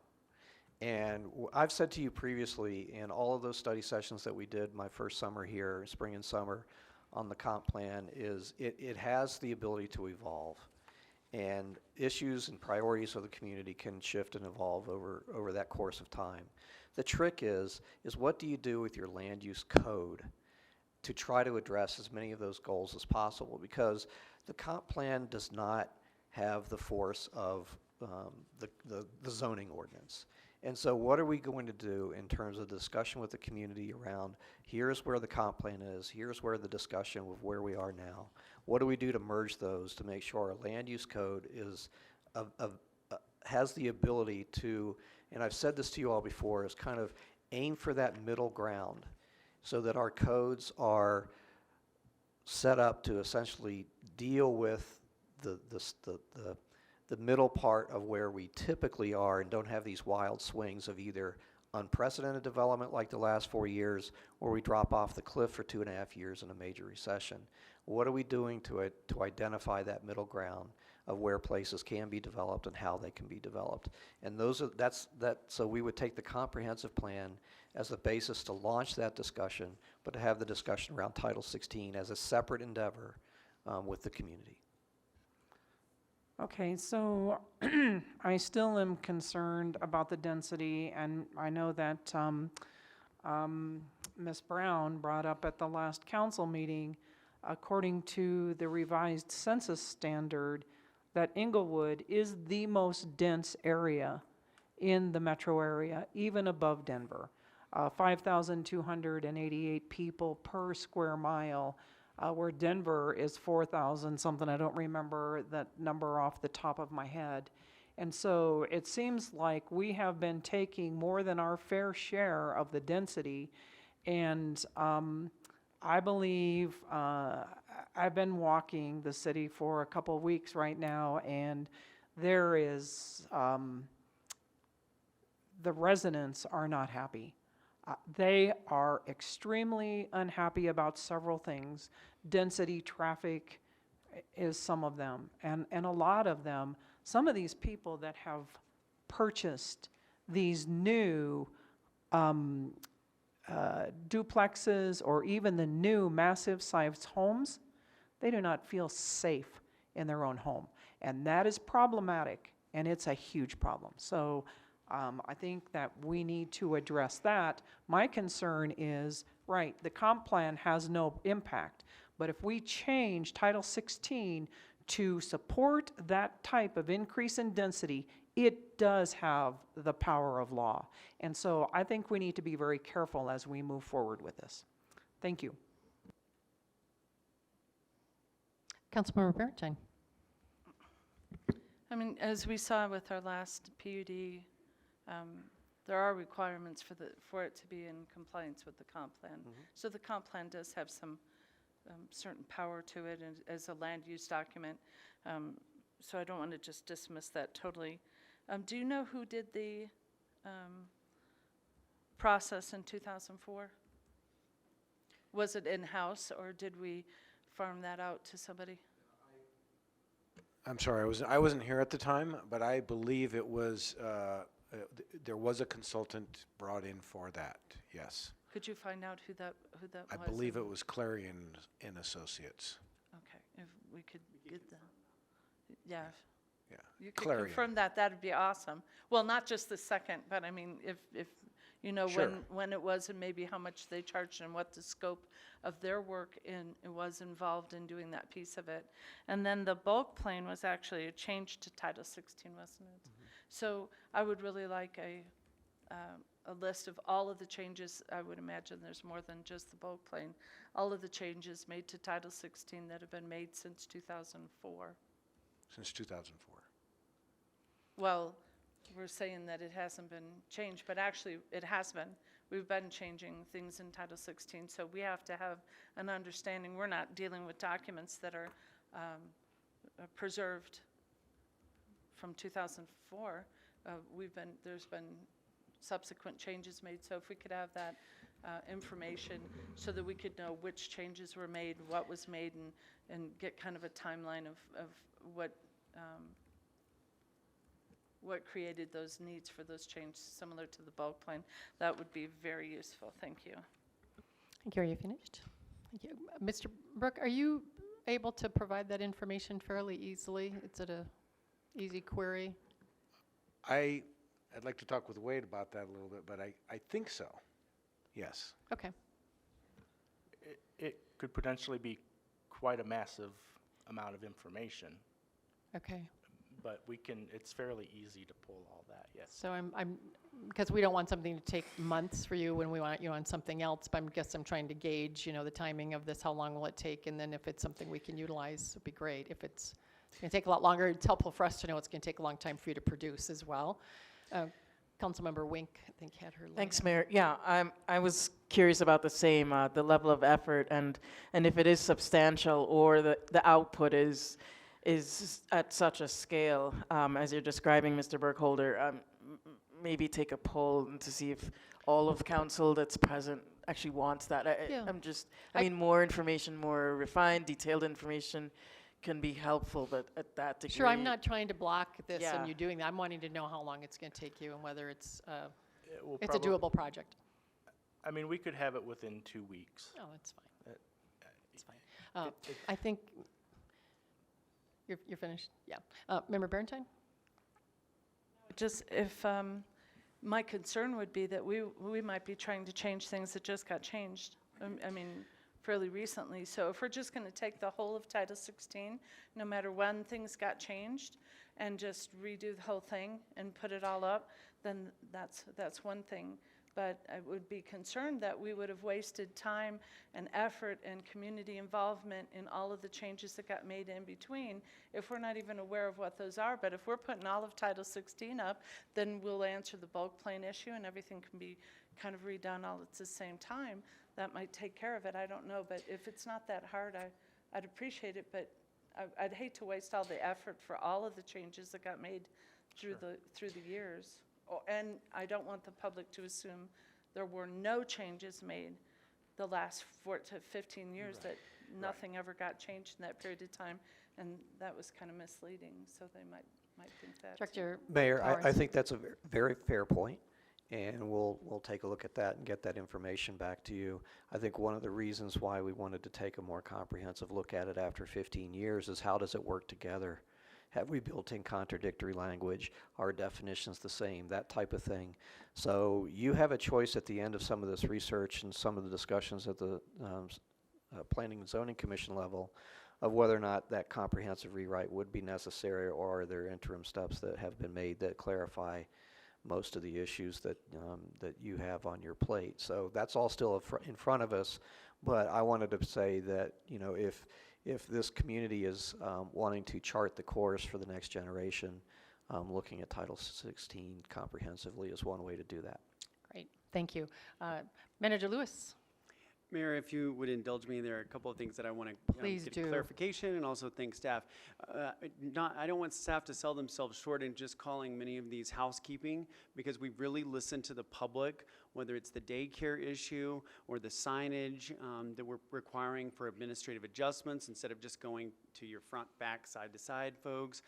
And I've said to you previously, in all of those study sessions that we did my first summer here, spring and summer, on the comp plan, is it has the ability to evolve. And issues and priorities of the community can shift and evolve over that course of time. The trick is what do you do with your land use code to try to address as many of those goals as possible? Because the comp plan does not have the force of the zoning ordinance. And so what are we going to do in terms of discussion with the community around, here's where the comp plan is, here's where the discussion of where we are now. What do we do to merge those to make sure our land use code is has the ability to, and I've said this to you all before, is kind of aim for that middle ground so that our codes are set up to essentially deal with the middle part of where we typically are, and don't have these wild swings of either unprecedented development like the last 4 years, or we drop off the cliff for 2.5 years in a major recession. What are we doing to identify that middle ground of where places can be developed and how they can be developed? And so we would take the comprehensive plan as the basis to launch that discussion, but to have the discussion around Title 16 as a separate endeavor with the community. Okay, so I still am concerned about the density, and I know that Ms. Brown brought up at the last council meeting, according to the revised census standard, that Inglewood is the most dense area in the metro area, even above Denver. 5,288 people per square mile where Denver is 4,000 something. I don't remember that number off the top of my head. And so it seems like we have been taking more than our fair share of the density. And I believe I've been walking the city for a couple of weeks right now, and there is, the residents are not happy. They are extremely unhappy about several things. Density, traffic is some of them. And a lot of them, some of these people that have purchased these new duplexes or even the new massive sized homes, they do not feel safe in their own home. And that is problematic, and it's a huge problem. So I think that we need to address that. My concern is, right, the comp plan has no impact, but if we change Title 16 to support that type of increase in density, it does have the power of law. And so I think we need to be very careful as we move forward with this. Thank you. Councilmember Berentine. I mean, as we saw with our last PUD, there are requirements for it to be in compliance with the comp plan. So the comp plan does have some certain power to it as a land use document. So I don't want to just dismiss that totally. Do you know who did the process in 2004? Was it in-house, or did we farm that out to somebody? I'm sorry, I wasn't here at the time, but I believe it was, there was a consultant brought in for that, yes. Could you find out who that was? I believe it was Clarion and Associates. Okay, if we could get the, yeah. Yeah, You could Clarion. confirm that, that'd be awesome. Well, not just the second, but I mean, if you know, Sure. when it was and maybe how much they charged and what the scope of their work was involved in doing that piece of it. And then the bulk plan was actually a change to Title 16, wasn't it? So I would really like a list of all of the changes. I would imagine there's more than just the bulk plan. All of the changes made to Title 16 that have been made since 2004. Since 2004. Well, we're saying that it hasn't been changed, but actually it has been. We've been changing things in Title 16, so we have to have an understanding. We're not dealing with documents that are preserved from 2004. There's been subsequent changes made, so if we could have that information so that we could know which changes were made, what was made, and get kind of a timeline of what created those needs for those changes, similar to the bulk plan, that would be very useful. Thank you. Thank you. Are you finished? Thank you. Mr. Brook, are you able to provide that information fairly easily? Is it a easy query? I'd like to talk with Wade about that a little bit, but I think so. Yes. Okay. It could potentially be quite a massive amount of information, Okay. but it's fairly easy to pull all that, yes. So because we don't want something to take months for you when we want you on something else, but I guess I'm trying to gauge, the timing of this, how long will it take, and then if it's something we can utilize, it'd be great. If it's going to take a lot longer, it's helpful for us to know it's going to take a long time for you to produce as well. Councilmember Wink, I think, had her. Thanks, Mayor. Yeah, I was curious about the same, the level of effort, and if it is substantial or the output is at such a scale as you're describing, Mr. Burkholder. Maybe take a poll to see if all of council that's present actually wants that. I mean, more information, more refined, detailed information can be helpful, but at that degree. Sure, I'm not trying to block this Yeah. and you doing that. I'm wanting to know how long it's going to take you and whether it's a probably- doable project. I mean, we could have it within 2 weeks. Oh, that's fine. It's fine. I think you're finished. Yeah. Member Berentine? Just if, my concern would be that we might be trying to change things that just got changed, I mean, fairly recently. So if we're just going to take the whole of Title 16, no matter when things got changed, and just redo the whole thing and put it all up, then that's one thing. but I would be concerned that we would have wasted time and effort and community involvement in all of the changes that got made in between if we're not even aware of what those are. But if we're putting all of Title 16 up, then we'll answer the bulk plane issue and everything can be kind of redone all at the same time. That might take care of it, I don't know. But if it's not that hard, I'd appreciate it, but I'd hate to waste all the effort for all of the changes that got made through the years. Oh, and I don't want the public to assume there were no changes made the last 4 to 15 years, that nothing ever got changed in that period of time, and that was kind of misleading, so they might think that. Director Mayor, I Powers. think that's a very fair point, and we'll take a look at that and get that information back to you. I think one of the reasons why we wanted to take a more comprehensive look at it after 15 years is how does it work together? Have we built in contradictory language? Are definitions the same? That type of thing. So you have a choice at the end of some of this research and some of the discussions at the Planning and Zoning Commission level of whether or not that comprehensive rewrite would be necessary, or are there interim steps that have been made that clarify most of the issues that that you have on your plate. So that's all still in front of us, but I wanted to say that, you know, if this community is wanting to chart the course for the next generation, looking at Title 16 comprehensively is one way to do that. Great, thank you. Manager Lewis. Mayor, if you would indulge me, there are a couple of things that I want to Please get do. clarification and also thank staff. I don't want staff to sell themselves short in just calling many of these housekeeping, because we've really listened to the public, whether it's the daycare issue or the signage that we're requiring for administrative adjustments instead of just going to your front, back, side to side folks.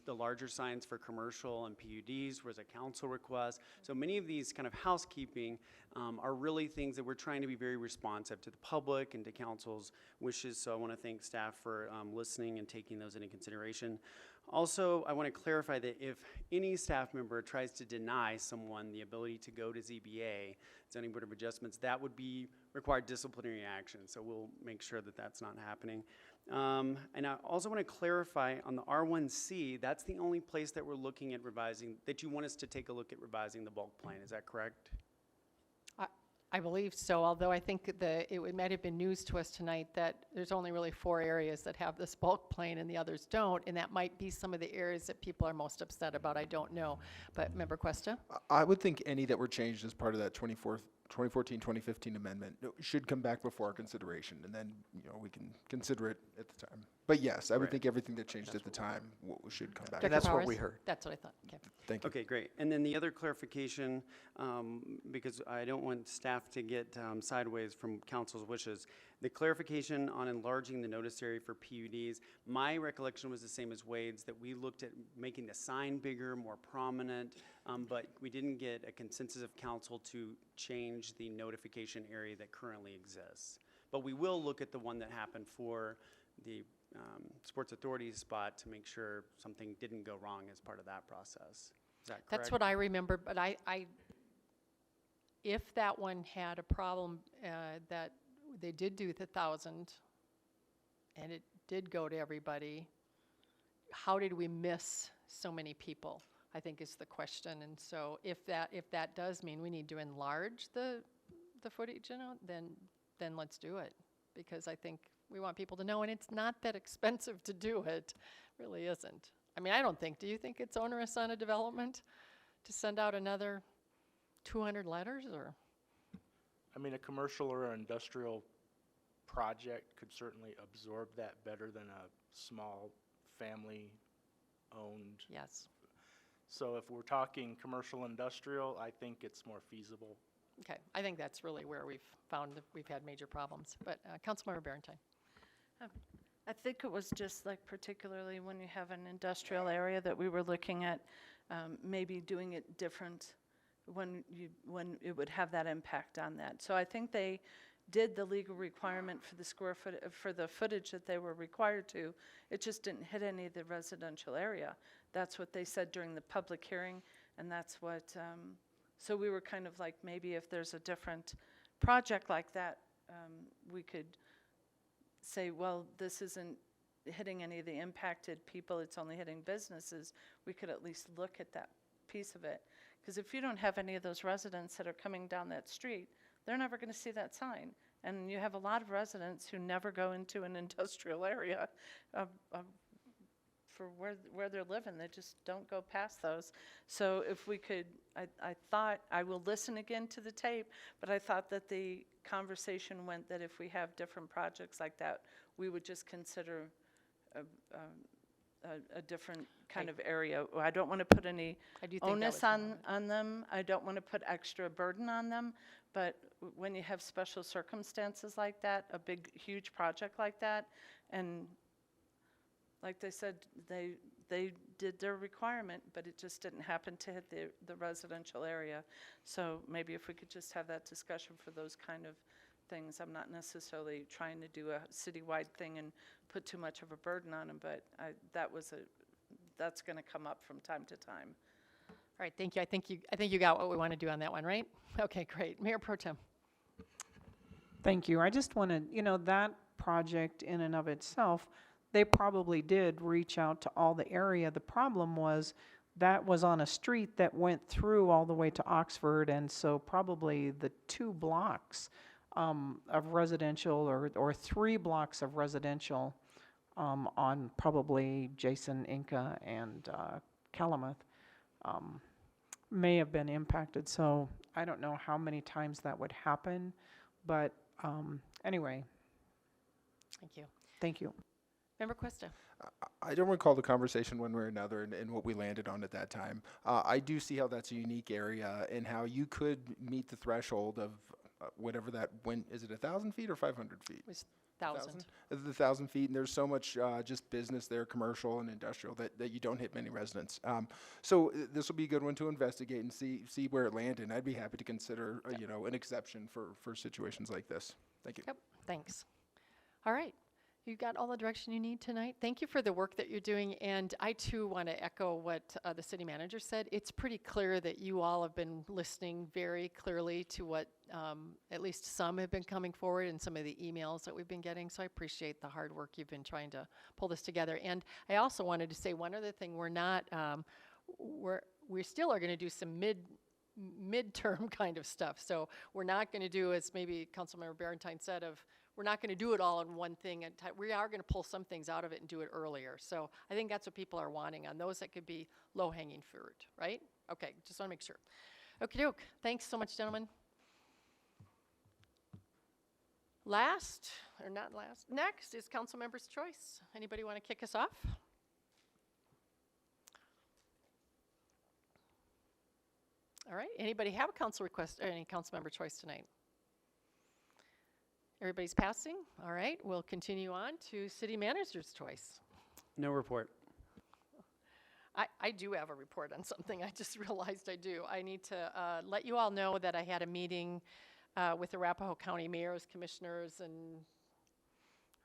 The larger signs for commercial and PUDs was a council request. So many of these kind of housekeeping are really things that we're trying to be very responsive to the public and to council's wishes. So I want to thank staff for listening and taking those into consideration. Also, I want to clarify that if any staff member tries to deny someone the ability to go to ZBA, Zoning Board of Adjustments, that would be required disciplinary action. So we'll make sure that that's not happening. And I also want to clarify on the R1C, that's the only place that we're looking at revising, that you want us to take a look at revising the bulk plan. Is that correct? I believe so, although I think it might have been news to us tonight that there's only really 4 areas that have this bulk plane and the others don't, and that might be some of the areas that people are most upset about. I don't know. But Member Cuesta? I would think any that were changed as part of that 2014-2015 amendment should come back before our consideration, and then, you know, we can consider it at the time. But yes, I would think everything that changed at the time should come back. And that's what we heard. That's what I thought. Okay. Thank you. Okay, great. And then the other clarification, because I don't want staff to get sideways from council's wishes, the clarification on enlarging the notice area for PUDs, my recollection was the same as Wade's, that we looked at making the sign bigger, more prominent, but we didn't get a consensus of council to change the notification area that currently exists. But we will look at the one that happened for the Sports Authority spot to make sure something didn't go wrong as part of that process. Is that correct? That's what I remember, but if that one had a problem that they did do the 1,000 and it did go to everybody, how did we miss so many people, I think is the question. And so if that does mean we need to enlarge the footage, you know, then let's do it, because I think we want people to know, and it's not that expensive to do it, really isn't. I mean, I don't think, do you think it's onerous on a development to send out another 200 letters, or? I mean, a commercial or an industrial project could certainly absorb that better than a small family-owned. Yes. So if we're talking commercial industrial, I think it's more feasible. Okay, I think that's really where we've found that we've had major problems. But Councilmember Barentine. I think it was just like particularly when you have an industrial area that we were looking at maybe doing it different when it would have that impact on that. So I think they did the legal requirement for the square foot for the footage that they were required to. It just didn't hit any of the residential area. That's what they said during the public hearing, and that's what. So we were kind of like, maybe if there's a different project like that, we could say, well, this isn't hitting any of the impacted people, it's only hitting businesses. We could at least look at that piece of it. Because if you don't have any of those residents that are coming down that street, they're never going to see that sign. And you have a lot of residents who never go into an industrial area for where they're living. They just don't go past those. So if we could, I thought, I will listen again to the tape, but I thought that the conversation went that if we have different projects like that, we would just consider a different kind of area. I don't want to put any I do think that onus was one on them. I don't want to put extra burden on them. But when you have special circumstances like that, a big, huge project like that, and like they said, they did their requirement, but it just didn't happen to hit the residential area. So maybe if we could just have that discussion for those kind of things. I'm not necessarily trying to do a citywide thing and put too much of a burden on them, but that's going to come up from time to time. All right, thank you. I think you got what we want to do on that one, right? Okay, great. Mayor Pro Tem. Thank you. I just wanted, that project in and of itself, they probably did reach out to all the area. The problem was that was on a street that went through all the way to Oxford, and so probably the 2 blocks of residential or 3 blocks of residential on probably Jason, Inca, and Calumet may have been impacted. So I don't know how many times that would happen, but anyway. Thank you. Thank you. Member Cuesta. I don't recall the conversation one way or another and what we landed on at that time. I do see how that's a unique area and how you could meet the threshold of whatever that went. Is it 1,000 feet or 500 feet? It was 1,000. The 1,000 feet, and there's so much just business there, commercial and industrial, that you don't hit many residents. So this will be a good one to investigate and see where it landed. And I'd be happy to consider, an exception for situations like this. Thank you. Yep, thanks. All right. You got all the direction you need tonight. Thank you for the work that you're doing, and I too want to echo what the city manager said. It's pretty clear that you all have been listening very clearly to what at least some have been coming forward and some of the emails that we've been getting, so I appreciate the hard work you've been trying to pull this together. And I also wanted to say one other thing. We still are going to do some midterm kind of stuff, so we're not going to do, as maybe Councilmember Barentine said, we're not going to do it all in one thing. We are going to pull some things out of it and do it earlier. So I think that's what people are wanting on those that could be low-hanging fruit, right? Okay, just want to make sure. Okie doke. Thanks so much, gentlemen. Next is council member's choice. Anybody want to kick us off? All right. Anybody have a council request or any council member choice tonight? Everybody's passing? All right, we'll continue on to city manager's choice. No report. I do have a report on something. I just realized I do. I need to let you all know that I had a meeting with the Arapahoe County mayors, commissioners, and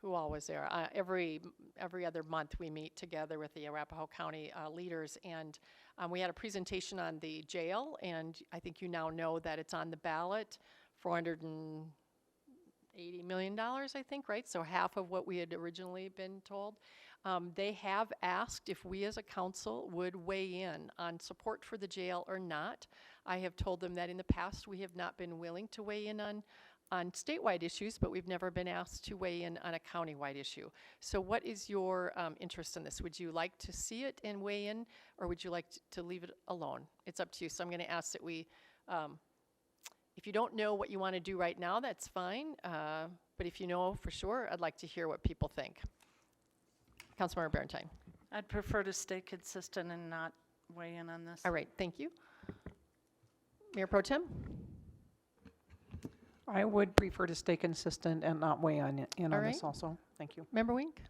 who all was there. Every other month we meet together with the Arapahoe County leaders, and we had a presentation on the jail, and I think you now know that it's on the ballot, $480 million, I think, right? So half of what we had originally been told. They have asked if we as a council would weigh in on support for the jail or not. I have told them that in the past we have not been willing to weigh in on statewide issues, but we've never been asked to weigh in on a countywide issue. So what is your interest in this? Would you like to see it and weigh in, or would you like to leave it alone? It's up to you. So I'm going to ask that we, if you don't know what you want to do right now, that's fine. But if you know for sure, I'd like to hear what people think. Councilmember Barentine. I'd prefer to stay consistent and not weigh in on this. All right, thank you. Mayor Pro Tem? I would prefer to stay consistent and not weigh in on All this right. also. Thank you. Member Wink?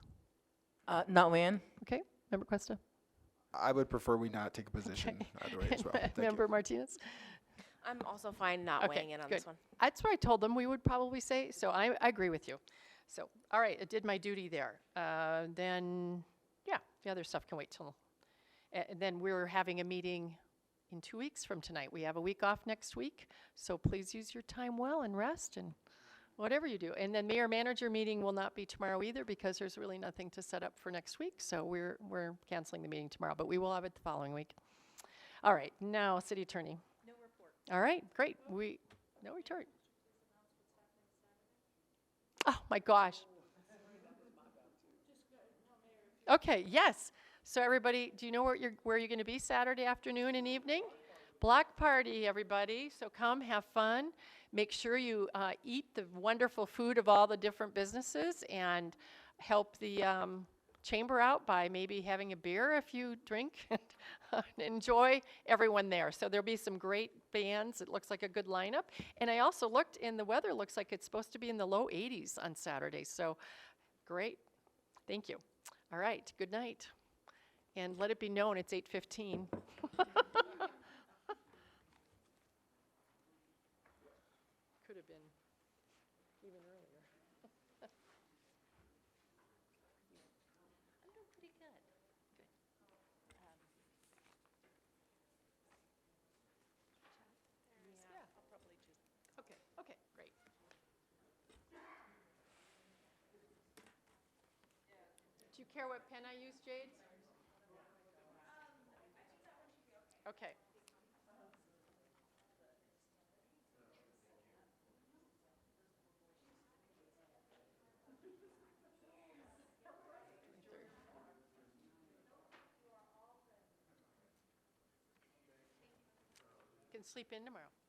Not weigh in. Okay. Member Cuesta? I would prefer we not take a position either way as well. Thank Member you. Martinez? I'm also fine not weighing in on good. this one. That's what I told them we would probably say, so I agree with you. So, all right, I did my duty there. Then, yeah, the other stuff can wait till. And then we're having a meeting in 2 weeks from tonight. We have a week off next week, so please use your time well and rest and whatever you do. And then mayor-manager meeting will not be tomorrow either because there's really nothing to set up for next week, so we're canceling the meeting tomorrow, but we will have it the following week. All right, now, city attorney. No report. All right, great. No report. Oh, my gosh. Okay, yes. So everybody, do you know where you're going to be Saturday afternoon and evening? Block party, everybody. So come, have fun. Make sure you eat the wonderful food of all the different businesses and help the chamber out by maybe having a beer if you drink. Enjoy everyone there. So there'll be some great bands. It looks like a good lineup. And I also looked, and the weather looks like it's supposed to be in the low 80s on Saturday. So great. Thank you. All right, good night. And let it be known it's 8:15. Could have been even earlier. I'm doing pretty good. Good. Yeah, I'll probably just. Okay, great. Do you care what pen I use, Jade? Okay. Can sleep in tomorrow.